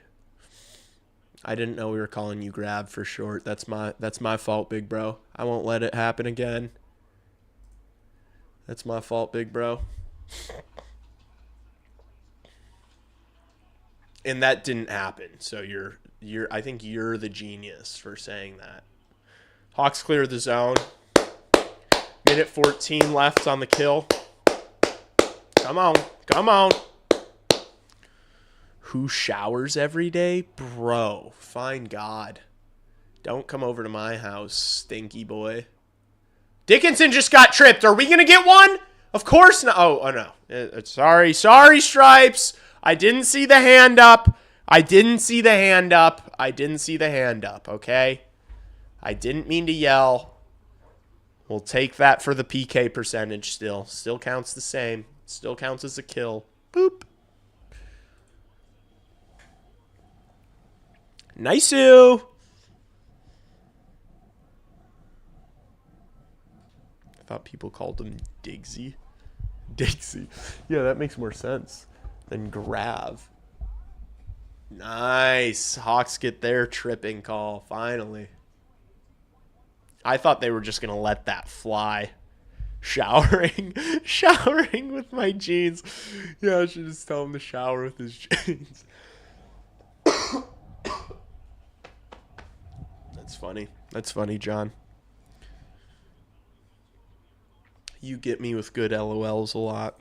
I didn't know we were calling you Grav for short. That's my fault, big bro. I won't let it happen again. That's my fault, big bro. And that didn't happen. So I think you're the genius for saying that. Hawks clear the zone. Minute 14 left on the kill. Come on. Come on. Who showers every day? Bro, fine God. Don't come over to my house, stinky boy. Dickinson just got tripped. Are we going to get one? Of course not. Oh no. Sorry, Stripes. I didn't see the hand up. I didn't see the hand up, okay? I didn't mean to yell. We'll take that for the PK percentage still. Still counts the same. Still counts as a kill. Boop. Nice-oo. I thought people called him Diggsy. Diggsy. Yeah, that makes more sense than Grav. Nice. Hawks get their tripping call, finally. I thought they were just going to let that fly. Showering with my jeans. Yeah, I should just tell him to shower with his jeans. That's funny, John. You get me with good LOLs a lot.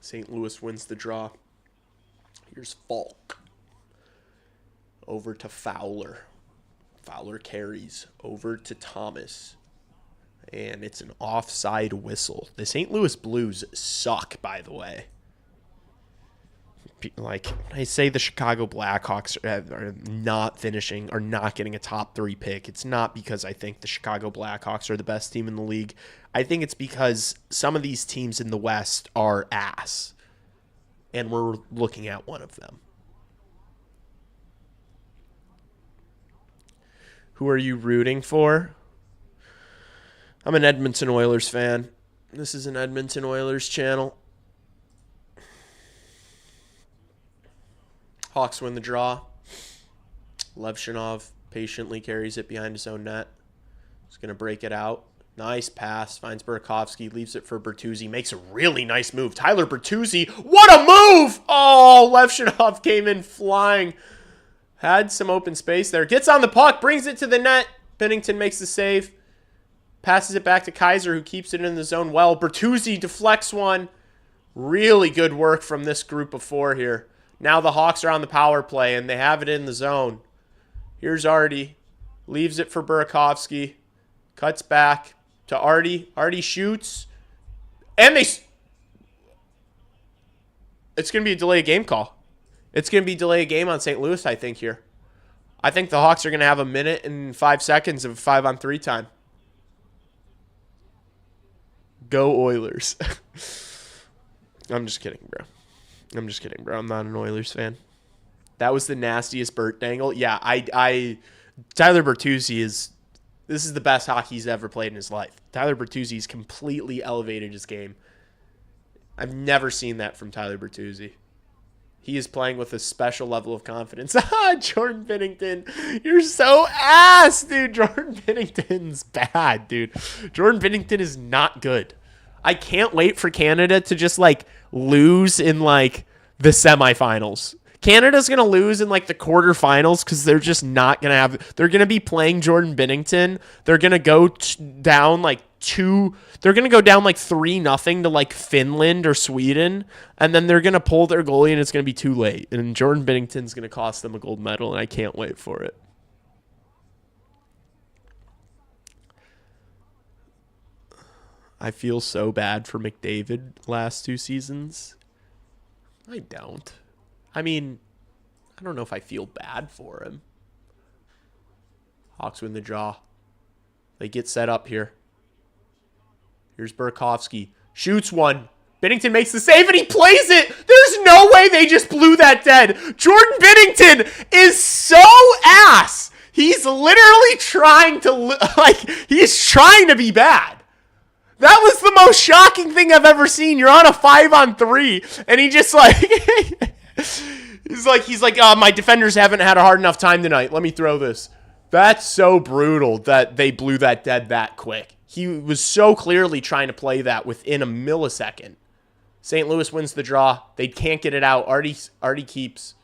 St. Louis wins the draw. Here's Falk. Over to Fowler. Fowler carries over to Thomas. And it's an offside whistle. The St. Louis Blues suck, by the way. Like, when I say the Chicago Blackhawks are not finishing or not getting a top 3 pick, it's not because I think the Chicago Blackhawks are the best team in the league. I think it's because some of these teams in the West are ass. And we're looking at one of them. Who are you rooting for? I'm an Edmonton Oilers fan. This is an Edmonton Oilers channel. Hawks win the draw. Levshinov patiently carries it behind his own net. He's going to break it out. Nice pass. Finds Burakovsky. Leaves it for Bertuzzi. Makes a really nice move. Tyler Bertuzzi. What a move! Oh, Levshunov came in flying. Had some open space there. Gets on the puck. Brings it to the net. Binnington makes the save. Passes it back to Kaiser, who keeps it in the zone well. Bertuzzi deflects one. Really good work from this group of four here. Now the Hawks are on the power play, and they have it in the zone. Here's Artie. Leaves it for Burakovsky. Cuts back to Artie. Artie shoots. And it's going to be a delay of game call. It's going to be delay of game on St. Louis, I think, here. I think the Hawks are going to have a minute and 5 seconds of 5-on-3 time. Go Oilers. I'm just kidding, bro. I'm not an Oilers fan. That was the nastiest Burt dangle. Yeah, Tyler Bertuzzi this is the best hockey he's ever played in his life. Tyler Bertuzzi's completely elevated his game. I've never seen that from Tyler Bertuzzi. He is playing with a special level of confidence. Jordan Binnington, you're so ass, dude. Jordan Binnington's bad, dude. Jordan Binnington is not good. I can't wait for Canada to just, lose in, the semifinals. Canada's going to lose in, the quarterfinals because they're just not going to have... They're going to be playing Jordan Binnington. They're going to go down, They're going to go down, 3-0 to, Finland or Sweden. And then they're going to pull their goalie, and it's going to be too late. And Jordan Binnington's going to cost them a gold medal, and I can't wait for it. I feel so bad for McDavid last 2 seasons. I don't. I mean, I don't know if I feel bad for him. Hawks win the draw. They get set up here. Here's Burakovsky. Shoots one. Binnington makes the save, and he plays it. There's no way they just blew that dead. Jordan Binnington is so ass. He's literally trying to, he's trying to be bad. That was the most shocking thing I've ever seen. You're on a 5-on-3, and he just he's like, my defenders haven't had a hard enough time tonight. Let me throw this. That's so brutal that they blew that dead that quick. He was so clearly trying to play that within a millisecond. St. Louis wins the draw. They can't get it out. Artie keeps.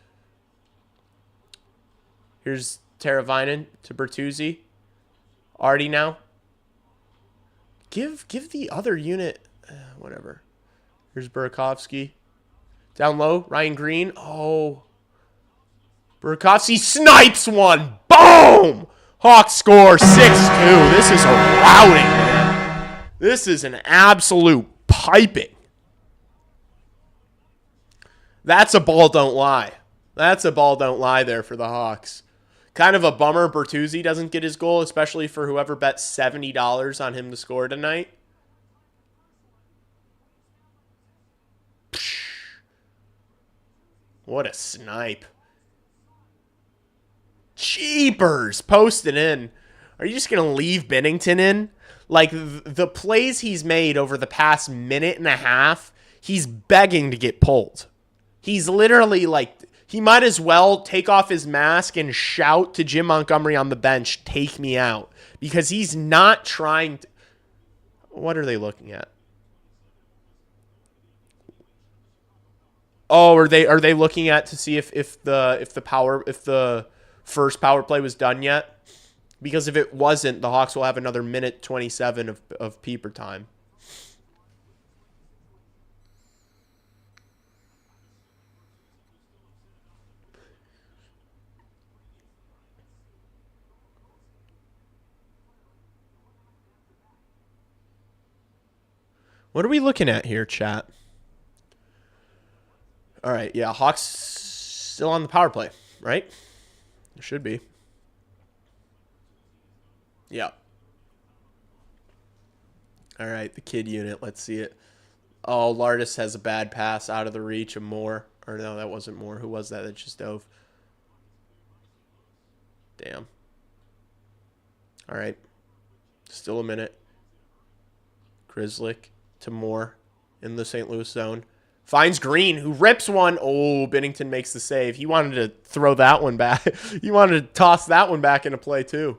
Here's Teravainen to Bertuzzi. Artie now. Give the other unit, whatever. Here's Burakovsky. Down low, Ryan Green. Oh. Burakovsky snipes one. Boom! Hawks score 6-2. This is a routing, man. This is an absolute piping. That's a ball don't lie. That's a ball don't lie there for the Hawks. Kind of a bummer Bertuzzi doesn't get his goal, especially for whoever bet $70 on him to score tonight. What a snipe. Jeepers. Post it in. Are you just going to leave Binnington in? The plays he's made over the past minute and a half, he's begging to get pulled. He's literally he might as well take off his mask and shout to Jim Montgomery on the bench, take me out. Because he's not trying to... What are they looking at? Oh, are they looking at to see if the first power play was done yet? Because if it wasn't, the Hawks will have another minute 27 of peeper time. What are we looking at here, chat? All right, yeah, Hawks still on the power play, right? It should be. Yeah. All right, the kid unit, let's see it. Oh, Lardis has a bad pass out of the reach of Moore. Or no, that wasn't Moore. Who was that that just dove? Damn. All right. Still a minute. Grzelcyk to Moore in the St. Louis zone. Finds Green, who rips one. Oh, Binnington makes the save. He wanted to throw that one back. He wanted to toss that one back into play, too.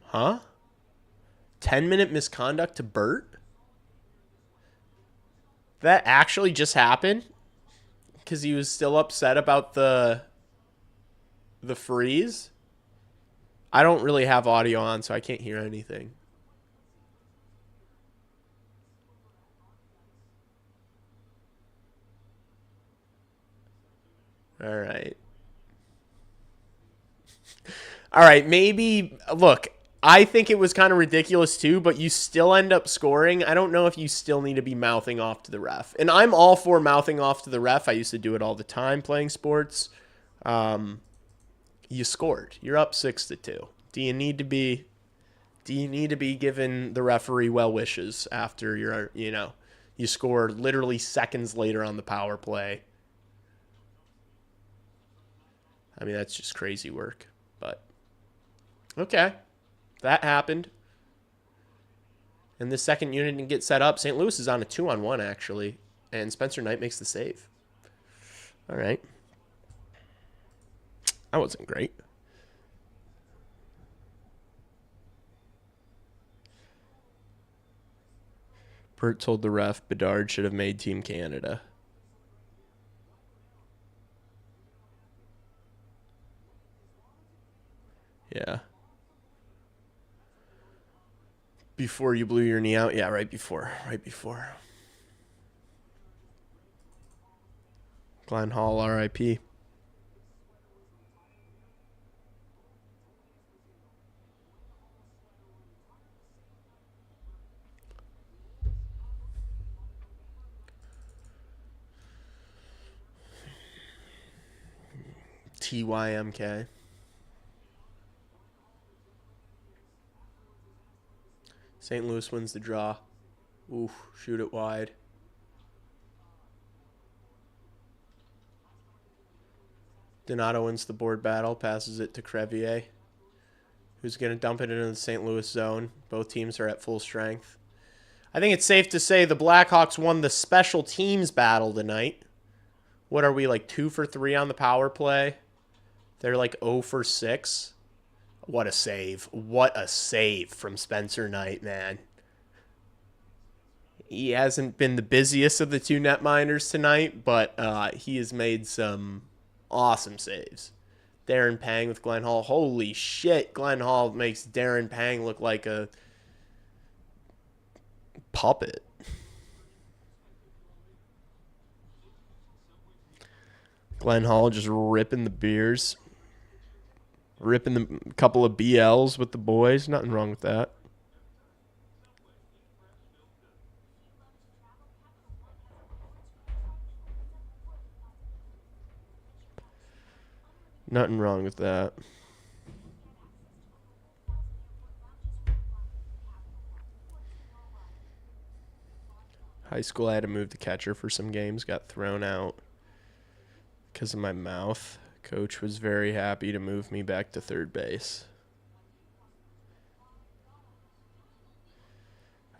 Huh? 10-minute misconduct to Bert? That actually just happened? Because he was still upset about the freeze? I don't really have audio on, so I can't hear anything. All right. All right, maybe, look, I think it was kind of ridiculous too, but you still end up scoring. I don't know if you still need to be mouthing off to the ref. And I'm all for mouthing off to the ref. I used to do it all the time playing sports. You scored. You're up 6-2. Do you need to be giving the referee well wishes after you score literally seconds later on the power play? I mean, that's just crazy work. But okay, that happened. And the second unit didn't get set up. St. Louis is on a 2-on-1 actually, and Spencer Knight makes the save. All right, that wasn't great. Bert told the ref Bedard should have made Team Canada. Yeah. Before you blew your knee out? Yeah, right before. Right before. Glenn Hall, R.I.P. TYMK. St. Louis wins the draw. Oof, shoot it wide. Donato wins the board battle, passes it to Crevier, who's going to dump it into the St. Louis zone. Both teams are at full strength. I think it's safe to say the Blackhawks won the special teams battle tonight. What are we, like 2 for 3 on the power play? They're like 0 for 6. What a save. What a save from Spencer Knight, man. He hasn't been the busiest of the two netminders tonight, but he has made some awesome saves. Darren Pang with Glenn Hall. Holy shit, Glenn Hall makes Darren Pang look like a puppet. Glenn Hall just ripping the beers. Ripping the couple of BLs with the boys. Nothing wrong with that. Nothing wrong with that. High school, I had to move the catcher for some games. Got thrown out because of my mouth. Coach was very happy to move me back to third base.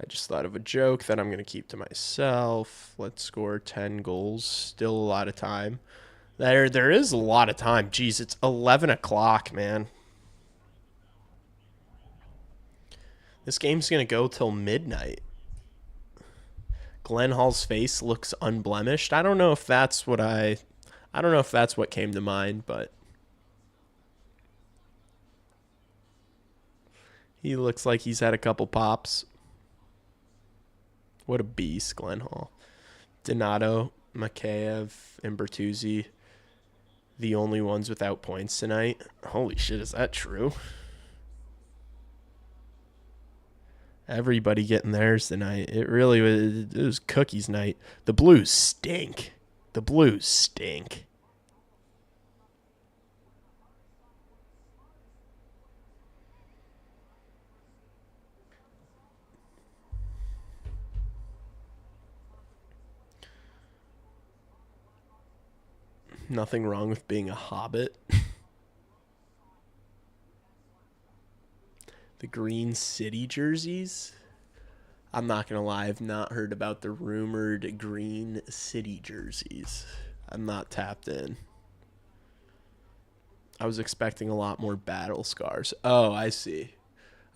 I just thought of a joke that I'm going to keep to myself. Let's score 10 goals. Still a lot of time. There is a lot of time. Jeez, it's 11 o'clock, man. This game's going to go till midnight. Glenn Hall's face looks unblemished. I don't know if that's what came to mind, but he looks like he's had a couple pops. What a beast, Glenn Hall. Donato, Mikheyev, and Bertuzzi, the only ones without points tonight. Holy shit, is that true? Everybody getting theirs tonight. It really was, it was cookies night. The Blues stink. The Blues stink. Nothing wrong with being a hobbit. The Green City jerseys? I'm not going to lie, I've not heard about the rumored Green City jerseys. I'm not tapped in. I was expecting a lot more battle scars. Oh, I see.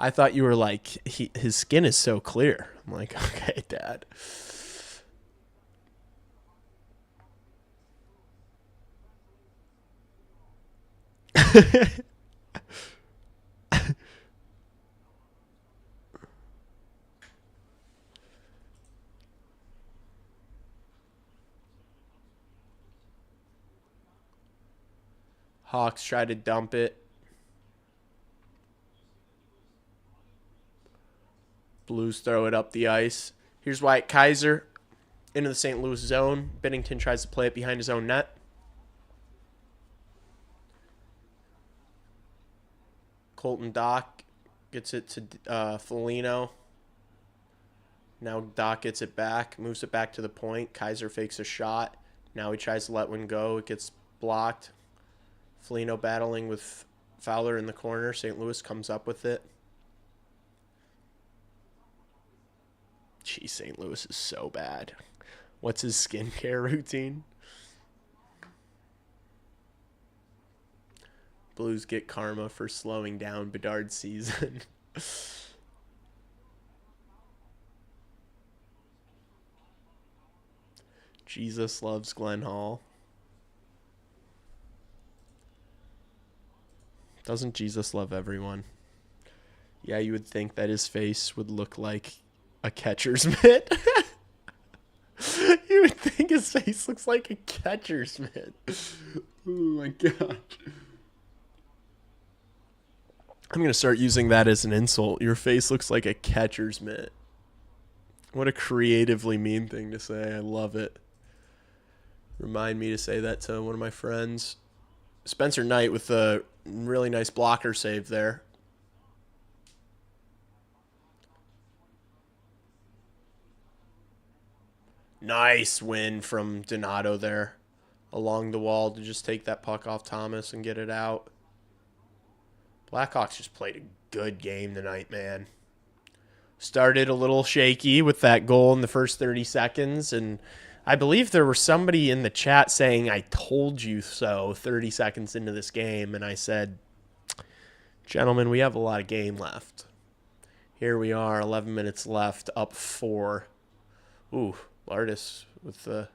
I thought you were like, his skin is so clear. I'm like, okay, Dad. Hawks try to dump it. Blues throw it up the ice. Here's Wyatt Kaiser into the St. Louis zone. Binnington tries to play it behind his own net. Colton Dock gets it to Foligno. Now Dock gets it back, moves it back to the point. Kaiser fakes a shot. Now he tries to let one go. It gets blocked. Foligno battling with Fowler in the corner. St. Louis comes up with it. Geez, St. Louis is so bad. What's his skincare routine? Blues get karma for slowing down Bedard's season. Jesus loves Glenn Hall. Doesn't Jesus love everyone? Yeah, you would think that his face would look like a catcher's mitt. You would think his face looks like a catcher's mitt. Oh my god. I'm going to start using that as an insult. Your face looks like a catcher's mitt. What a creatively mean thing to say. I love it. Remind me to say that to one of my friends. Spencer Knight with a really nice blocker save there. Nice win from Donato there along the wall to just take that puck off Thomas and get it out. Blackhawks just played a good game tonight, man. Started a little shaky with that goal in the first 30 seconds, and I believe there was somebody in the chat saying, I told you so 30 seconds into this game, and I said, gentlemen, we have a lot of game left. Here we are, 11 minutes left, up 4. Ooh, Lardis with the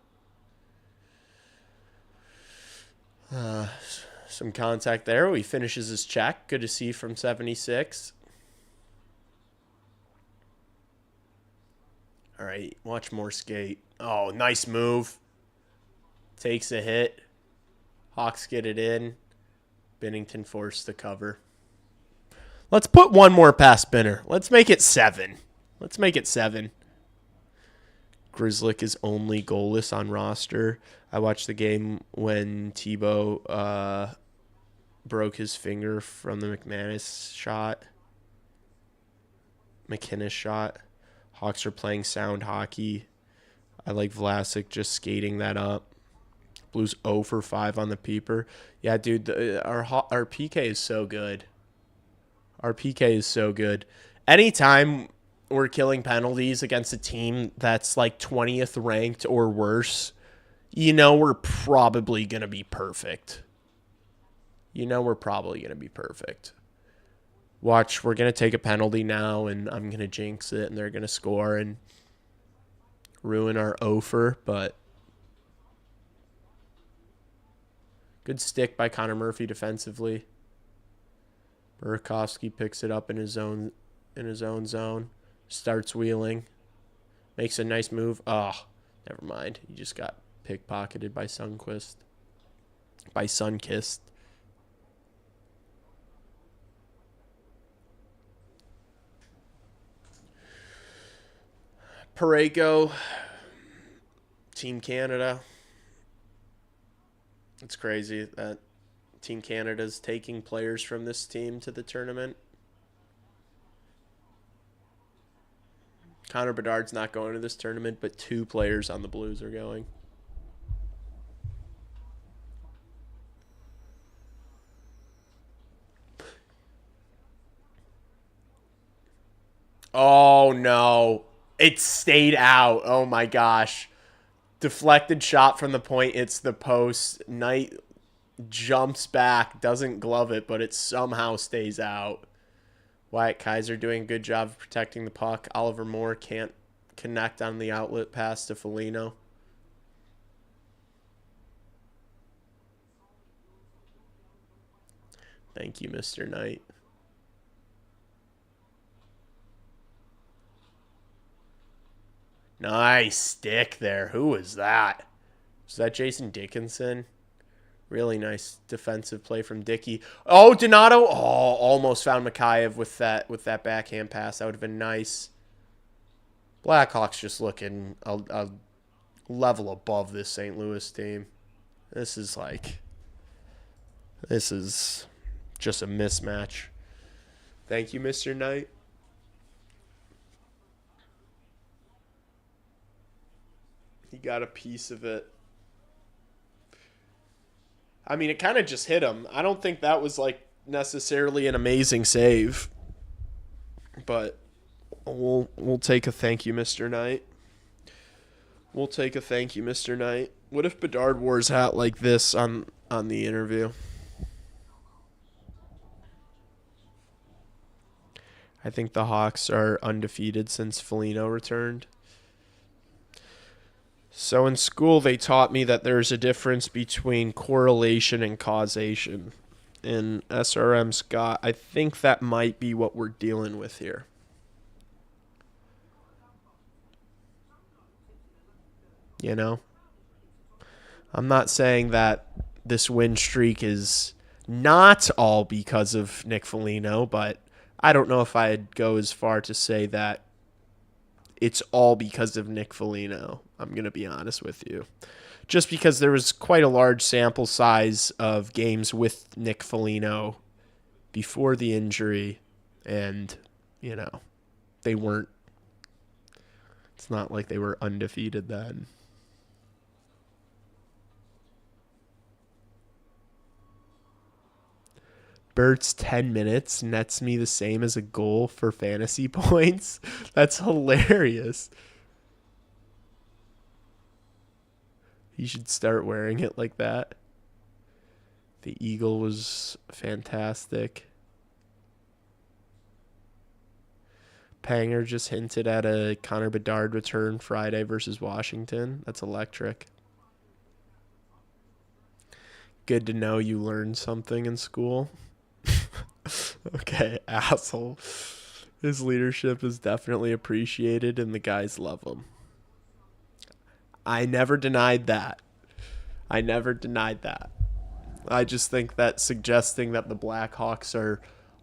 some contact there. He finishes his check. Good to see from 76. All right, watch more skate. Oh, nice move. Takes a hit. Hawks get it in. Binnington forced the cover. Let's put one more past Binner. Let's make it 7. Let's make it 7. Grzelcyk is only goalless on roster. I watched the game when Tebow broke his finger from the McManus shot. McInnes shot. Hawks are playing sound hockey. I like Vlasic just skating that up. Blues 0 for 5 on the peeper. Yeah, dude, our PK is so good. Our PK is so good. Anytime we're killing penalties against a team that's like 20th ranked or worse, you know we're probably going to be perfect. Watch, we're going to take a penalty now, and I'm going to jinx it, and they're going to score and ruin our offer, but good stick by Connor Murphy defensively. Burakovsky picks it up in his own zone. Starts wheeling. Makes a nice move. Oh, never mind. He just got pickpocketed by Sunkist. Parayko. Team Canada. It's crazy that Team Canada's taking players from this team to the tournament. Connor Bedard's not going to this tournament, but 2 players on the Blues are going. Oh, no. It stayed out. Oh, my gosh. Deflected shot from the point. It's the post. Knight jumps back, doesn't glove it, but it somehow stays out. Wyatt Kaiser doing a good job of protecting the puck. Oliver Moore can't connect on the outlet pass to Foligno. Thank you, Mr. Knight. Nice stick there. Who was that? Was that Jason Dickinson? Really nice defensive play from Dickey. Oh, Donato. Oh, almost found Mikhaev with that backhand pass. That would have been nice. Blackhawks just looking a level above this St. Louis team. This is just a mismatch. Thank you, Mr. Knight. He got a piece of it. I mean, it kind of just hit him. I don't think that was like necessarily an amazing save, but we'll take a thank you, Mr. Knight. We'll take a thank you, Mr. Knight. What if Bedard wore his hat like this on the interview? I think the Hawks are undefeated since Foligno returned. So in school, they taught me that there's a difference between correlation and causation. And SRM Scott, I think that might be what we're dealing with here. You know? I'm not saying that this win streak is not all because of Nick Foligno, but I don't know if I'd go as far to say that it's all because of Nick Foligno. I'm going to be honest with you. Just because there was quite a large sample size of games with Nick Foligno before the injury, and, you know, they weren't, it's not like they were undefeated then. Bert's 10 minutes nets me the same as a goal for fantasy points. That's hilarious. He should start wearing it like that. The Eagle was fantastic. Panger just hinted at a Connor Bedard return Friday versus Washington. That's electric. Good to know you learned something in school. Okay, asshole. His leadership is definitely appreciated and the guys love him. I never denied that. I just think that suggesting that the Blackhawks are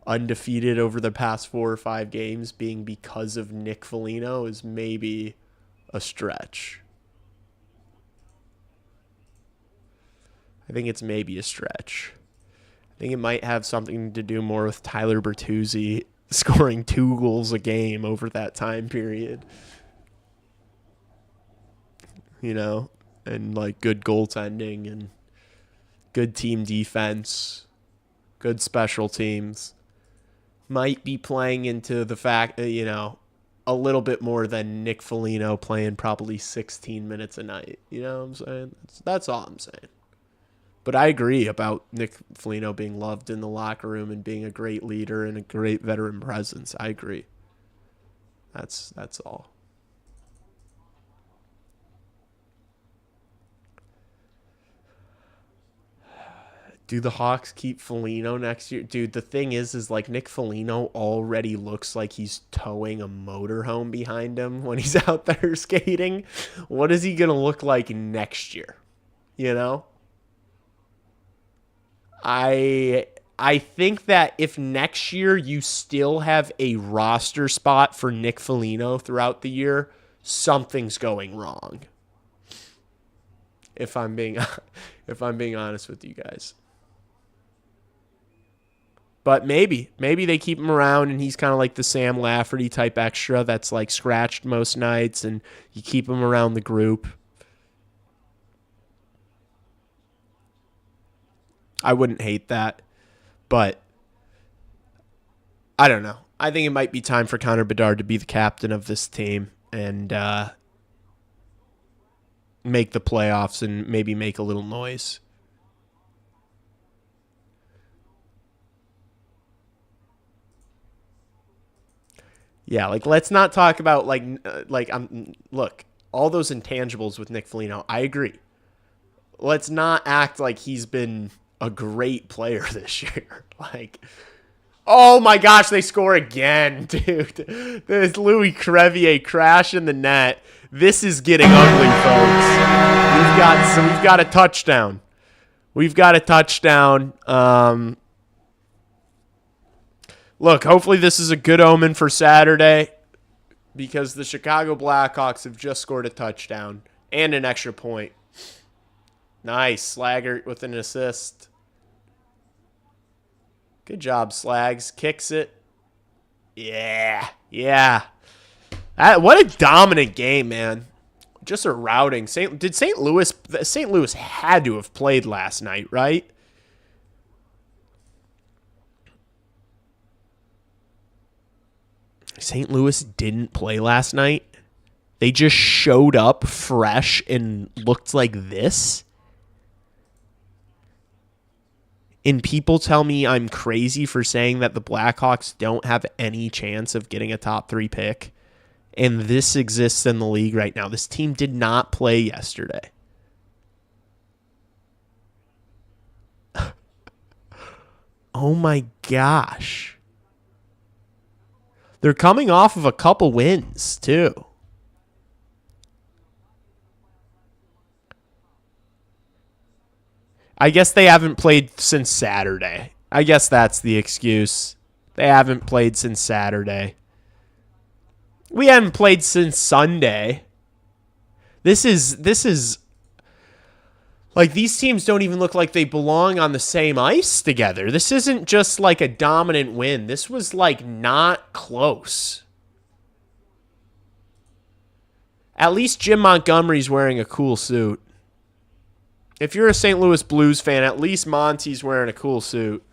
undefeated over the past 4 or 5 games being because of Nick Foligno is maybe a stretch. I think it's maybe a stretch. I think it might have something to do more with Tyler Bertuzzi scoring 2 goals a game over that time period. You know, and like good goaltending and good team defense, good special teams. Might be playing into the fact that, you know, a little bit more than Nick Foligno playing probably 16 minutes a night. You know what I'm saying? That's all I'm saying. But I agree about Nick Foligno being loved in the locker room and being a great leader and a great veteran presence. I agree. That's all. Do the Hawks keep Foligno next year? Dude, the thing is like Nick Foligno already looks like he's towing a motorhome behind him when he's out there skating. What is he going to look like next year? You know? I think that if next year you still have a roster spot for Nick Foligno throughout the year, something's going wrong. If I'm being honest with you guys. But maybe they keep him around and he's kind of like the Sam Lafferty type extra that's like scratched most nights and you keep him around the group. I wouldn't hate that, but I don't know. I think it might be time for Connor Bedard to be the captain of this team and make the playoffs and maybe make a little noise. Yeah, like let's not talk about look, all those intangibles with Nick Foligno. I agree. Let's not act like he's been a great player this year. Like, oh my gosh, they score again, dude. There's Louis Crevier crash in the net. This is getting ugly, folks. We've got a touchdown. We've got a touchdown. Look, hopefully this is a good omen for Saturday because the Chicago Blackhawks have just scored a touchdown and an extra point. Nice. Slaggert with an assist. Good job, Slags. Kicks it. Yeah. Yeah. What a dominant game, man. Just a routing. St. Louis had to have played last night, right? St. Louis didn't play last night. They just showed up fresh and looked like this. And people tell me I'm crazy for saying that the Blackhawks don't have any chance of getting a top 3 pick. And this exists in the league right now. This team did not play yesterday. Oh my gosh. They're coming off of a couple wins, too. I guess they haven't played since Saturday. I guess that's the excuse. They haven't played since Saturday. We haven't played since Sunday. This is like these teams don't even look like they belong on the same ice together. This isn't just like a dominant win. This was like not close. At least Jim Montgomery's wearing a cool suit. If you're a St. Louis Blues fan, at least Monty's wearing a cool suit.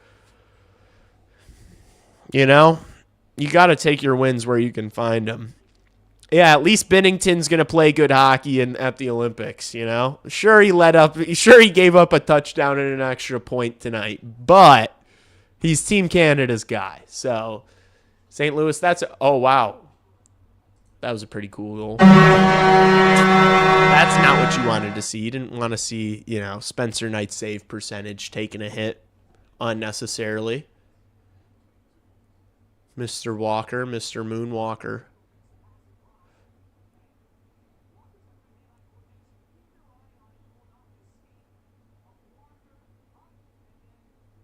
You know? You got to take your wins where you can find them. Yeah, at least Binnington's going to play good hockey at the Olympics, you know? Sure, he gave up a touchdown and an extra point tonight, but he's Team Canada's guy. So, St. Louis, oh, wow. That was a pretty cool goal. That's not what you wanted to see. You didn't want to see, Spencer Knight's save percentage taking a hit unnecessarily. Mr. Walker, Mr. Moonwalker.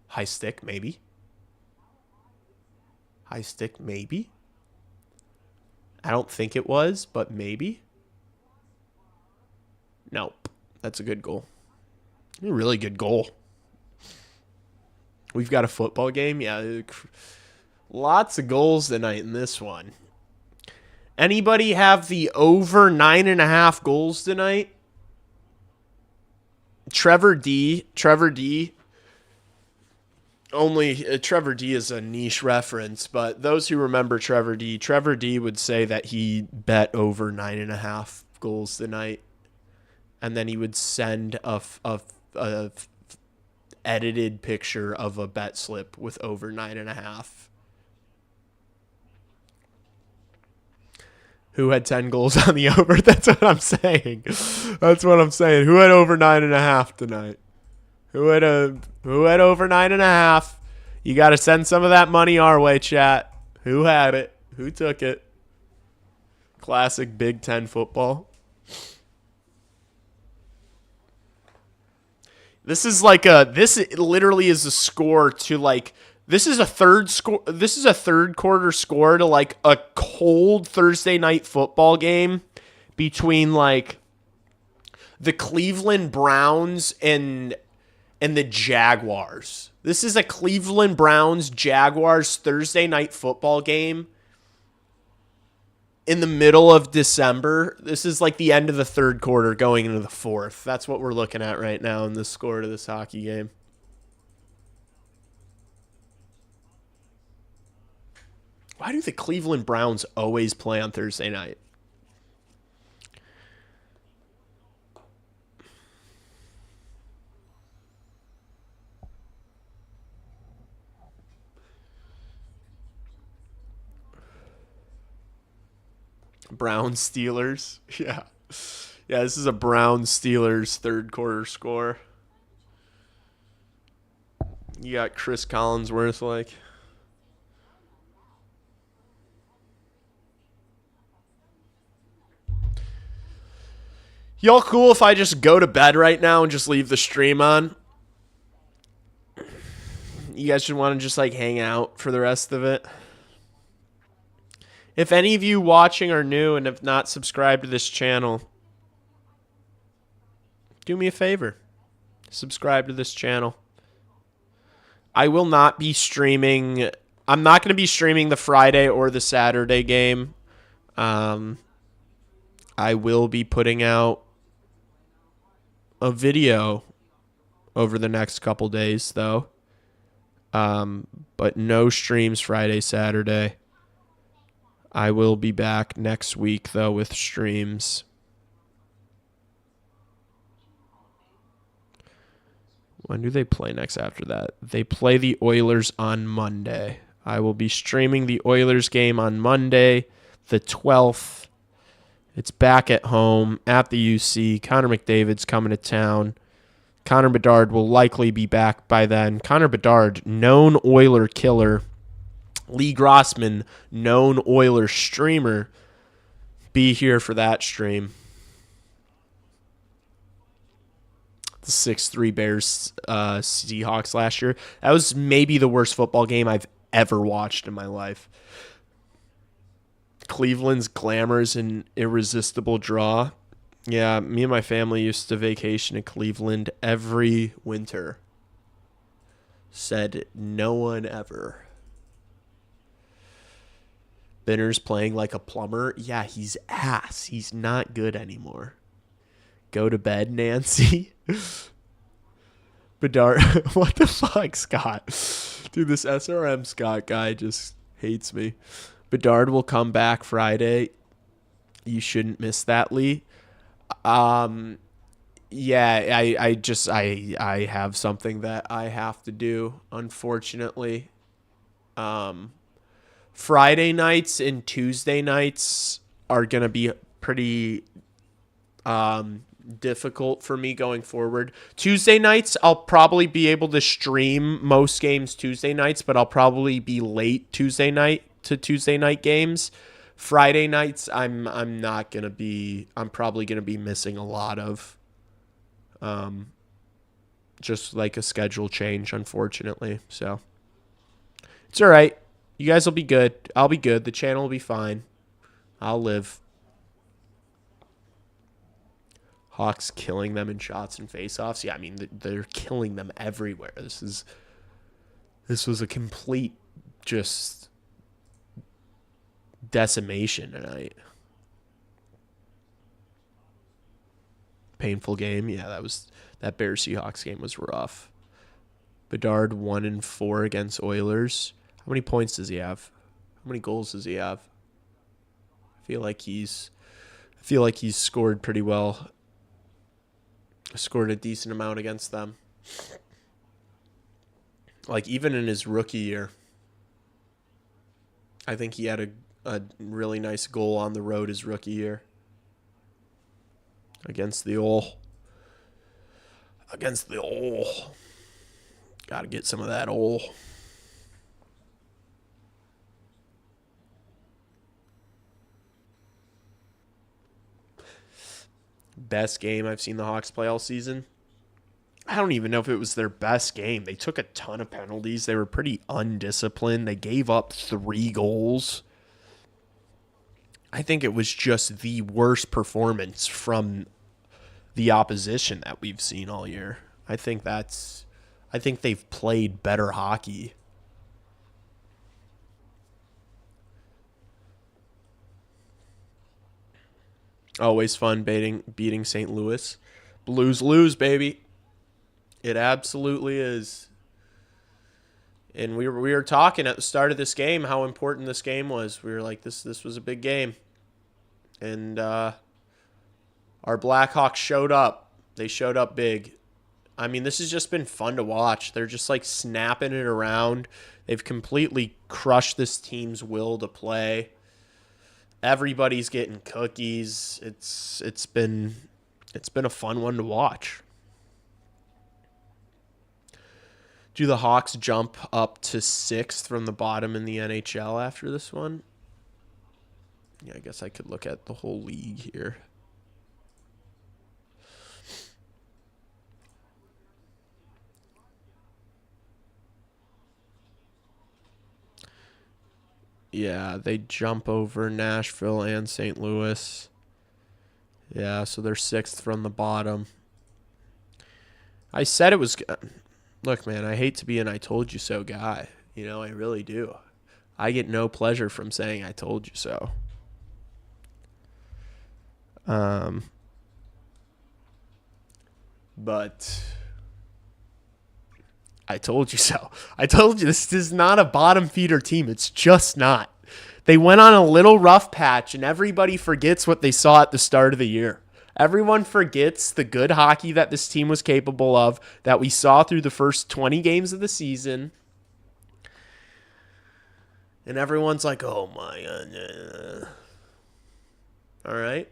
High stick, maybe. High stick, maybe. I don't think it was, but maybe. Nope. That's a good goal. A really good goal. We've got a football game. Yeah. Lots of goals tonight in this one. Anybody have the over 9.5 goals tonight? Trevor D. Only Trevor D is a niche reference, but those who remember Trevor D would say that he bet over 9.5 goals tonight, and then he would send a edited picture of a bet slip with over 9.5. Who had 10 goals on the over? That's what I'm saying. Who had over 9.5 tonight? Who had over 9.5? You got to send some of that money our way, chat. Who had it? Who took it? Classic Big Ten football. This literally is a score to like. This is a third quarter score to like a cold Thursday night football game between like the Cleveland Browns and the Jaguars. This is a Cleveland Browns-Jaguars Thursday night football game in the middle of December. This is like the end of the third quarter going into the fourth. That's what we're looking at right now in the score to this hockey game. Why do the Cleveland Browns always play on Thursday night? Browns Steelers. Yeah. Yeah, this is a Browns Steelers third quarter score. You got Chris Collinsworth like. Y'all cool if I just go to bed right now and just leave the stream on? You guys should want to just like hang out for the rest of it. If any of you watching are new and have not subscribed to this channel, do me a favor. Subscribe to this channel. I will not be streaming. I'm not going to be streaming the Friday or the Saturday game. I will be putting out a video over the next couple days, though. But no streams Friday, Saturday. I will be back next week, though, with streams. When do they play next after that? They play the Oilers on Monday. I will be streaming the Oilers game on Monday, the 12th. It's back at home at the UC. Connor McDavid's coming to town. Connor Bedard will likely be back by then. Connor Bedard, known Oiler killer. Lee Grossman, known Oiler streamer, be here for that stream. The 6-3 Bears Seahawks last year. That was maybe the worst football game I've ever watched in my life. Cleveland's glamorous and irresistible draw. Yeah, me and my family used to vacation in Cleveland every winter. Said no one ever. Benner's playing like a plumber. Yeah, he's ass. He's not good anymore. Go to bed, Nancy. Bedard. What the fuck, Scott? Dude, this SRM Scott guy just hates me. Bedard will come back Friday. You shouldn't miss that, Lee. Yeah, I have something that I have to do, unfortunately. Friday nights and Tuesday nights are going to be pretty difficult for me going forward. Tuesday nights, I'll probably be able to stream most games Tuesday nights, but I'll probably be late Tuesday night to Tuesday night games. Friday nights, I'm probably going to be missing a lot of just like a schedule change, unfortunately. So it's all right. You guys will be good. I'll be good. The channel will be fine. I'll live. Hawks killing them in shots and faceoffs. Yeah, I mean, they're killing them everywhere. This was a complete just decimation tonight. Painful game. Yeah, that Bears Seahawks game was rough. Bedard 1-4 against Oilers. How many points does he have? How many goals does he have? I feel like he's scored pretty well. Scored a decent amount against them. Like even in his rookie year, I think he had a really nice goal on the road his rookie year. Against the Ol. Gotta get some of that Ol. Best game I've seen the Hawks play all season. I don't even know if it was their best game. They took a ton of penalties. They were pretty undisciplined. They gave up 3 goals. I think it was just the worst performance from the opposition that we've seen all year. I think they've played better hockey. Always fun beating St. Louis. Blues lose, baby. It absolutely is. And we were talking at the start of this game how important this game was. We were like, this was a big game. And our Blackhawks showed up. They showed up big. I mean, this has just been fun to watch. They're just like snapping it around. They've completely crushed this team's will to play. Everybody's getting cookies. It's been a fun one to watch. Do the Hawks jump up to 6th from the bottom in the NHL after this one? Yeah, I guess I could look at the whole league here. Yeah, they jump over Nashville and St. Louis. Yeah, so they're 6th from the bottom. I said it was... Look, man, I hate to be an I told you so guy. You know, I really do. I get no pleasure from saying I told you so. But I told you so. I told you this is not a bottom feeder team. It's just not. They went on a little rough patch, and everybody forgets what they saw at the start of the year. Everyone forgets the good hockey that this team was capable of, that we saw through the first 20 games of the season. And everyone's like, oh my God. All right.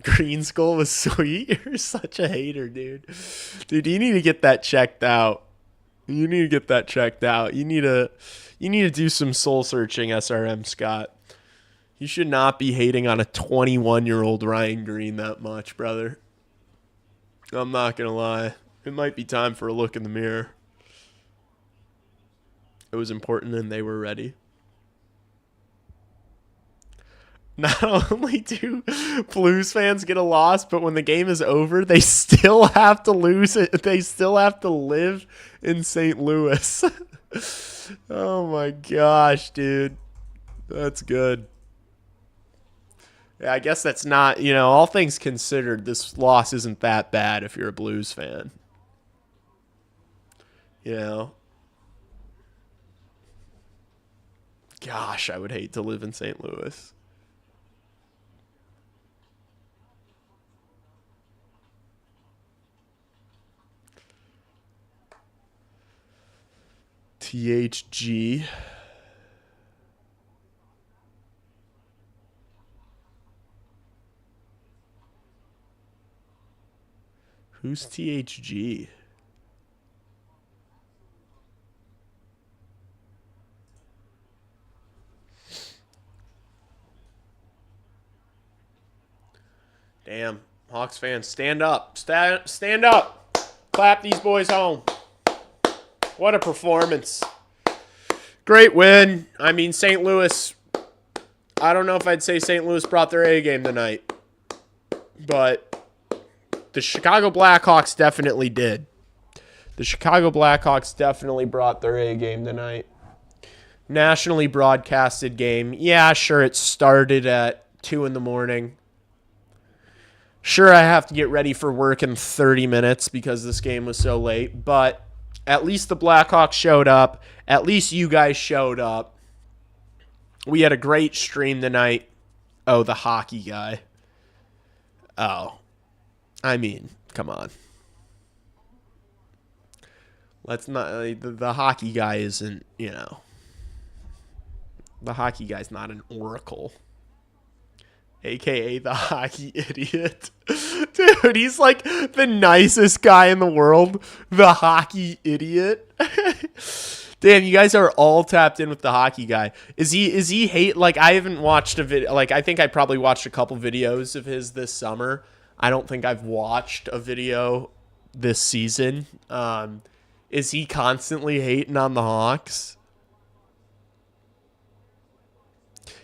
Green Skull was sweet. You're such a hater, dude. Dude, you need to get that checked out. You need to get that checked out. You need to do some soul searching, SRM Scott. You should not be hating on a 21-year-old Ryan Green that much, brother. I'm not going to lie. It might be time for a look in the mirror. It was important and they were ready. Not only do Blues fans get a loss, but when the game is over, they still have to lose it. They still have to live in St. Louis. Oh my gosh, dude. That's good. Yeah, I guess that's not, all things considered, this loss isn't that bad if you're a Blues fan. Gosh, I would hate to live in St. Louis. THG. Who's THG? Damn. Hawks fans, stand up. Stand up. Clap these boys home. What a performance. Great win. I mean, St. Louis, I don't know if I'd say St. Louis brought their A game tonight, but the Chicago Blackhawks definitely did. The Chicago Blackhawks definitely brought their A game tonight. Nationally broadcasted game. Yeah, sure, it started at 2 in the morning. Sure, I have to get ready for work in 30 minutes because this game was so late, but at least the Blackhawks showed up. At least you guys showed up. We had a great stream tonight. Oh, the hockey guy. Oh. I mean, come on. Let's not... The hockey guy isn't, The hockey guy's not an oracle. AKA the hockey idiot. Dude, he's like the nicest guy in the world. The hockey idiot. Damn, you guys are all tapped in with the hockey guy. Is he hate? Like, I haven't watched a video. Like, I think I probably watched a couple videos of his this summer. I don't think I've watched a video this season. Is he constantly hating on the Hawks?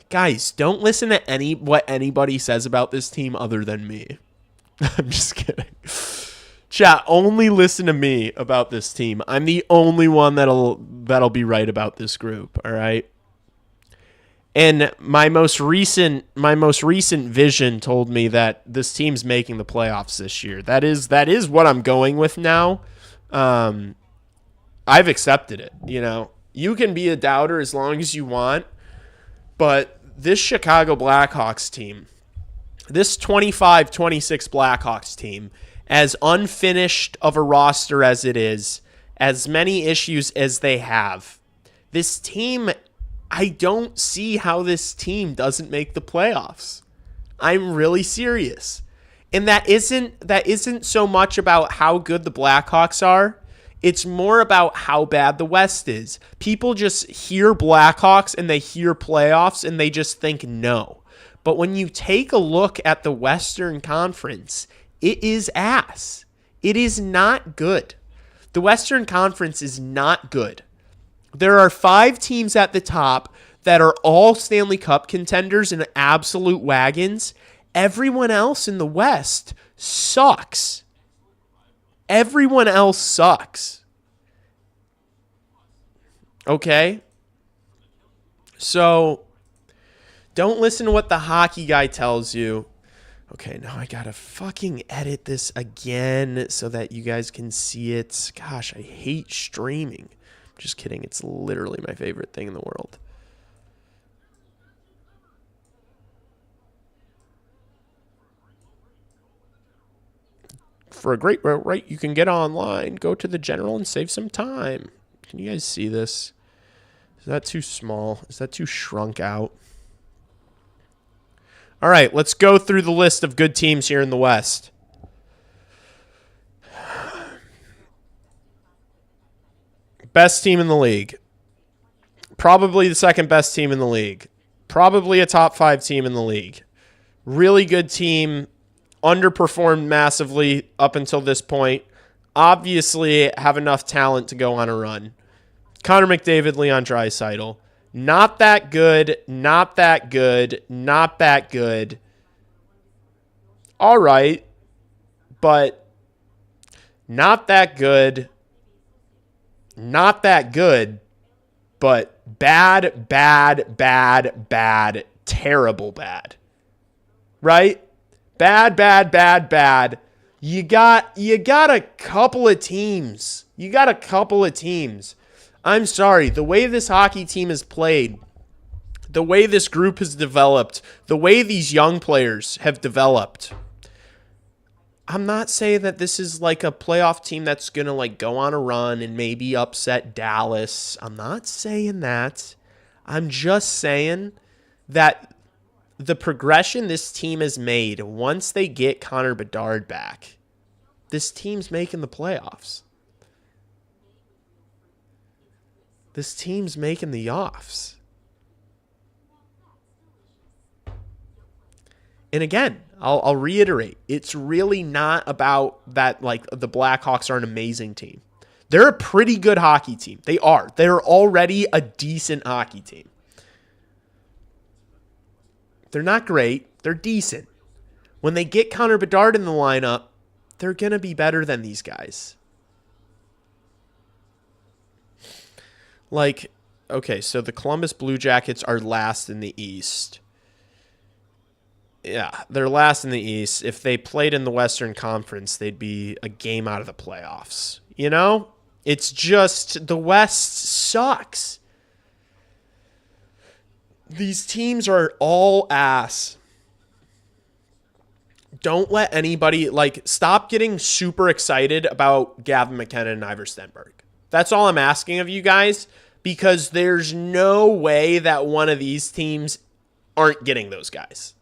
Guys, don't listen to what anybody says about this team other than me. I'm just kidding. Chat, only listen to me about this team. I'm the only one that'll be right about this group, all right? And my most recent vision told me that this team's making the playoffs this year. That is what I'm going with now. I've accepted it, You can be a doubter as long as you want, but this Chicago Blackhawks team, this 25-26 Blackhawks team, as unfinished of a roster as it is, as many issues as they have, this team, I don't see how this team doesn't make the playoffs. I'm really serious. And that isn't so much about how good the Blackhawks are. It's more about how bad the West is. People just hear Blackhawks and they hear playoffs and they just think no. But when you take a look at the Western Conference, it is ass. It is not good. The Western Conference is not good. There are 5 teams at the top that are all Stanley Cup contenders and absolute wagons. Everyone else in the West sucks. Everyone else sucks. Okay? So, don't listen to what the hockey guy tells you. Okay, now I gotta fucking edit this again so that you guys can see it. Gosh, I hate streaming. Just kidding. It's literally my favorite thing in the world. For a great rate you can get online, go to the general and save some time. Can you guys see this? Is that too small? Is that too shrunk out? All right, let's go through the list of good teams here in the West. Best team in the league. Probably the second best team in the league. Probably a top 5 team in the league. Really good team. Underperformed massively up until this point. Obviously have enough talent to go on a run. Connor McDavid, Leon Draisaitl. Not that good. Not that good. Not that good. All right. But not that good. Not that good. But bad, bad, bad, bad. Terrible bad. Right? Bad, bad, bad, bad. You got a couple of teams. You got a couple of teams. I'm sorry. The way this hockey team has played, the way this group has developed, the way these young players have developed, I'm not saying that this is like a playoff team that's going to like go on a run and maybe upset Dallas. I'm not saying that. I'm just saying that the progression this team has made once they get Connor Bedard back, this team's making the playoffs. This team's making the offs. And again, I'll reiterate, it's really not about that, like, the Blackhawks are an amazing team. They're a pretty good hockey team. They are. They're already a decent hockey team. They're not great. They're decent. When they get Connor Bedard in the lineup, they're going to be better than these guys. Like, okay, so the Columbus Blue Jackets are last in the East. Yeah, they're last in the East. If they played in the Western Conference, they'd be a game out of the playoffs. You know? It's just the West sucks. These teams are all ass. Don't let anybody, like, stop getting super excited about Gavin McKenna and Ivor Stenberg. That's all I'm asking of you guys, because there's no way that one of these teams aren't getting those guys.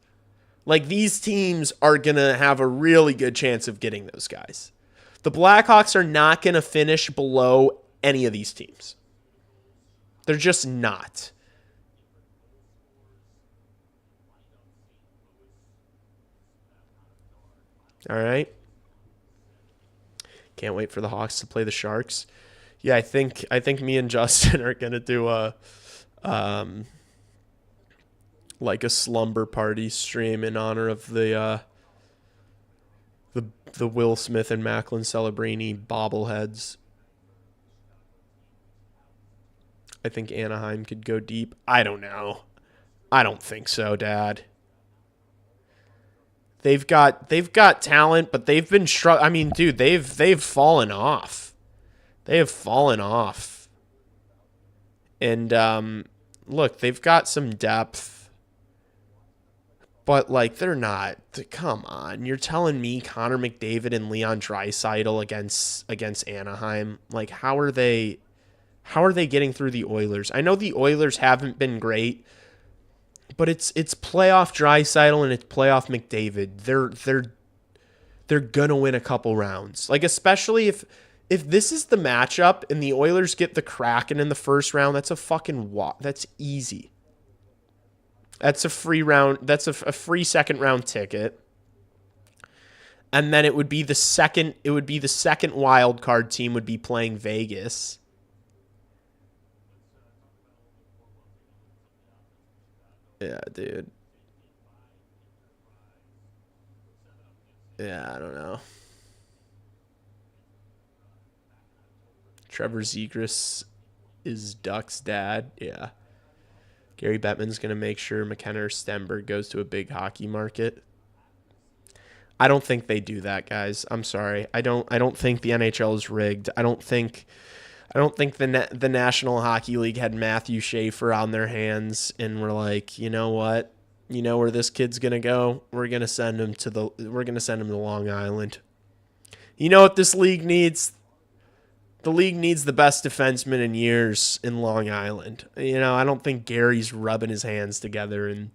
Like, these teams are going to have a really good chance of getting those guys. The Blackhawks are not going to finish below any of these teams. They're just not. All right. Can't wait for the Hawks to play the Sharks. Yeah, I think me and Justin are going to do a like a slumber party stream in honor of the Will Smith and Macklin Celebrini bobbleheads. I think Anaheim could go deep. I don't know. I don't think so, Dad. They've got talent, but they've been I mean, dude, they've fallen off. They have fallen off. And look, they've got some depth. But, like, they're not. Come on. You're telling me Connor McDavid and Leon Draisaitl against Anaheim? Like, how are they How are they getting through the Oilers? I know the Oilers haven't been great, but it's playoff Draisaitl and it's playoff McDavid. They're gonna win a couple rounds. Like, especially if this is the matchup and the Oilers get the Kraken in the first round, that's a fucking walk. That's easy. That's a free round. That's a free second round ticket. And then it would be the second wild card team would be playing Vegas. Yeah, dude. Yeah, I don't know. Trevor Zegras is Duck's dad. Yeah. Gary Bettman's going to make sure McKenna or Stenberg goes to a big hockey market. I don't think they do that, guys. I'm sorry. I don't think the NHL is rigged. I don't think the National Hockey League had Matthew Schaefer on their hands and were like, you know what? You know where this kid's gonna go? We're gonna send him to Long Island. You know what this league needs? The league needs the best defenseman in years in Long Island. You know, I don't think Gary's rubbing his hands together, and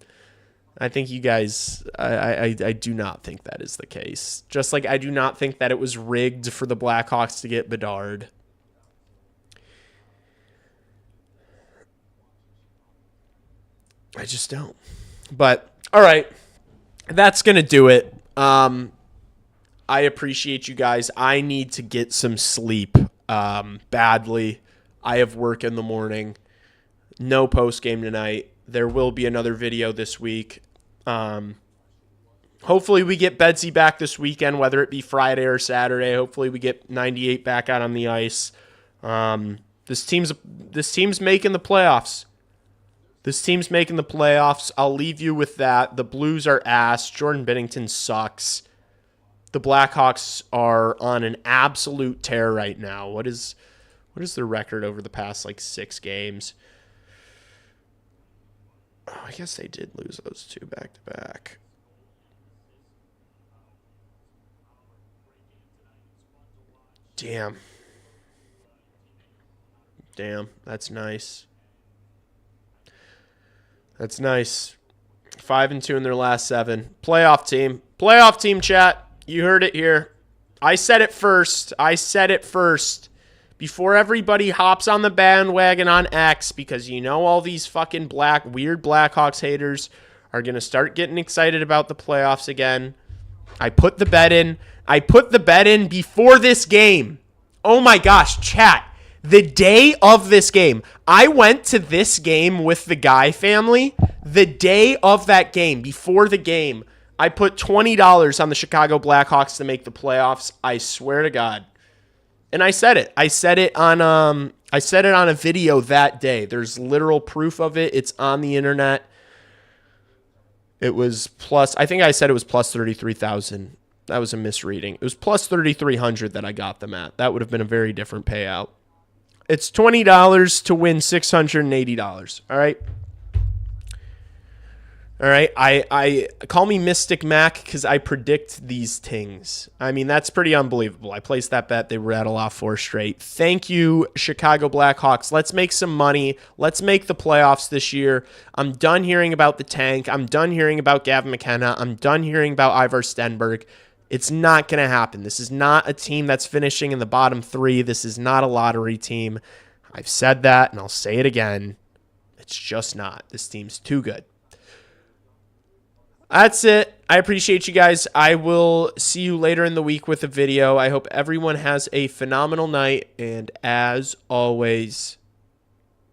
I think you guys, I do not think that is the case. Just like I do not think that it was rigged for the Blackhawks to get Bedard. I just don't. But, all right, that's going to do it. I appreciate you guys. I need to get some sleep badly. I have work in the morning. No post game tonight. There will be another video this week. Hopefully we get Bedsy back this weekend, whether it be Friday or Saturday. Hopefully we get 98 back out on the ice. This team's making the playoffs. This team's making the playoffs. I'll leave you with that. The Blues are ass. Jordan Binnington sucks. The Blackhawks are on an absolute tear right now. What is their record over the past 6 games? Oh, I guess they did lose those 2 back to back. Damn, that's nice. That's nice. 5-2 in their last 7. Playoff team, chat. You heard it here. I said it first. Before everybody hops on the bandwagon on X, because you know all these fucking weird Blackhawks haters are going to start getting excited about the playoffs again. I put the bet in. Before this game. Oh my gosh, chat. The day of this game, I went to this game with the Guy family. The day of that game, before the game, I put $20 on the Chicago Blackhawks to make the playoffs. I swear to God. And I said it. I said it on a video that day. There's literal proof of it. It's on the internet. It was plus, I think I said it was plus 33,000. That was a misreading. It was plus 3,300 that I got them at. That would have been a very different payout. It's $20 to win $680. All right. All right. I call me Mystic Mac because I predict these things. I mean, that's pretty unbelievable. I placed that bet. They rattle off 4 straight. Thank you, Chicago Blackhawks. Let's make some money. Let's make the playoffs this year. I'm done hearing about the tank. I'm done hearing about Gavin McKenna. I'm done hearing about Ivar Stenberg. It's not going to happen. This is not a team that's finishing in the bottom 3. This is not a lottery team. I've said that, and I'll say it again. It's just not. This team's too good. That's it. I appreciate you guys. I will see you later in the week with a video. I hope everyone has a phenomenal night, and as always,